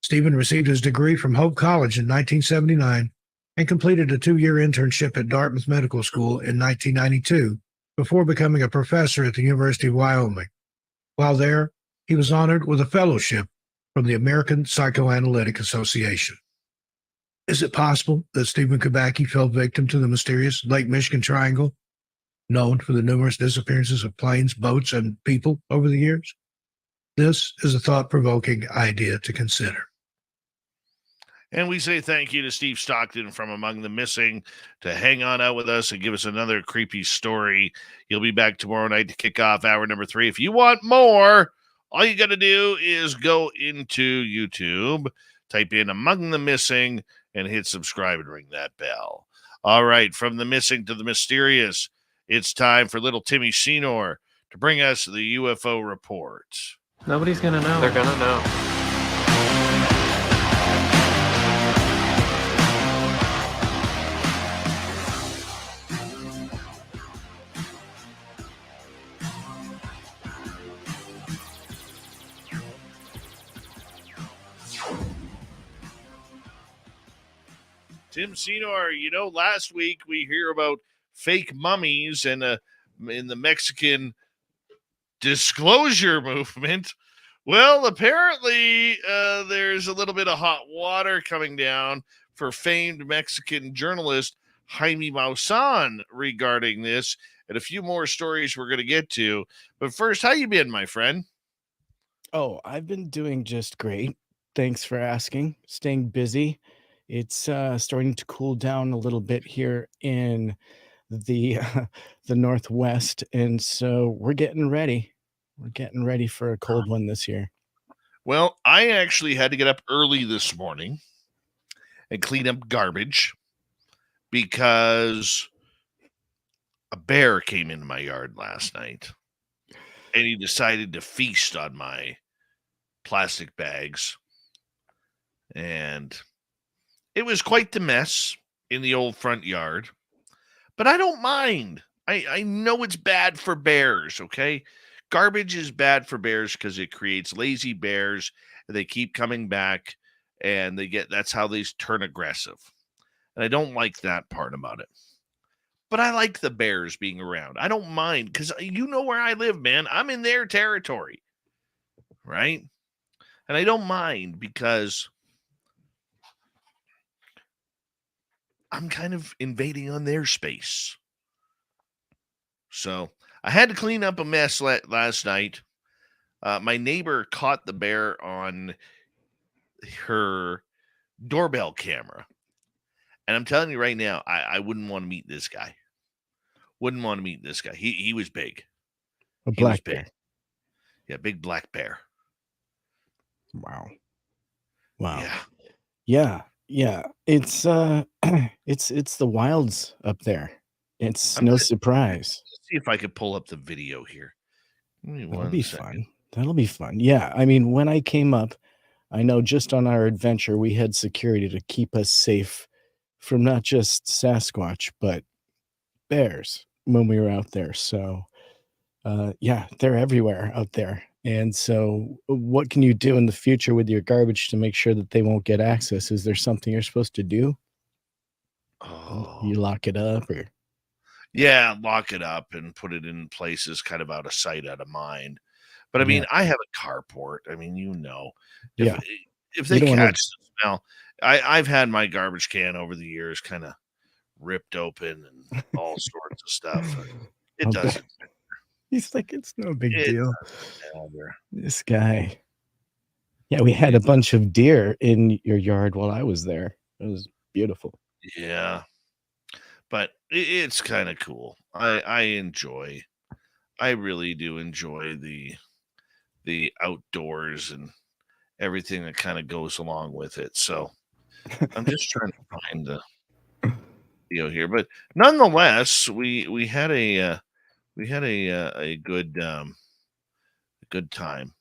[SPEAKER 6] Stephen received his degree from Hope College in 1979 and completed a 2-year internship at Dartmouth Medical School in 1992 before becoming a professor at the University of Wyoming. While there, he was honored with a fellowship from the American Psychoanalytic Association. Is it possible that Stephen Kubacki fell victim to the mysterious Lake Michigan Triangle, known for the numerous disappearances of planes, boats, and people over the years? This is a thought-provoking idea to consider.
[SPEAKER 2] And we say thank you to Steve Stockton from Among the Missing to hang on out with us and give us another creepy story. He'll be back tomorrow night to kick off hour number 3. If you want more, all you got to do is go into YouTube, type in Among the Missing, and hit subscribe and ring that bell. All right, from the missing to the mysterious, it's time for little Timmy Senor to bring us the UFO report.
[SPEAKER 7] Nobody's gonna know. They're gonna know.
[SPEAKER 2] Tim Senor, last week we hear about fake mummies and in the Mexican disclosure movement. Well, apparently there's a little bit of hot water coming down for famed Mexican journalist Jaime Maussan regarding this, and a few more stories we're going to get to. But first, how you been, my friend?
[SPEAKER 8] Oh, I've been doing just great. Thanks for asking. Staying busy. It's starting to cool down a little bit here in the the Northwest, and so we're getting ready. We're getting ready for a cold one this year.
[SPEAKER 2] Well, I actually had to get up early this morning and clean up garbage because a bear came into my yard last night, and he decided to feast on my plastic bags. And it was quite the mess in the old front yard, but I don't mind. I know it's bad for bears, okay? Garbage is bad for bears because it creates lazy bears, and they keep coming back, and that's how they turn aggressive. And I don't like that part about it. But I like the bears being around. I don't mind because you know where I live, man. I'm in their territory, right? And I don't mind because I'm kind of invading on their space. So I had to clean up a mess last night. My neighbor caught the bear on her doorbell camera. And I'm telling you right now, I wouldn't want to meet this guy. Wouldn't want to meet this guy. He was big.
[SPEAKER 8] A
[SPEAKER 2] He was
[SPEAKER 8] black
[SPEAKER 2] big.
[SPEAKER 8] bear.
[SPEAKER 2] Yeah, big black bear.
[SPEAKER 8] Wow.
[SPEAKER 2] Yeah.
[SPEAKER 8] Yeah. It's it's the wilds up there. It's
[SPEAKER 2] I'm
[SPEAKER 8] no
[SPEAKER 2] gonna
[SPEAKER 8] surprise.
[SPEAKER 2] see if I could pull up the video here. Give me
[SPEAKER 8] That'll
[SPEAKER 2] one
[SPEAKER 8] be
[SPEAKER 2] second.
[SPEAKER 8] fun. That'll be fun. Yeah. I mean, when I came up, I know just on our adventure, we had security to keep us safe from not just Sasquatch, but bears when we were out there. So, yeah, they're everywhere out there. And so, what can you do in the future with your garbage to make sure that they won't get access? Is there something you're supposed to do?
[SPEAKER 2] Oh,
[SPEAKER 8] You lock it up, or
[SPEAKER 2] yeah, lock it up and put it in places kind of out of sight, out of mind. But I
[SPEAKER 8] yeah,
[SPEAKER 2] mean, I have a carport. I mean, if
[SPEAKER 8] yeah.
[SPEAKER 2] if
[SPEAKER 8] You
[SPEAKER 2] they
[SPEAKER 8] don't want
[SPEAKER 2] catch
[SPEAKER 8] to.
[SPEAKER 2] the smell, I've had my garbage can over the years kind of ripped open and all sorts of stuff. It
[SPEAKER 8] I'll bet.
[SPEAKER 2] doesn't.
[SPEAKER 8] He's like, it's no big
[SPEAKER 2] It
[SPEAKER 8] deal.
[SPEAKER 2] doesn't matter.
[SPEAKER 8] This guy. Yeah, we had a bunch of deer in your yard while I was there. It was beautiful.
[SPEAKER 2] Yeah, but it's kind of cool. I really do enjoy the outdoors and everything that kind of goes along with it. So I'm just trying to find the deal here, but nonetheless, we had a good time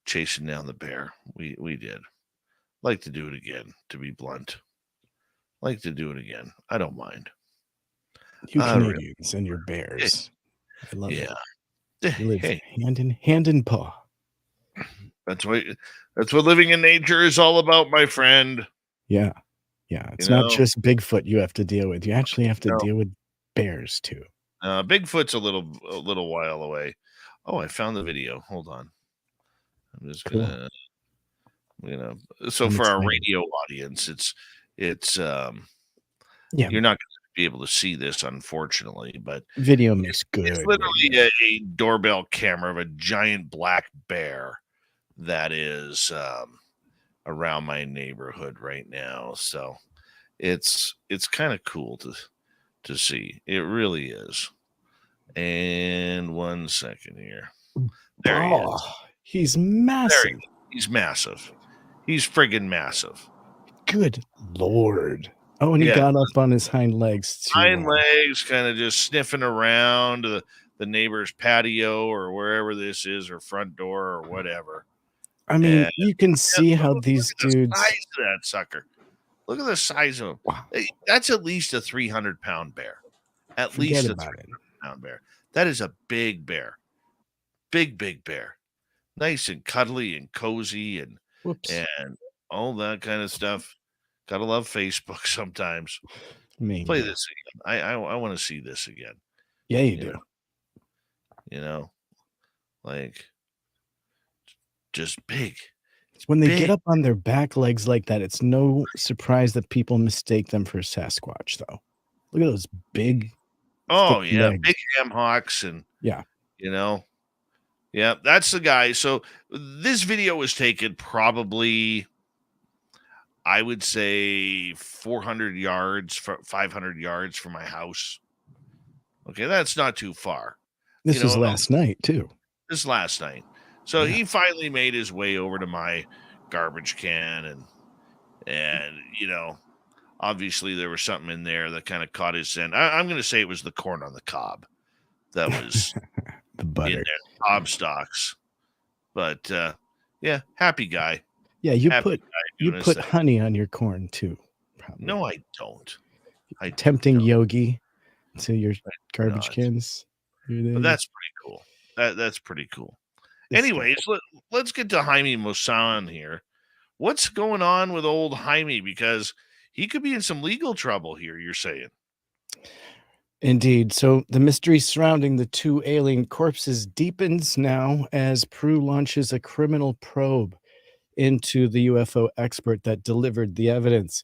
[SPEAKER 2] chasing down the bear. We did. Like to do it again, to be blunt. Like to do it again. I don't mind.
[SPEAKER 8] You
[SPEAKER 2] Really,
[SPEAKER 8] Canadians and your bears. I love it.
[SPEAKER 2] yeah.
[SPEAKER 8] You live
[SPEAKER 2] Hey,
[SPEAKER 8] hand in paw.
[SPEAKER 2] that's what living in nature is all about, my friend.
[SPEAKER 8] Yeah. Yeah.
[SPEAKER 2] You
[SPEAKER 8] It's not
[SPEAKER 2] know,
[SPEAKER 8] just Bigfoot you have to deal with. You actually have to
[SPEAKER 2] no,
[SPEAKER 8] deal with bears too.
[SPEAKER 2] Bigfoot's a little while away. Oh, I found the video. Hold on. I'm just
[SPEAKER 8] Cool.
[SPEAKER 2] gonna so
[SPEAKER 8] I'm
[SPEAKER 2] for our
[SPEAKER 8] excited.
[SPEAKER 2] radio audience, it's
[SPEAKER 8] Yeah.
[SPEAKER 2] you're not gonna be able to see this, unfortunately, but
[SPEAKER 8] Video makes
[SPEAKER 2] it's
[SPEAKER 8] good
[SPEAKER 2] literally
[SPEAKER 8] radio.
[SPEAKER 2] a doorbell camera of a giant black bear that is around my neighborhood right now. So it's kind of cool to see. It really is. And 1 second here. There he is.
[SPEAKER 8] Oh, he's
[SPEAKER 2] There
[SPEAKER 8] massive.
[SPEAKER 2] he's massive. He's friggin' massive.
[SPEAKER 8] Good Lord. Oh, and he
[SPEAKER 2] Yeah,
[SPEAKER 8] got up on his hind legs too.
[SPEAKER 2] hind legs, kind of just sniffing around the neighbor's patio or wherever this is, or front door or whatever.
[SPEAKER 8] I mean,
[SPEAKER 2] And
[SPEAKER 8] you can see how
[SPEAKER 2] look
[SPEAKER 8] these
[SPEAKER 2] at the
[SPEAKER 8] dudes.
[SPEAKER 2] size of that sucker. Look at the size of him.
[SPEAKER 8] Wow.
[SPEAKER 2] That's at least a 300-pound bear. At
[SPEAKER 8] Forget
[SPEAKER 2] least a
[SPEAKER 8] about it.
[SPEAKER 2] 300-pound bear. That is a big bear. Big bear. Nice and cuddly and cozy and
[SPEAKER 8] Whoops.
[SPEAKER 2] all that kind of stuff. Gotta love Facebook sometimes.
[SPEAKER 8] Me.
[SPEAKER 2] Play this again. I want to see this again.
[SPEAKER 8] Yeah, you
[SPEAKER 2] You
[SPEAKER 8] do.
[SPEAKER 2] know, like just big.
[SPEAKER 8] When they
[SPEAKER 2] big.
[SPEAKER 8] get up on their back legs like that, it's no surprise that people mistake them for Sasquatch, though. Look at those big.
[SPEAKER 2] Oh
[SPEAKER 8] thick
[SPEAKER 2] yeah,
[SPEAKER 8] legs.
[SPEAKER 2] big ham hocks and
[SPEAKER 8] Yeah.
[SPEAKER 2] Yeah, that's the guy. So this video was taken probably, I would say, 400 yards, 500 yards from my house. Okay, that's not too far.
[SPEAKER 8] This was last night too.
[SPEAKER 2] This last night. So
[SPEAKER 8] Yeah.
[SPEAKER 2] he finally made his way over to my garbage can, and obviously there was something in there that kind of caught his scent. I'm going to say it was the corn on the cob that was
[SPEAKER 8] The
[SPEAKER 2] in
[SPEAKER 8] butter.
[SPEAKER 2] there, cob stalks. But yeah, happy guy.
[SPEAKER 8] Yeah, you
[SPEAKER 2] Happy
[SPEAKER 8] put
[SPEAKER 2] guy doing his thing.
[SPEAKER 8] honey on your corn too. Probably.
[SPEAKER 2] No, I don't.
[SPEAKER 8] Tempting
[SPEAKER 2] don't.
[SPEAKER 8] Yogi to your garbage
[SPEAKER 2] not.
[SPEAKER 8] cans.
[SPEAKER 2] But that's pretty cool. That's pretty cool. Anyways, let's get to Jaime Maussan here. What's going on with old Jaime? Because he could be in some legal trouble here, you're saying.
[SPEAKER 8] Indeed. So the mystery surrounding the two alien corpses deepens now as Peru launches a criminal probe into the UFO expert that delivered the evidence.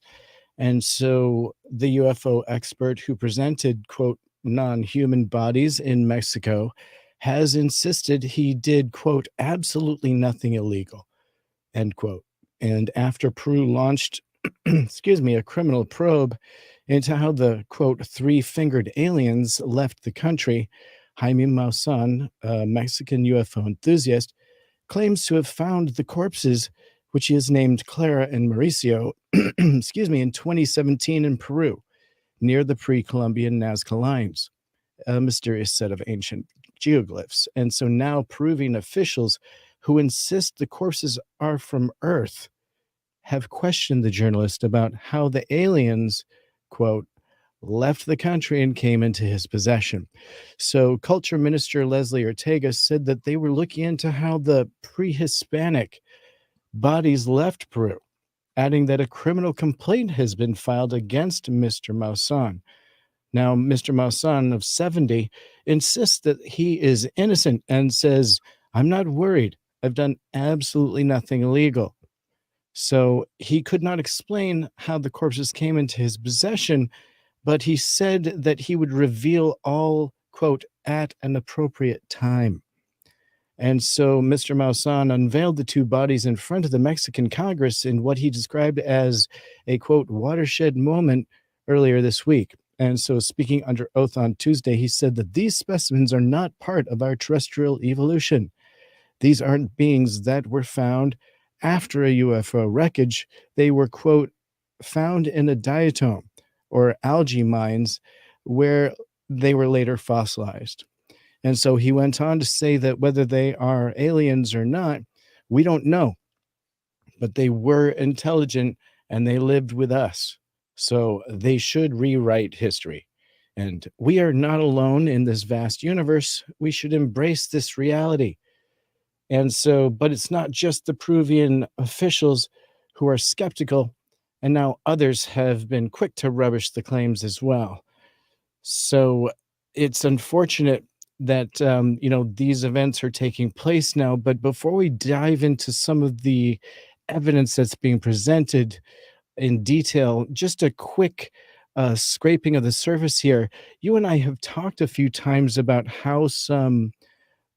[SPEAKER 8] And so the UFO expert who presented, quote, non-human bodies in Mexico has insisted he did, quote, absolutely nothing illegal, end quote. And after Peru launched, a criminal probe into how the, quote, three-fingered aliens left the country, Jaime Maussan, a Mexican UFO enthusiast, claims to have found the corpses, which he has named Clara and Mauricio, in 2017 in Peru, near the pre-Columbian Nazca lines, a mysterious set of ancient geoglyphs. And so now Peruvian officials who insist the corpses are from Earth have questioned the journalist about how the aliens, quote, left the country and came into his possession. So Culture Minister Leslie Ortega said that they were looking into how the pre-Hispanic bodies left Peru, adding that a criminal complaint has been filed against Mr. Maussan. Now, Mr. Maussan of 70 insists that he is innocent and says, "I'm not worried. I've done absolutely nothing illegal." So he could not explain how the corpses came into his possession, but he said that he would reveal all, quote, at an appropriate time. And so Mr. Maussan unveiled the two bodies in front of the Mexican Congress in what he described as a, quote, watershed moment earlier this week. And so, speaking under oath on Tuesday, he said that these specimens are not part of our terrestrial evolution. These aren't beings that were found after a UFO wreckage. They were, quote, found in a diatom or algae mines where they were later fossilized. And so he went on to say that whether they are aliens or not, we don't know. But they were intelligent and they lived with us. So they should rewrite history. And we are not alone in this vast universe. We should embrace this reality. And so, but it's not just the Peruvian officials who are skeptical, and now others have been quick to rubbish the claims as well. So it's unfortunate that, these events are taking place now. But before we dive into some of the evidence that's being presented in detail, just a quick scraping of the surface here. You and I have talked a few times about how some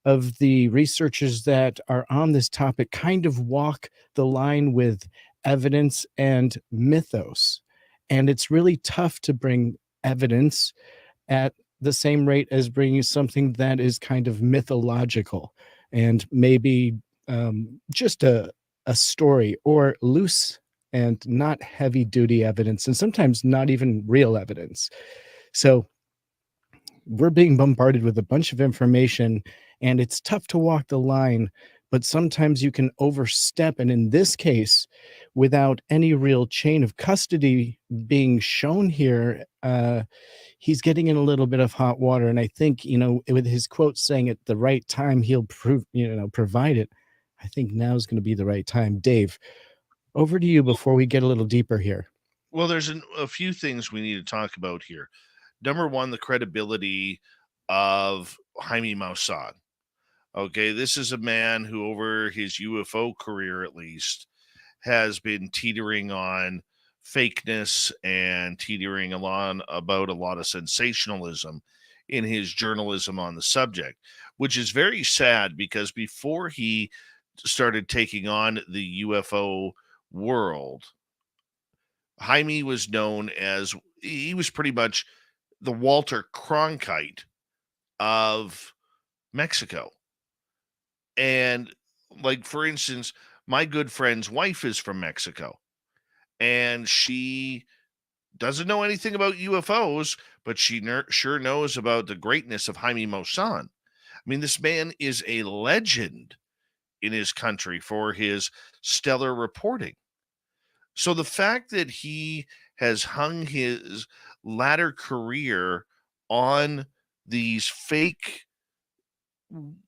[SPEAKER 8] of the researchers that are on this topic kind of walk the line with evidence and mythos. And it's really tough to bring evidence at the same rate as bringing something that is kind of mythological and maybe just a story or loose and not heavy duty evidence, and sometimes not even real evidence. So we're being bombarded with a bunch of information, and it's tough to walk the line, but sometimes you can overstep. And in this case, without any real chain of custody being shown here, he's getting in a little bit of hot water. And I think, with his quote saying at the right time, he'll provide it. I think now is going to be the right time. Dave, over to you before we get a little deeper here.
[SPEAKER 2] Well, there's a few things we need to talk about here. Number one, the credibility of Jaime Maussan. Okay, this is a man who, over his UFO career at least, has been teetering on fakeness and teetering along about a lot of sensationalism in his journalism on the subject, which is very sad because before he started taking on the UFO world, Jaime was known as, he was pretty much the Walter Cronkite of Mexico. And like, for instance, my good friend's wife is from Mexico, and she doesn't know anything about UFOs, but she sure knows about the greatness of Jaime Maussan. I mean, this man is a legend in his country for his stellar reporting. So the fact that he has hung his latter career on these fake,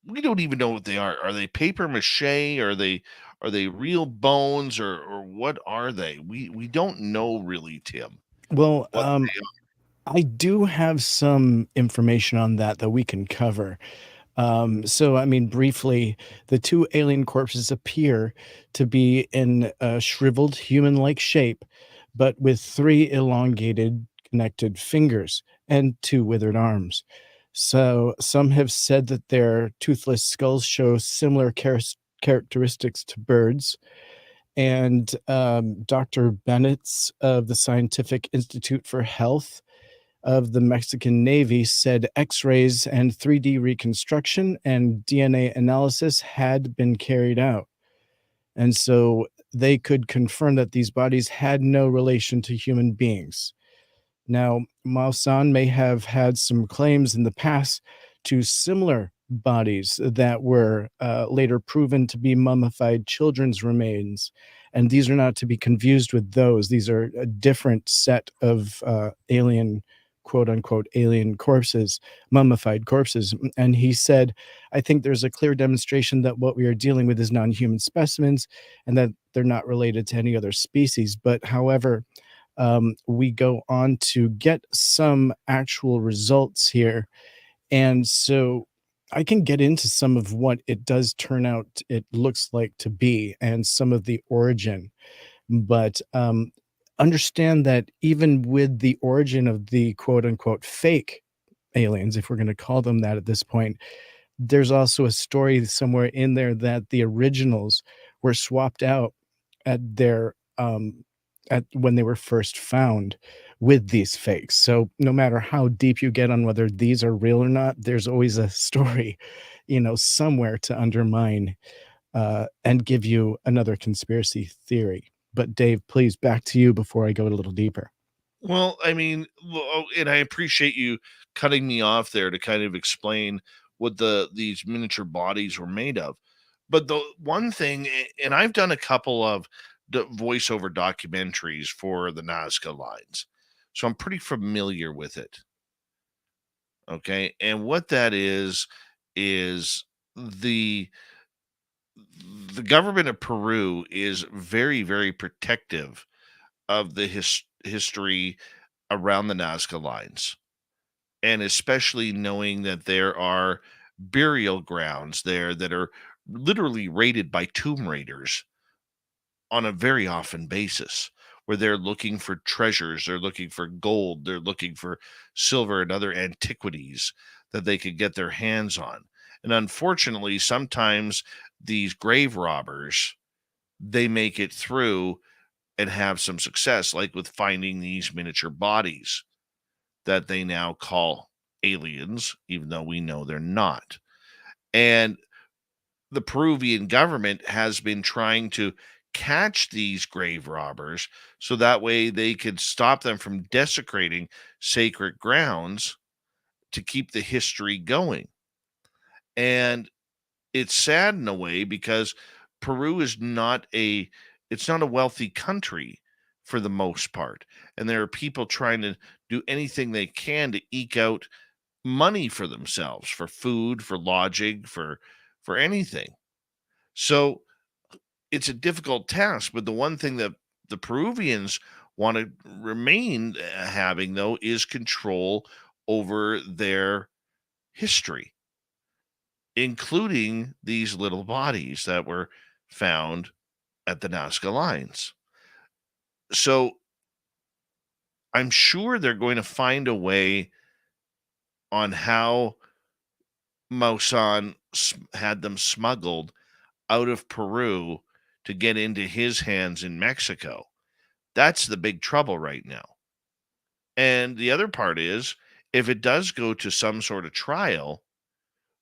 [SPEAKER 2] we don't even know what they are. Are they paper mache? Are they real bones, or what are they? We don't know really, Tim.
[SPEAKER 8] Well, I do have some information on that we can cover. So, I mean, briefly, the two alien corpses appear to be in a shriveled human-like shape, but with 3 elongated connected fingers and 2 withered arms. So some have said that their toothless skulls show similar characteristics to birds. And Dr. Bennett's of the Scientific Institute for Health of the Mexican Navy said X-rays and 3D reconstruction and DNA analysis had been carried out. And so they could confirm that these bodies had no relation to human beings. Now, Maussan may have had some claims in the past to similar bodies that were later proven to be mummified children's remains. And these are not to be confused with those. These are a different set of alien quote unquote alien corpses, mummified corpses. And he said, I think there's a clear demonstration that what we are dealing with is non-human specimens and that they're not related to any other species. But however, we go on to get some actual results here. And so I can get into some of what it does turn out it looks like to be and some of the origin. But understand that even with the origin of the quote unquote fake aliens, if we're going to call them that at this point, there's also a story somewhere in there that the originals were swapped out at their at when they were first found with these fakes. So no matter how deep you get on whether these are real or not, there's always a story, somewhere to undermine and give you another conspiracy theory. But Dave, please, back to you before I go a little deeper.
[SPEAKER 2] Well, I mean, and I appreciate you cutting me off there to kind of explain what these miniature bodies were made of. But the one thing, and I've done a couple of voiceover documentaries for the Nazca lines, so I'm pretty familiar with it. Okay, and what that is the government of Peru is very, very protective of the history around the Nazca lines, and especially knowing that there are burial grounds there that are literally raided by tomb raiders on a very often basis, where they're looking for treasures, they're looking for gold, they're looking for silver and other antiquities that they could get their hands on. And unfortunately, sometimes these grave robbers, they make it through and have some success, like with finding these miniature bodies that they now call aliens, even though we know they're not. And the Peruvian government has been trying to catch these grave robbers so that way they could stop them from desecrating sacred grounds to keep the history going. And it's sad in a way because Peru is it's not a wealthy country for the most part. And there are people trying to do anything they can to eke out money for themselves, for food, for lodging, for anything. So it's a difficult task, but the one thing that the Peruvians want to remain having, though, is control over their history, including these little bodies that were found at the Nazca lines. So I'm sure they're going to find a way on how Maussan had them smuggled out of Peru to get into his hands in Mexico. That's the big trouble right now. And the other part is, if it does go to some sort of trial,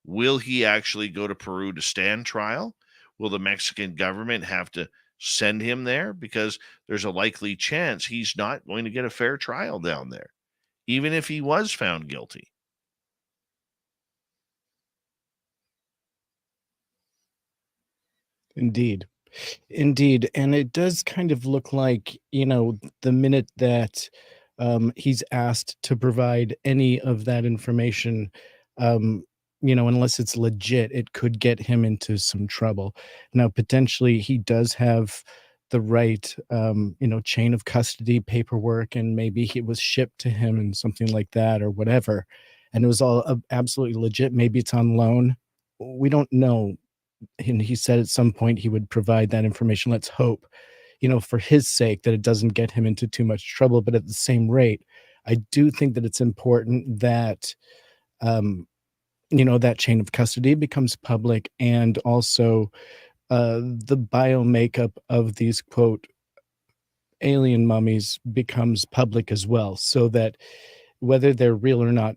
[SPEAKER 2] will he actually go to Peru to stand trial? Will the Mexican government have to send him there? Because there's a likely chance he's not going to get a fair trial down there, even if he was found guilty.
[SPEAKER 8] Indeed. Indeed. And it does kind of look like, the minute that he's asked to provide any of that information, unless it's legit, it could get him into some trouble. Now, potentially, he does have the right, chain of custody paperwork, and maybe it was shipped to him and something like that or whatever. And it was all absolutely legit. Maybe it's on loan. We don't know. And he said at some point he would provide that information. Let's hope, for his sake, that it doesn't get him into too much trouble. But at the same rate, I do think that it's important that, that chain of custody becomes public, and also the biomakeup of these, quote, alien mummies becomes public as well, so that whether they're real or not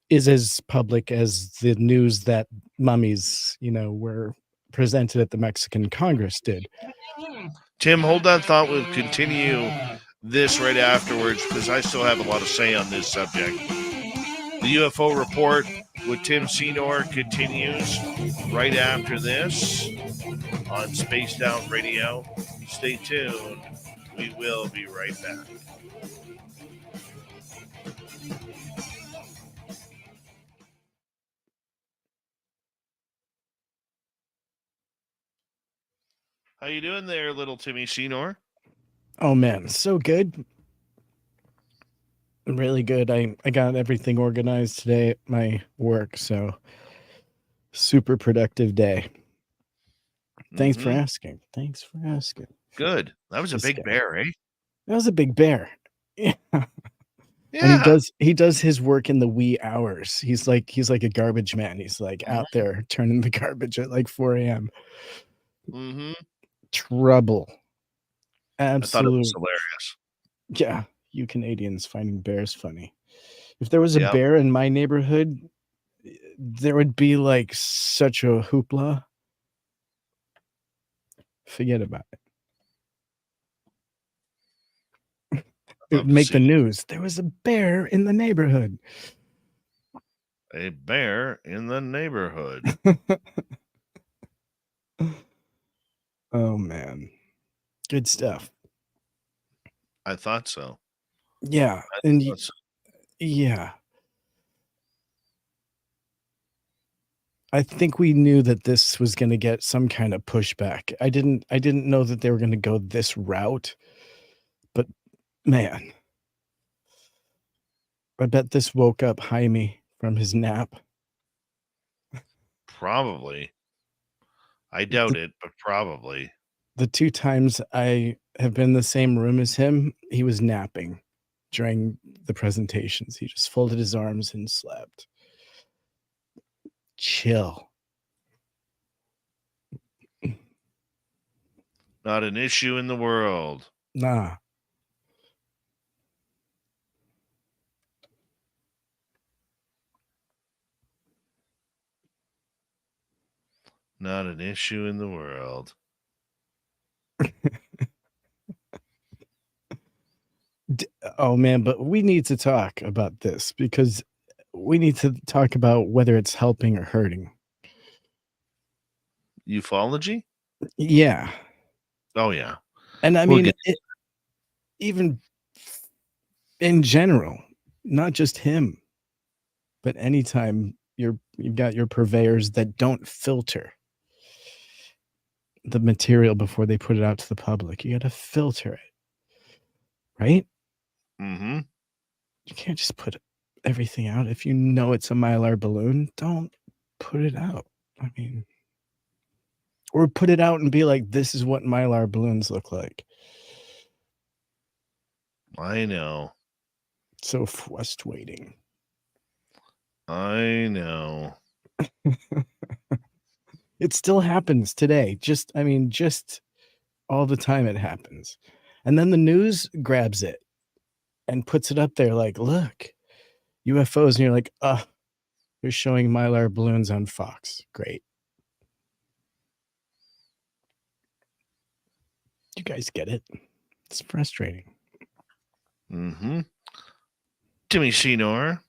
[SPEAKER 8] is as public as the news that mummies, were presented at the Mexican Congress did.
[SPEAKER 2] Tim, hold that thought. We'll continue this right afterwards because I still have a lot to say on this subject. The UFO Report with Tim Senor continues right after this on Spaced Out Radio. Stay tuned. We will be right back. How you doing there, little Timmy Senor?
[SPEAKER 8] Oh man, so good. Really good. I got everything organized today at my work, so super productive day. Thanks for
[SPEAKER 2] Mhm.
[SPEAKER 8] asking. Thanks for asking.
[SPEAKER 2] Good. That was a
[SPEAKER 8] This
[SPEAKER 2] big
[SPEAKER 8] guy.
[SPEAKER 2] bear, eh?
[SPEAKER 8] That was a big bear. Yeah. And
[SPEAKER 2] Yeah.
[SPEAKER 8] he does his work in the wee hours. He's like a garbage man. He's like out there turning the garbage at like 4 a.m.
[SPEAKER 2] Mm-hmm.
[SPEAKER 8] Trouble.
[SPEAKER 2] I thought it was
[SPEAKER 8] Absolute.
[SPEAKER 2] hilarious.
[SPEAKER 8] Yeah. You Canadians finding bears funny. If there was a
[SPEAKER 2] Yep.
[SPEAKER 8] bear in my neighborhood, there would be like such a hoopla. Forget about it. It
[SPEAKER 2] Love
[SPEAKER 8] would
[SPEAKER 2] to
[SPEAKER 8] make
[SPEAKER 2] see
[SPEAKER 8] the news. There was a bear in the neighborhood.
[SPEAKER 2] a bear in the neighborhood.
[SPEAKER 8] Oh man. Good stuff.
[SPEAKER 2] I thought so.
[SPEAKER 8] Yeah.
[SPEAKER 2] I
[SPEAKER 8] And
[SPEAKER 2] thought so.
[SPEAKER 8] yeah. I think we knew that this was going to get some kind of pushback. I didn't know that they were going to go this route. But man, I bet this woke up Jaime from his nap.
[SPEAKER 2] Probably. I doubt it, but probably.
[SPEAKER 8] The 2 times I have been in the same room as him, he was napping during the presentations. He just folded his arms and slept. Chill.
[SPEAKER 2] Not an issue in the world.
[SPEAKER 8] Nah.
[SPEAKER 2] Not an issue in the world.
[SPEAKER 8] Oh man, but we need to talk about this because we need to talk about whether it's helping or hurting.
[SPEAKER 2] Ufology?
[SPEAKER 8] Yeah.
[SPEAKER 2] Oh, yeah.
[SPEAKER 8] And I
[SPEAKER 2] We'll
[SPEAKER 8] mean,
[SPEAKER 2] get
[SPEAKER 8] even in general, not just him, but anytime you've got your purveyors that don't filter the material before they put it out to the public. You got to filter it, right?
[SPEAKER 2] Mm-hmm.
[SPEAKER 8] You can't just put everything out. If you know it's a Mylar balloon, don't put it out. I mean, or put it out and be like, this is what Mylar balloons look like.
[SPEAKER 2] I know.
[SPEAKER 8] So frustrating.
[SPEAKER 2] I know.
[SPEAKER 8] It still happens today. Just all the time it happens. And then the news grabs it and puts it up there like, look, UFOs. And you're like, they're showing Mylar balloons on Fox. Great. You guys get it. It's frustrating.
[SPEAKER 2] Mm-hmm. Timmy Senor,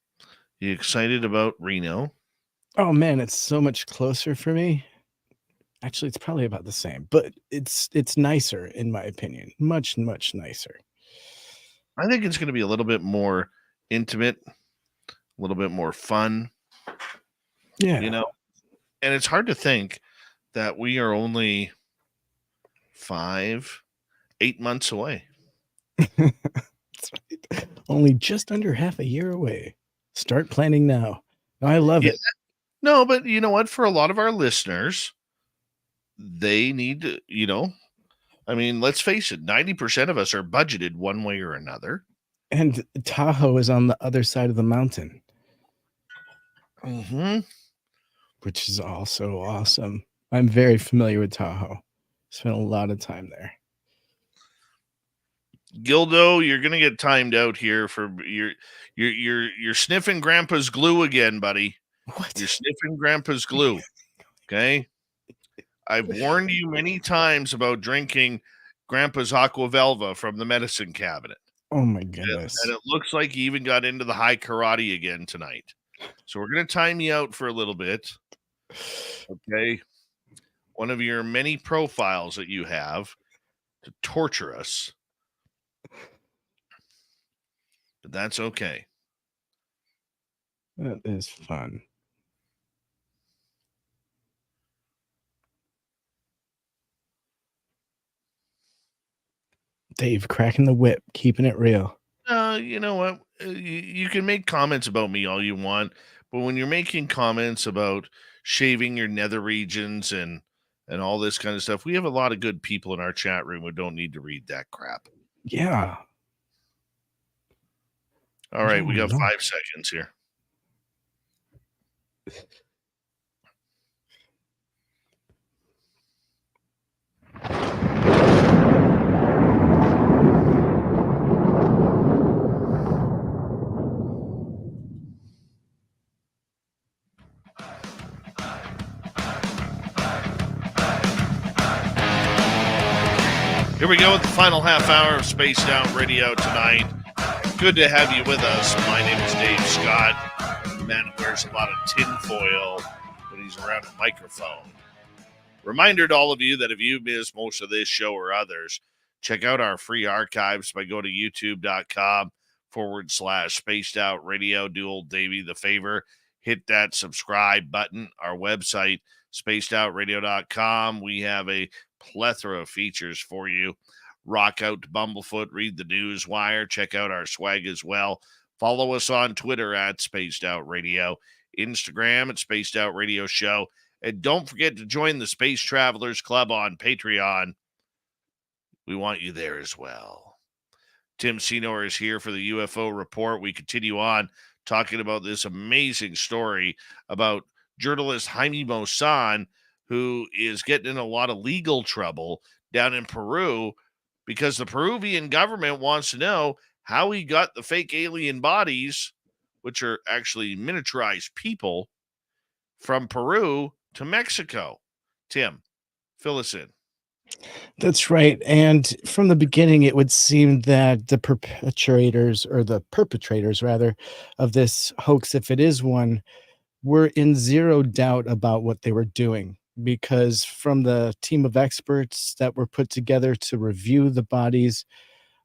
[SPEAKER 2] you excited about Reno?
[SPEAKER 8] Oh man, it's so much closer for me. Actually, it's probably about the same, but it's nicer in my opinion. Much, much nicer.
[SPEAKER 2] I think it's going to be a little bit more intimate, a little bit more fun,
[SPEAKER 8] Yeah.
[SPEAKER 2] you know? And it's hard to think that we are only 5, 8 months away.
[SPEAKER 8] That's right. Only just under half a year away. Start planning now. I love
[SPEAKER 2] Yeah.
[SPEAKER 8] it.
[SPEAKER 2] No, but you know what? For a lot of our listeners, they need to, I mean, let's face it, 90% of us are budgeted one way or another.
[SPEAKER 8] And Tahoe is on the other side of the mountain,
[SPEAKER 2] Mm-hmm.
[SPEAKER 8] which is also awesome. I'm very familiar with Tahoe. Spent a lot of time there.
[SPEAKER 2] Gildo, you're gonna get timed out here for you're sniffing Grandpa's glue again, buddy.
[SPEAKER 8] What?
[SPEAKER 2] You're sniffing Grandpa's glue. Okay. I've warned you many times about drinking Grandpa's Aquavelva from the medicine cabinet.
[SPEAKER 8] Oh my goodness.
[SPEAKER 2] And it looks like he even got into the high karate again tonight. So we're going to time you out for a little bit. Okay. One of your many profiles that you have to torture us. But that's okay.
[SPEAKER 8] That is fun. Dave cracking the whip, keeping it real.
[SPEAKER 2] You know what? You can make comments about me all you want, but when you're making comments about shaving your nether regions and all this kind of stuff, we have a lot of good people in our chat room who don't need to read that crap.
[SPEAKER 8] Yeah.
[SPEAKER 2] All right, we got
[SPEAKER 8] No.
[SPEAKER 2] 5 seconds here. Here we go with the final half hour of Spaced Out Radio tonight. Good to have you with us. My name is Dave Scott. The man who wears a lot of tinfoil when he's around a microphone. Reminder to all of you that if you missed most of this show or others, check out our free archives by going to youtube.com/Spaced Out Radio. Do old Davey the favor. Hit that subscribe button. Our website, spacedoutradio.com. We have a plethora of features for you. Rock out to Bumblefoot, read the news wire, check out our swag as well. Follow us on Twitter at Spaced Out Radio, Instagram at Spaced Out Radio Show, and don't forget to join the Space Travelers Club on Patreon. We want you there as well. Tim Senor is here for the UFO report. We continue on talking about this amazing story about journalist Jaime Maussan, who is getting in a lot of legal trouble down in Peru because the Peruvian government wants to know how he got the fake alien bodies, which are actually miniaturized people, from Peru to Mexico. Tim, fill us in.
[SPEAKER 8] That's right. And from the beginning, it would seem that the perpetrators rather, of this hoax, if it is one, were in zero doubt about what they were doing. Because from the team of experts that were put together to review the bodies,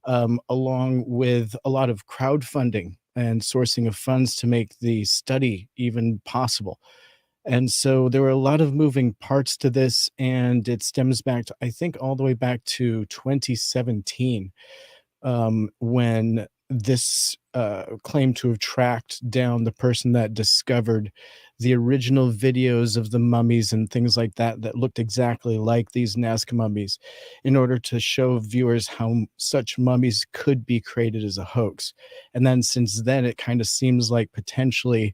[SPEAKER 8] along with a lot of crowdfunding and sourcing of funds to make the study even possible. And so there were a lot of moving parts to this, and it stems back to, I think, all the way back to 2017, when this claimed to have tracked down the person that discovered the original videos of the mummies and things like that that looked exactly like these Nazca mummies, in order to show viewers how such mummies could be created as a hoax. And then since then, it kind of seems like potentially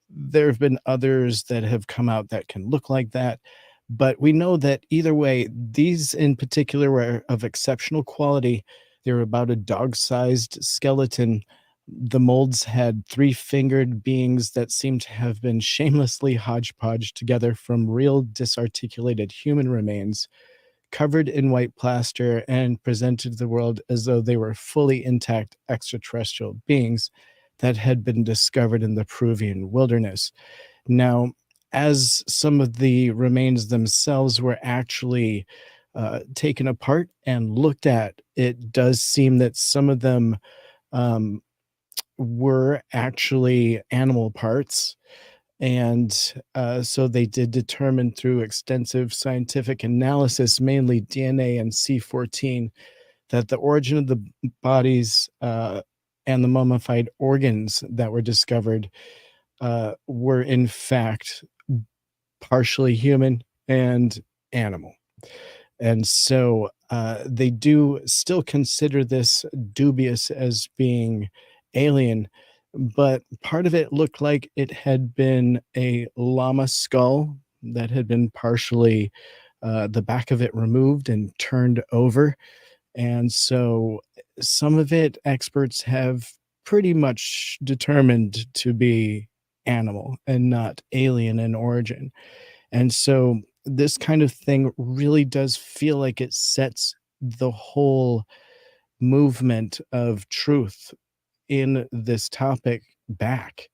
[SPEAKER 8] there have been others that have come out that can look like that. But we know that either way, these in particular were of exceptional quality. They were about a dog-sized skeleton. The molds had 3-fingered beings that seemed to have been shamelessly hodgepodged together from real disarticulated human remains, covered in white plaster, and presented to the world as though they were fully intact extraterrestrial beings that had been discovered in the Peruvian wilderness. Now, as some of the remains themselves were actually taken apart and looked at, it does seem that some of them were actually animal parts. And so they did determine through extensive scientific analysis, mainly DNA and C14, that the origin of the bodies and the mummified organs that were discovered were in fact partially human and animal. And so they do still consider this dubious as being alien, but part of it looked like it had been a llama skull that had been partially the back of it removed and turned over. And so some of it experts have pretty much determined to be animal and not alien in origin. And so this kind of thing really does feel like it sets the whole movement of truth in this topic back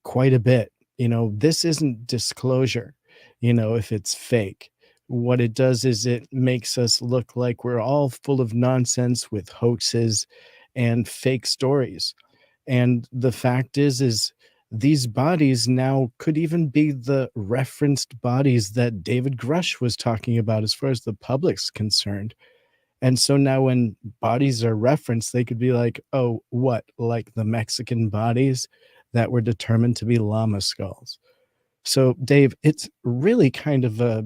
[SPEAKER 8] quite a bit. You know, this isn't disclosure, you know, if it's fake. What it does is it makes us look like we're all full of nonsense with hoaxes and fake stories. And the fact is these bodies now could even be the referenced bodies that David Grush was talking about as far as the public's concerned. And so now when bodies are referenced, they could be like, oh, what? Like the Mexican bodies that were determined to be llama skulls. So, Dave, it's really kind of a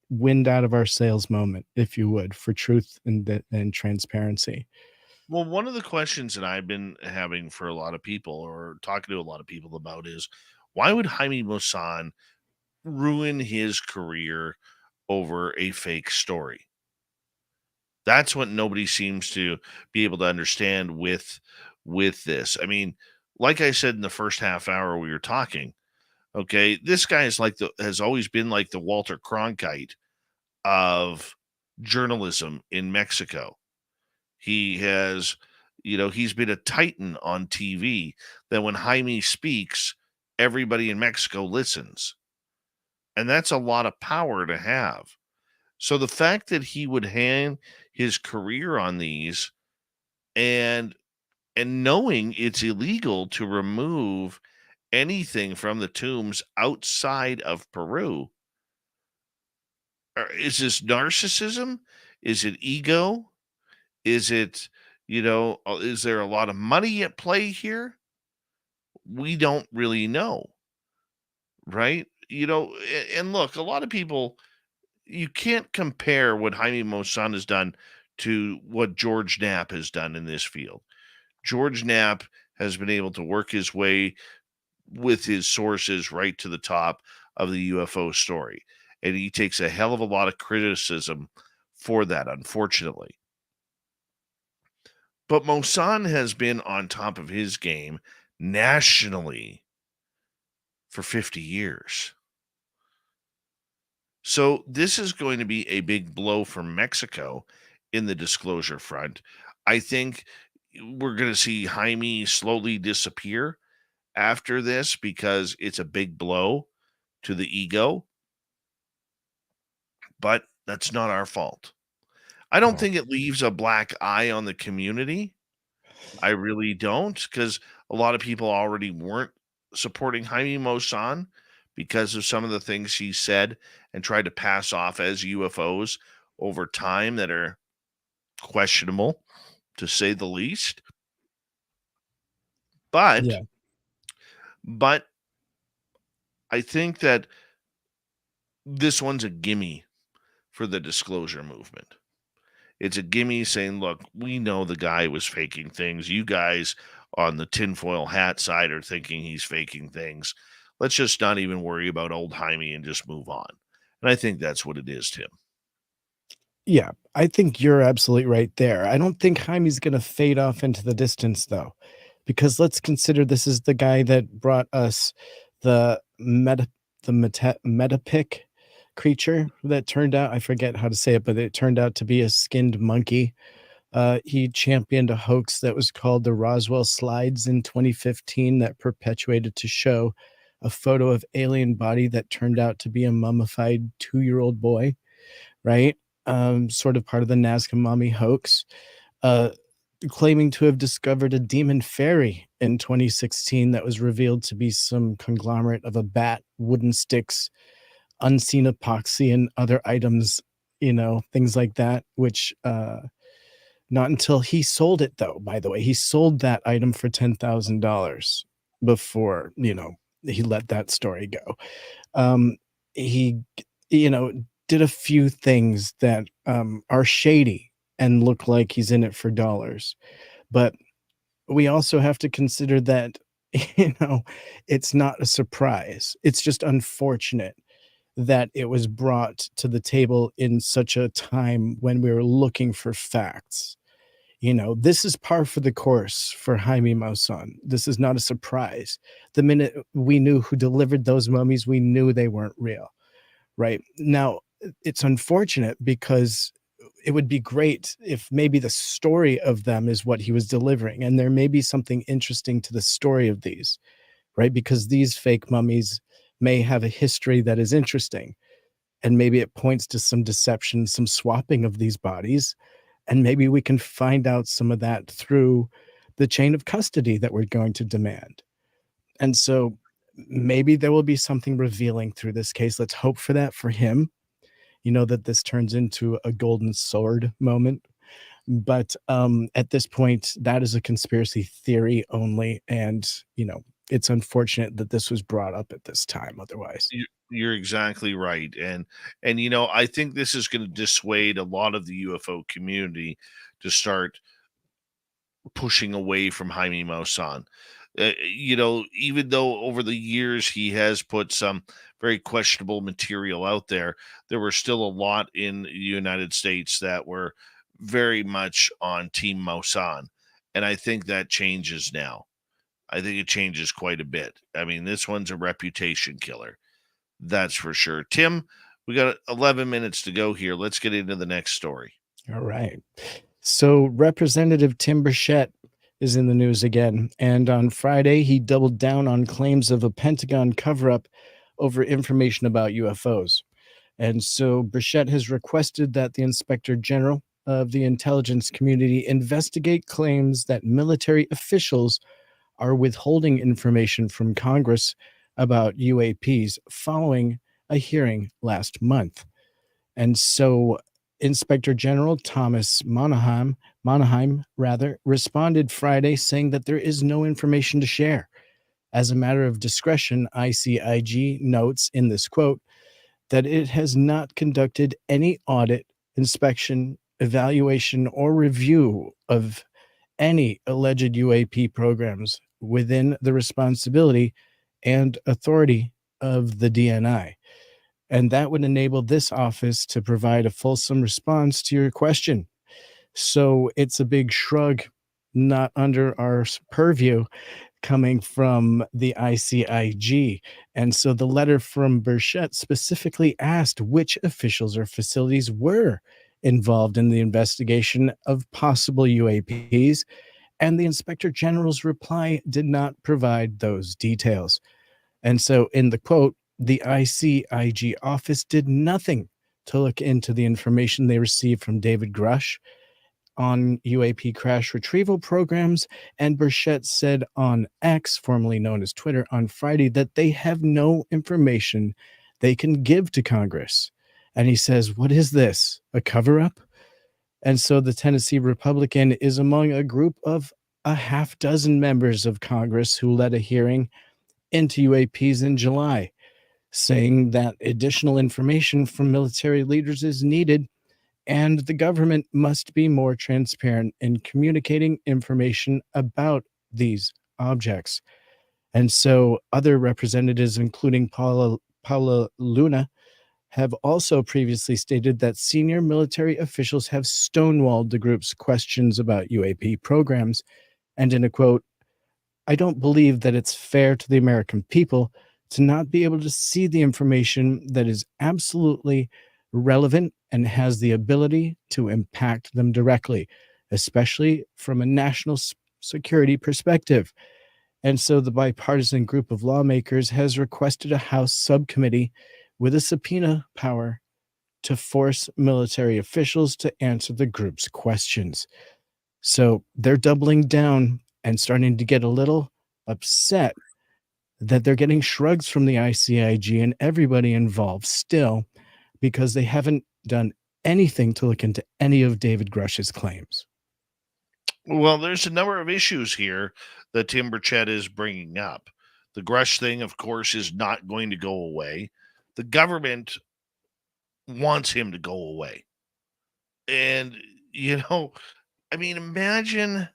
[SPEAKER 8] wind out of our sails moment, if you would, for truth and transparency.
[SPEAKER 2] Well, one of the questions that I've been having for a lot of people or talking to a lot of people about is why would Jaime Maussan ruin his career over a fake story? That's what nobody seems to be able to understand with this. I mean, like I said in the first half hour we were talking, okay, this guy is like has always been like the Walter Cronkite of journalism in Mexico. He has, he's been a titan on TV that when Jaime speaks, everybody in Mexico listens. And that's a lot of power to have. So the fact that he would hang his career on these and knowing it's illegal to remove anything from the tombs outside of Peru, is this narcissism? Is it ego? Is it, is there a lot of money at play here? We don't really know, right? And look, a lot of people, you can't compare what Jaime Maussan has done to what George Knapp has done in this field. George Knapp has been able to work his way with his sources right to the top of the UFO story. And he takes a hell of a lot of criticism for that, unfortunately. But Maussan has been on top of his game nationally for 50 years. So this is going to be a big blow for Mexico in the disclosure front. I think we're going to see Jaime slowly disappear after this because it's a big blow to the ego. But that's not our fault. I don't think it leaves a black eye on the community. I really don't, because a lot of people already weren't supporting Jaime Maussan because of some of the things he said and tried to pass off as UFOs over time that are questionable, to say the least. But,
[SPEAKER 8] Yeah.
[SPEAKER 2] but I think that this one's a gimme for the disclosure movement. It's a gimme saying, look, we know the guy was faking things. You guys on the tinfoil hat side are thinking he's faking things. Let's just not even worry about old Jaime and just move on. And I think that's what it is, Tim.
[SPEAKER 8] Yeah, I think you're absolutely right there. I don't think Jaime's going to fade off into the distance, though, because let's consider this is the guy that brought us the metapic creature that turned out, I forget how to say it, but it turned out to be a skinned monkey. He championed a hoax that was called the Roswell Slides in 2015 that perpetuated to show a photo of alien body that turned out to be a mummified 2-year-old boy, right? Sort of part of the Nazca Mommy hoax, claiming to have discovered a demon fairy in 2016 that was revealed to be some conglomerate of a bat, wooden sticks, unseen epoxy, and other items, things like that, which not until he sold it, though, by the way. He sold that item for $10,000 before, he let that story go. He, did a few things that are shady and look like he's in it for dollars. But we also have to consider that, it's not a surprise. It's just unfortunate that it was brought to the table in such a time when we were looking for facts. This is par for the course for Jaime Maussan. This is not a surprise. The minute we knew who delivered those mummies, we knew they weren't real. Right now, it's unfortunate because it would be great if maybe the story of them is what he was delivering. And there may be something interesting to the story of these, right? Because these fake mummies may have a history that is interesting. And maybe it points to some deception, some swapping of these bodies. And maybe we can find out some of that through the chain of custody that we're going to demand. And so maybe there will be something revealing through this case. Let's hope for that for him. you know that this turns into a golden sword moment. But at this point, that is a conspiracy theory only. And, you know, it's unfortunate that this was brought up at this time otherwise.
[SPEAKER 2] You're exactly right. And you know, I think this is going to dissuade a lot of the UFO community to start pushing away from Jaime Maussan. You know, even though over the years he has put some very questionable material out there, there were still a lot in the United States that were very much on Team Maussan. And I think that changes now. I think it changes quite a bit. I mean, this one's a reputation killer. That's for sure. Tim, we got 11 minutes to go here. Let's get into the next story.
[SPEAKER 8] All right. So Representative Tim Burchett is in the news again. And on Friday, he doubled down on claims of a Pentagon cover-up over information about UFOs. And so Burchett has requested that the Inspector General of the intelligence community investigate claims that military officials are withholding information from Congress about UAPs following a hearing last month. And so Inspector General Thomas Monahan responded Friday saying that there is no information to share. As a matter of discretion, ICIG notes in this quote that it has not conducted any audit, inspection, evaluation, or review of any alleged UAP programs within the responsibility and authority of the DNI. And that would enable this office to provide a fulsome response to your question. So it's a big shrug, not under our purview, coming from the ICIG. And so the letter from Burchett specifically asked which officials or facilities were involved in the investigation of possible UAPs, and the Inspector General's reply did not provide those details. And so in the quote, the ICIG office did nothing to look into the information they received from David Grush on UAP crash retrieval programs, and Burchett said on X, formerly known as Twitter, on Friday that they have no information they can give to Congress. And he says, what is this, a cover-up? And so the Tennessee Republican is among a group of a half dozen members of Congress who led a hearing into UAPs in July, saying that additional information from military leaders is needed and the government must be more transparent in communicating information about these objects. And so other representatives, including Paula Luna, have also previously stated that senior military officials have stonewalled the group's questions about UAP programs. And in a quote, I don't believe that it's fair to the American people to not be able to see the information that is absolutely relevant and has the ability to impact them directly, especially from a national security perspective. And so the bipartisan group of lawmakers has requested a House subcommittee with a subpoena power to force military officials to answer the group's questions. So they're doubling down and starting to get a little upset that they're getting shrugs from the ICIG and everybody involved still, because they haven't done anything to look into any of David Grush's claims.
[SPEAKER 2] Well, there's a number of issues here that Tim Burchett is bringing up. The Grush thing, of course, is not going to go away. The government wants him to go away. And, you know, I mean, imagine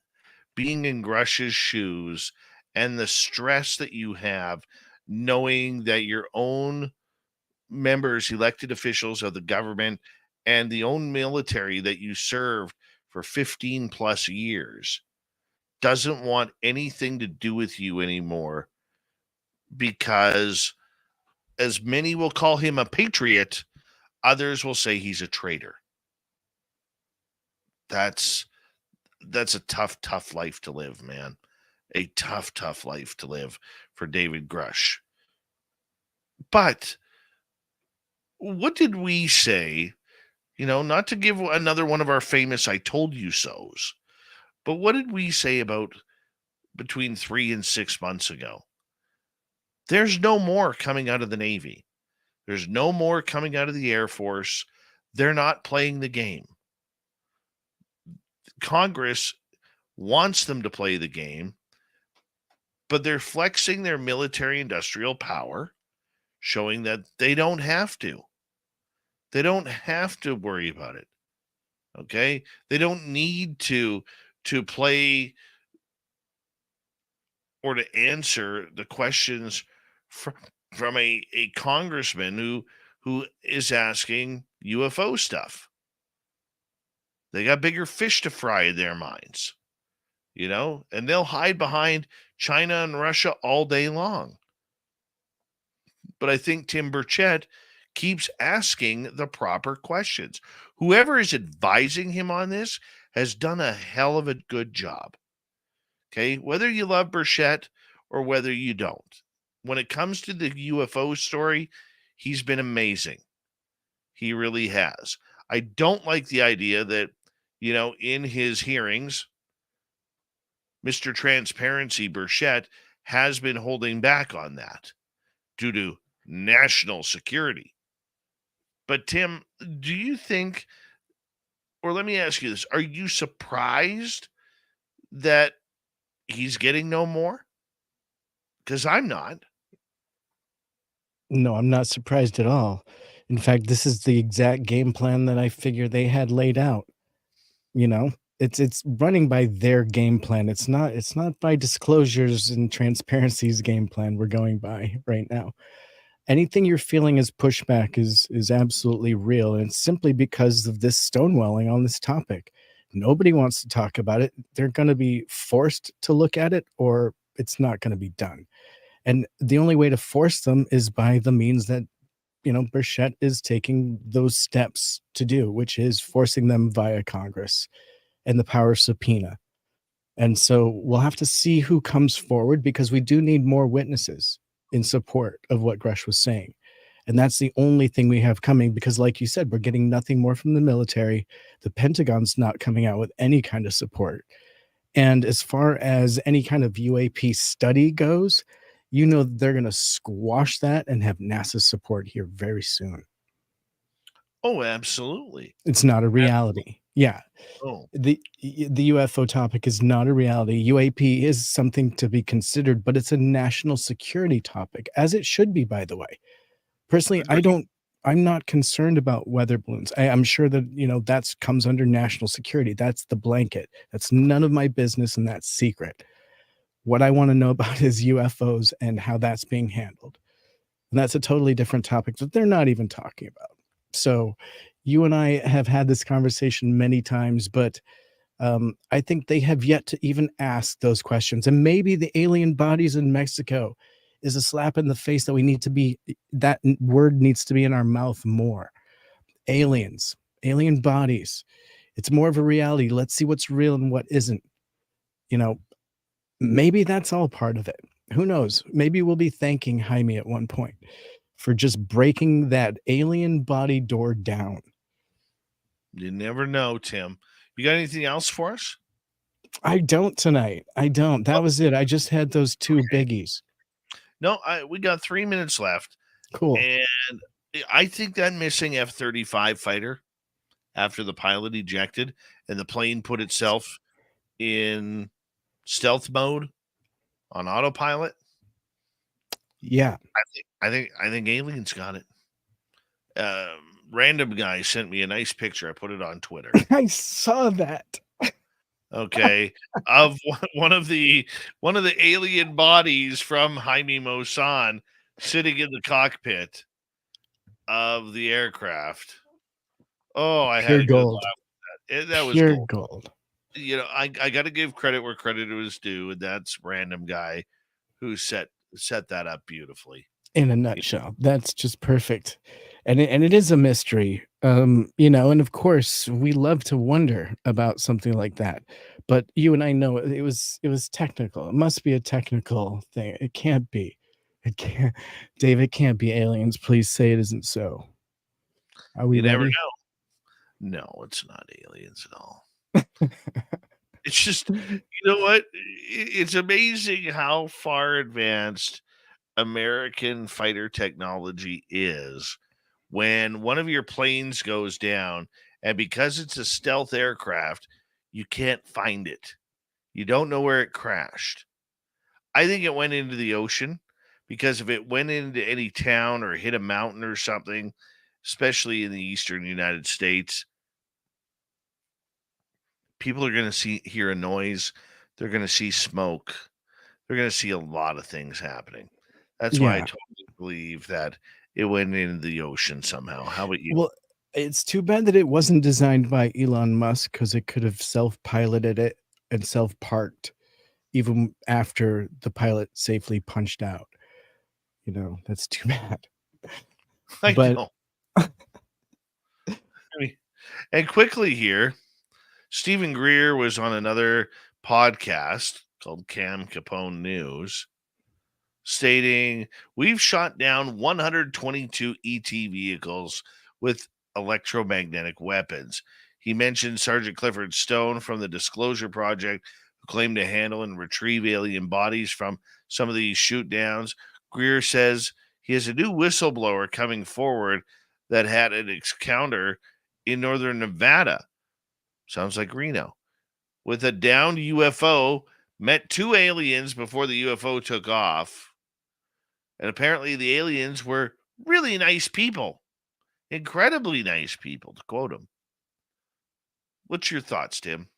[SPEAKER 2] being in Grush's shoes and the stress that you have knowing that your own members, elected officials of the government, and the own military that you served for 15 plus years doesn't want anything to do with you anymore, because as many will call him a patriot, others will say he's a traitor. That's a tough life to live, man. A tough life to live for David Grush. But what did we say? You know, not to give another one of our famous I told you so's, but what did we say about between 3 and 6 months ago? There's no more coming out of the Navy. There's no more coming out of the Air Force. They're not playing the game. Congress wants them to play the game, but they're flexing their military industrial power, showing that they don't have to. They don't have to worry about it. Okay? They don't need to play or to answer the questions from a congressman who is asking UFO stuff. They got bigger fish to fry in their minds, and they'll hide behind China and Russia all day long. But I think Tim Burchett keeps asking the proper questions. Whoever is advising him on this has done a hell of a good job. Okay, whether you love Burchett or whether you don't, when it comes to the UFO story, he's been amazing. He really has. I don't like the idea that, in his hearings, Mr. Transparency Burchett has been holding back on that due to national security. But Tim, do you think, or let me ask you this, are you surprised that he's getting no more? Because I'm not.
[SPEAKER 8] No, I'm not surprised at all. In fact, this is the exact game plan that I figure they had laid out. It's running by their game plan. It's not by Disclosures and Transparency's game plan we're going by right now. Anything you're feeling as pushback is absolutely real, and it's simply because of this stonewalling on this topic. Nobody wants to talk about it. They're going to be forced to look at it, or it's not going to be done. And the only way to force them is by the means that, Burchett is taking those steps to do, which is forcing them via Congress and the power of subpoena. And so we'll have to see who comes forward, because we do need more witnesses in support of what Gresh was saying. And that's the only thing we have coming, because like you said, we're getting nothing more from the military. The Pentagon's not coming out with any kind of support. And as far as any kind of UAP study goes, they're going to squash that and have NASA's support here very soon.
[SPEAKER 2] Oh, absolutely.
[SPEAKER 8] It's not a reality. Yeah.
[SPEAKER 2] Oh,
[SPEAKER 8] The UFO topic is not a reality. UAP is something to be considered, but it's a national security topic, as it should be, by the way. Personally, I'm not concerned about weather balloons. I'm sure that, that comes under national security. That's the blanket. That's none of my business, and that's secret. What I want to know about is UFOs and how that's being handled. And that's a totally different topic that they're not even talking about. So you and I have had this conversation many times, but I think they have yet to even ask those questions. And maybe the alien bodies in Mexico is a slap in the face that word needs to be in our mouth more. Aliens, alien bodies. It's more of a reality. Let's see what's real and what isn't. Maybe that's all part of it. Who knows? Maybe we'll be thanking Jaime at one point for just breaking that alien body door down.
[SPEAKER 2] You never know, Tim. You got anything else for us?
[SPEAKER 8] I don't tonight. I don't. That was it. I just had those two biggies.
[SPEAKER 2] No, we got 3 minutes left.
[SPEAKER 8] Cool.
[SPEAKER 2] And I think that missing F-35 fighter, after the pilot ejected and the plane put itself in stealth mode on autopilot.
[SPEAKER 8] Yeah.
[SPEAKER 2] I think aliens got it. Random guy sent me a nice picture. I put it on Twitter.
[SPEAKER 8] I saw that.
[SPEAKER 2] Okay, of one of the alien bodies from Jaime Maussan sitting in the cockpit of the aircraft. Oh, I had a good
[SPEAKER 8] gold.
[SPEAKER 2] laugh at that. That was
[SPEAKER 8] Pure
[SPEAKER 2] gold.
[SPEAKER 8] gold.
[SPEAKER 2] I got to give credit where credit was due, and that's random guy who set that up beautifully.
[SPEAKER 8] In a nutshell, that's just perfect. And it is a mystery, and of course we love to wonder about something like that. But you and I know it was technical. It must be a technical thing. It can't be. It can't. Dave, it can't be aliens. Please say it isn't so. Are we
[SPEAKER 2] You never
[SPEAKER 8] ready?
[SPEAKER 2] know. No, it's not aliens at all. It's just, you know what? It's amazing how far advanced American fighter technology is when one of your planes goes down, and because it's a stealth aircraft, you can't find it. You don't know where it crashed. I think it went into the ocean, because if it went into any town or hit a mountain or something, especially in the eastern United States, people are going to hear a noise. They're going to see smoke. They're going to see a lot of things happening. That's why I
[SPEAKER 8] Yeah.
[SPEAKER 2] totally believe that it went into the ocean somehow. How about you?
[SPEAKER 8] Well, it's too bad that it wasn't designed by Elon Musk, because it could have self-piloted it and self-parked even after the pilot safely punched out. That's too bad.
[SPEAKER 2] I
[SPEAKER 8] But
[SPEAKER 2] know. And quickly here, Stephen Greer was on another podcast called Cam Capone News, stating, we've shot down 122 ET vehicles with electromagnetic weapons. He mentioned Sergeant Clifford Stone from the Disclosure Project, who claimed to handle and retrieve alien bodies from some of these shoot downs. Greer says he has a new whistleblower coming forward that had an encounter in northern Nevada. Sounds like Reno. With a downed UFO, met two aliens before the UFO took off. And apparently the aliens were really nice people. Incredibly nice people, to quote him. What's your thoughts, Tim?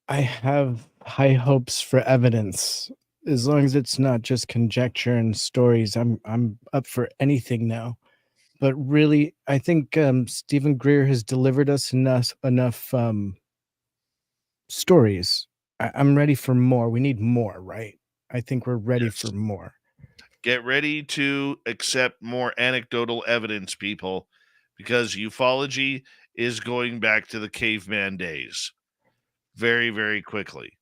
[SPEAKER 8] I have high hopes for evidence. As long as it's not just conjecture and stories, I'm up for anything now. But really, I think Stephen Greer has delivered us enough stories. I'm ready for more. We need more, right? I think we're ready
[SPEAKER 2] Yes.
[SPEAKER 8] for more.
[SPEAKER 2] Get ready to accept more anecdotal evidence, people, because ufology is going back to the caveman days very, very quickly.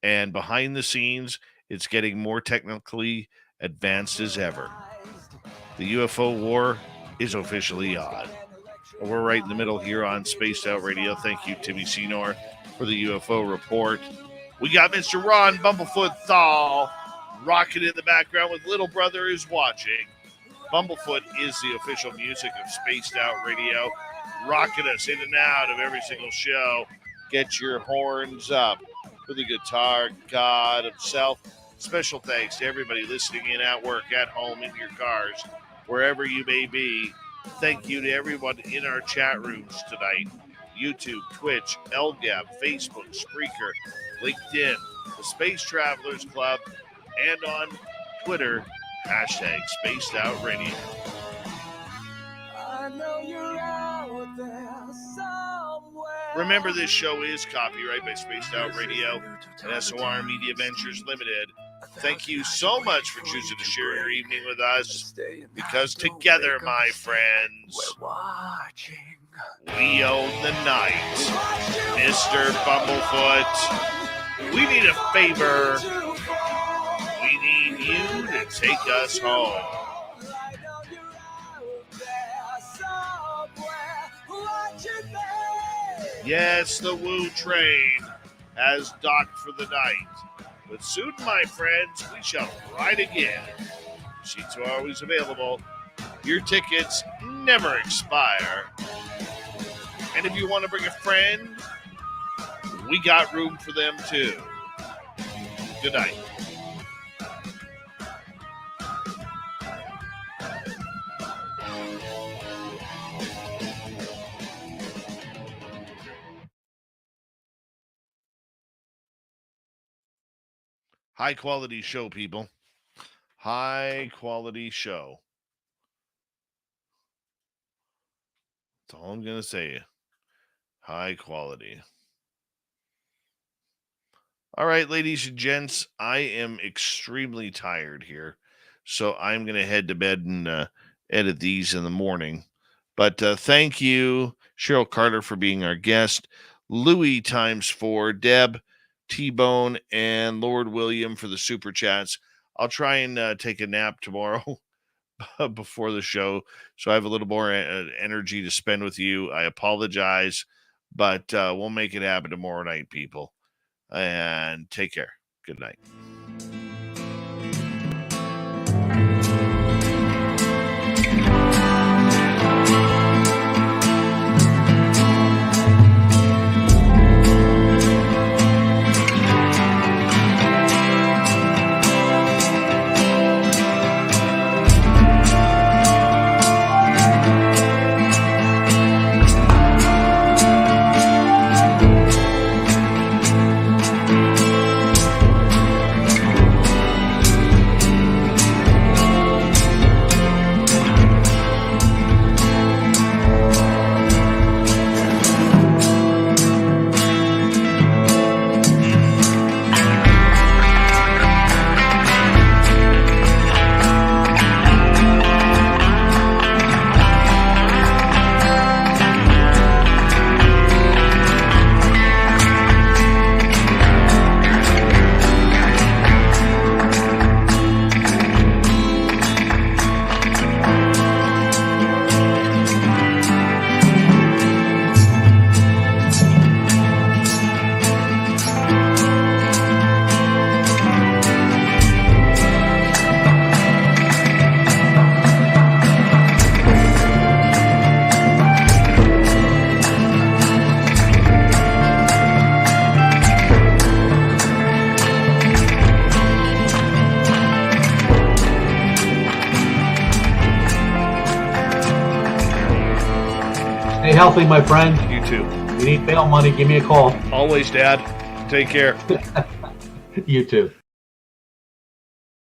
[SPEAKER 2] And behind the scenes, it's getting more technically advanced as ever. The UFO war is officially on. And we're right in the middle here on Spaced Out Radio. Thank you, Timmy Senor, for the UFO report. We got Mr. Ron Bumblefoot Thal rocking in the background with Little Brother Is Watching. Bumblefoot is the official music of Spaced Out Radio, rocking us in and out of every single show. Get your horns up for the guitar god himself. Special thanks to everybody listening in at work, at home, in your cars, wherever you may be. Thank you to everyone in our chat rooms tonight. YouTube, Twitch, LGAP, Facebook, Spreaker, LinkedIn, the Space Travelers Club, and on Twitter, hashtag Spaced Out Radio.
[SPEAKER 9] I know you're out there somewhere.
[SPEAKER 2] Remember, this show is copyright by Spaced Out Radio and SOR Media Ventures Limited. Thank you so much for choosing to share your evening with us, because together, my friends,
[SPEAKER 9] We're watching.
[SPEAKER 2] we own the night. Mr. Bumblefoot, we need a favor. We need you to take us home.
[SPEAKER 9] I know you're out there somewhere watching me.
[SPEAKER 2] Yes, the Woo train has docked for the night. But soon, my friends, we shall ride again. Seats are always available. Your tickets never expire. And if you want to bring a friend, we got room for them too. Good night. High quality show, people. High quality show. That's all I'm going to say. High quality. All right, ladies and gents, I am extremely tired here. So I'm going to head to bed and edit these in the morning. But thank you, Cheryl Carter, for being our guest. Louis ×4, Deb, T-Bone, and Lord William for the super chats. I'll try and take a nap tomorrow before the show, so I have a little more energy to spend with you. I apologize, but we'll make it happen tomorrow night, people. And take care. Good night.
[SPEAKER 10] healthy, my friend.
[SPEAKER 2] You too.
[SPEAKER 10] If you need bail money, give me a call.
[SPEAKER 2] Always, Dad. Take care.
[SPEAKER 10] You too.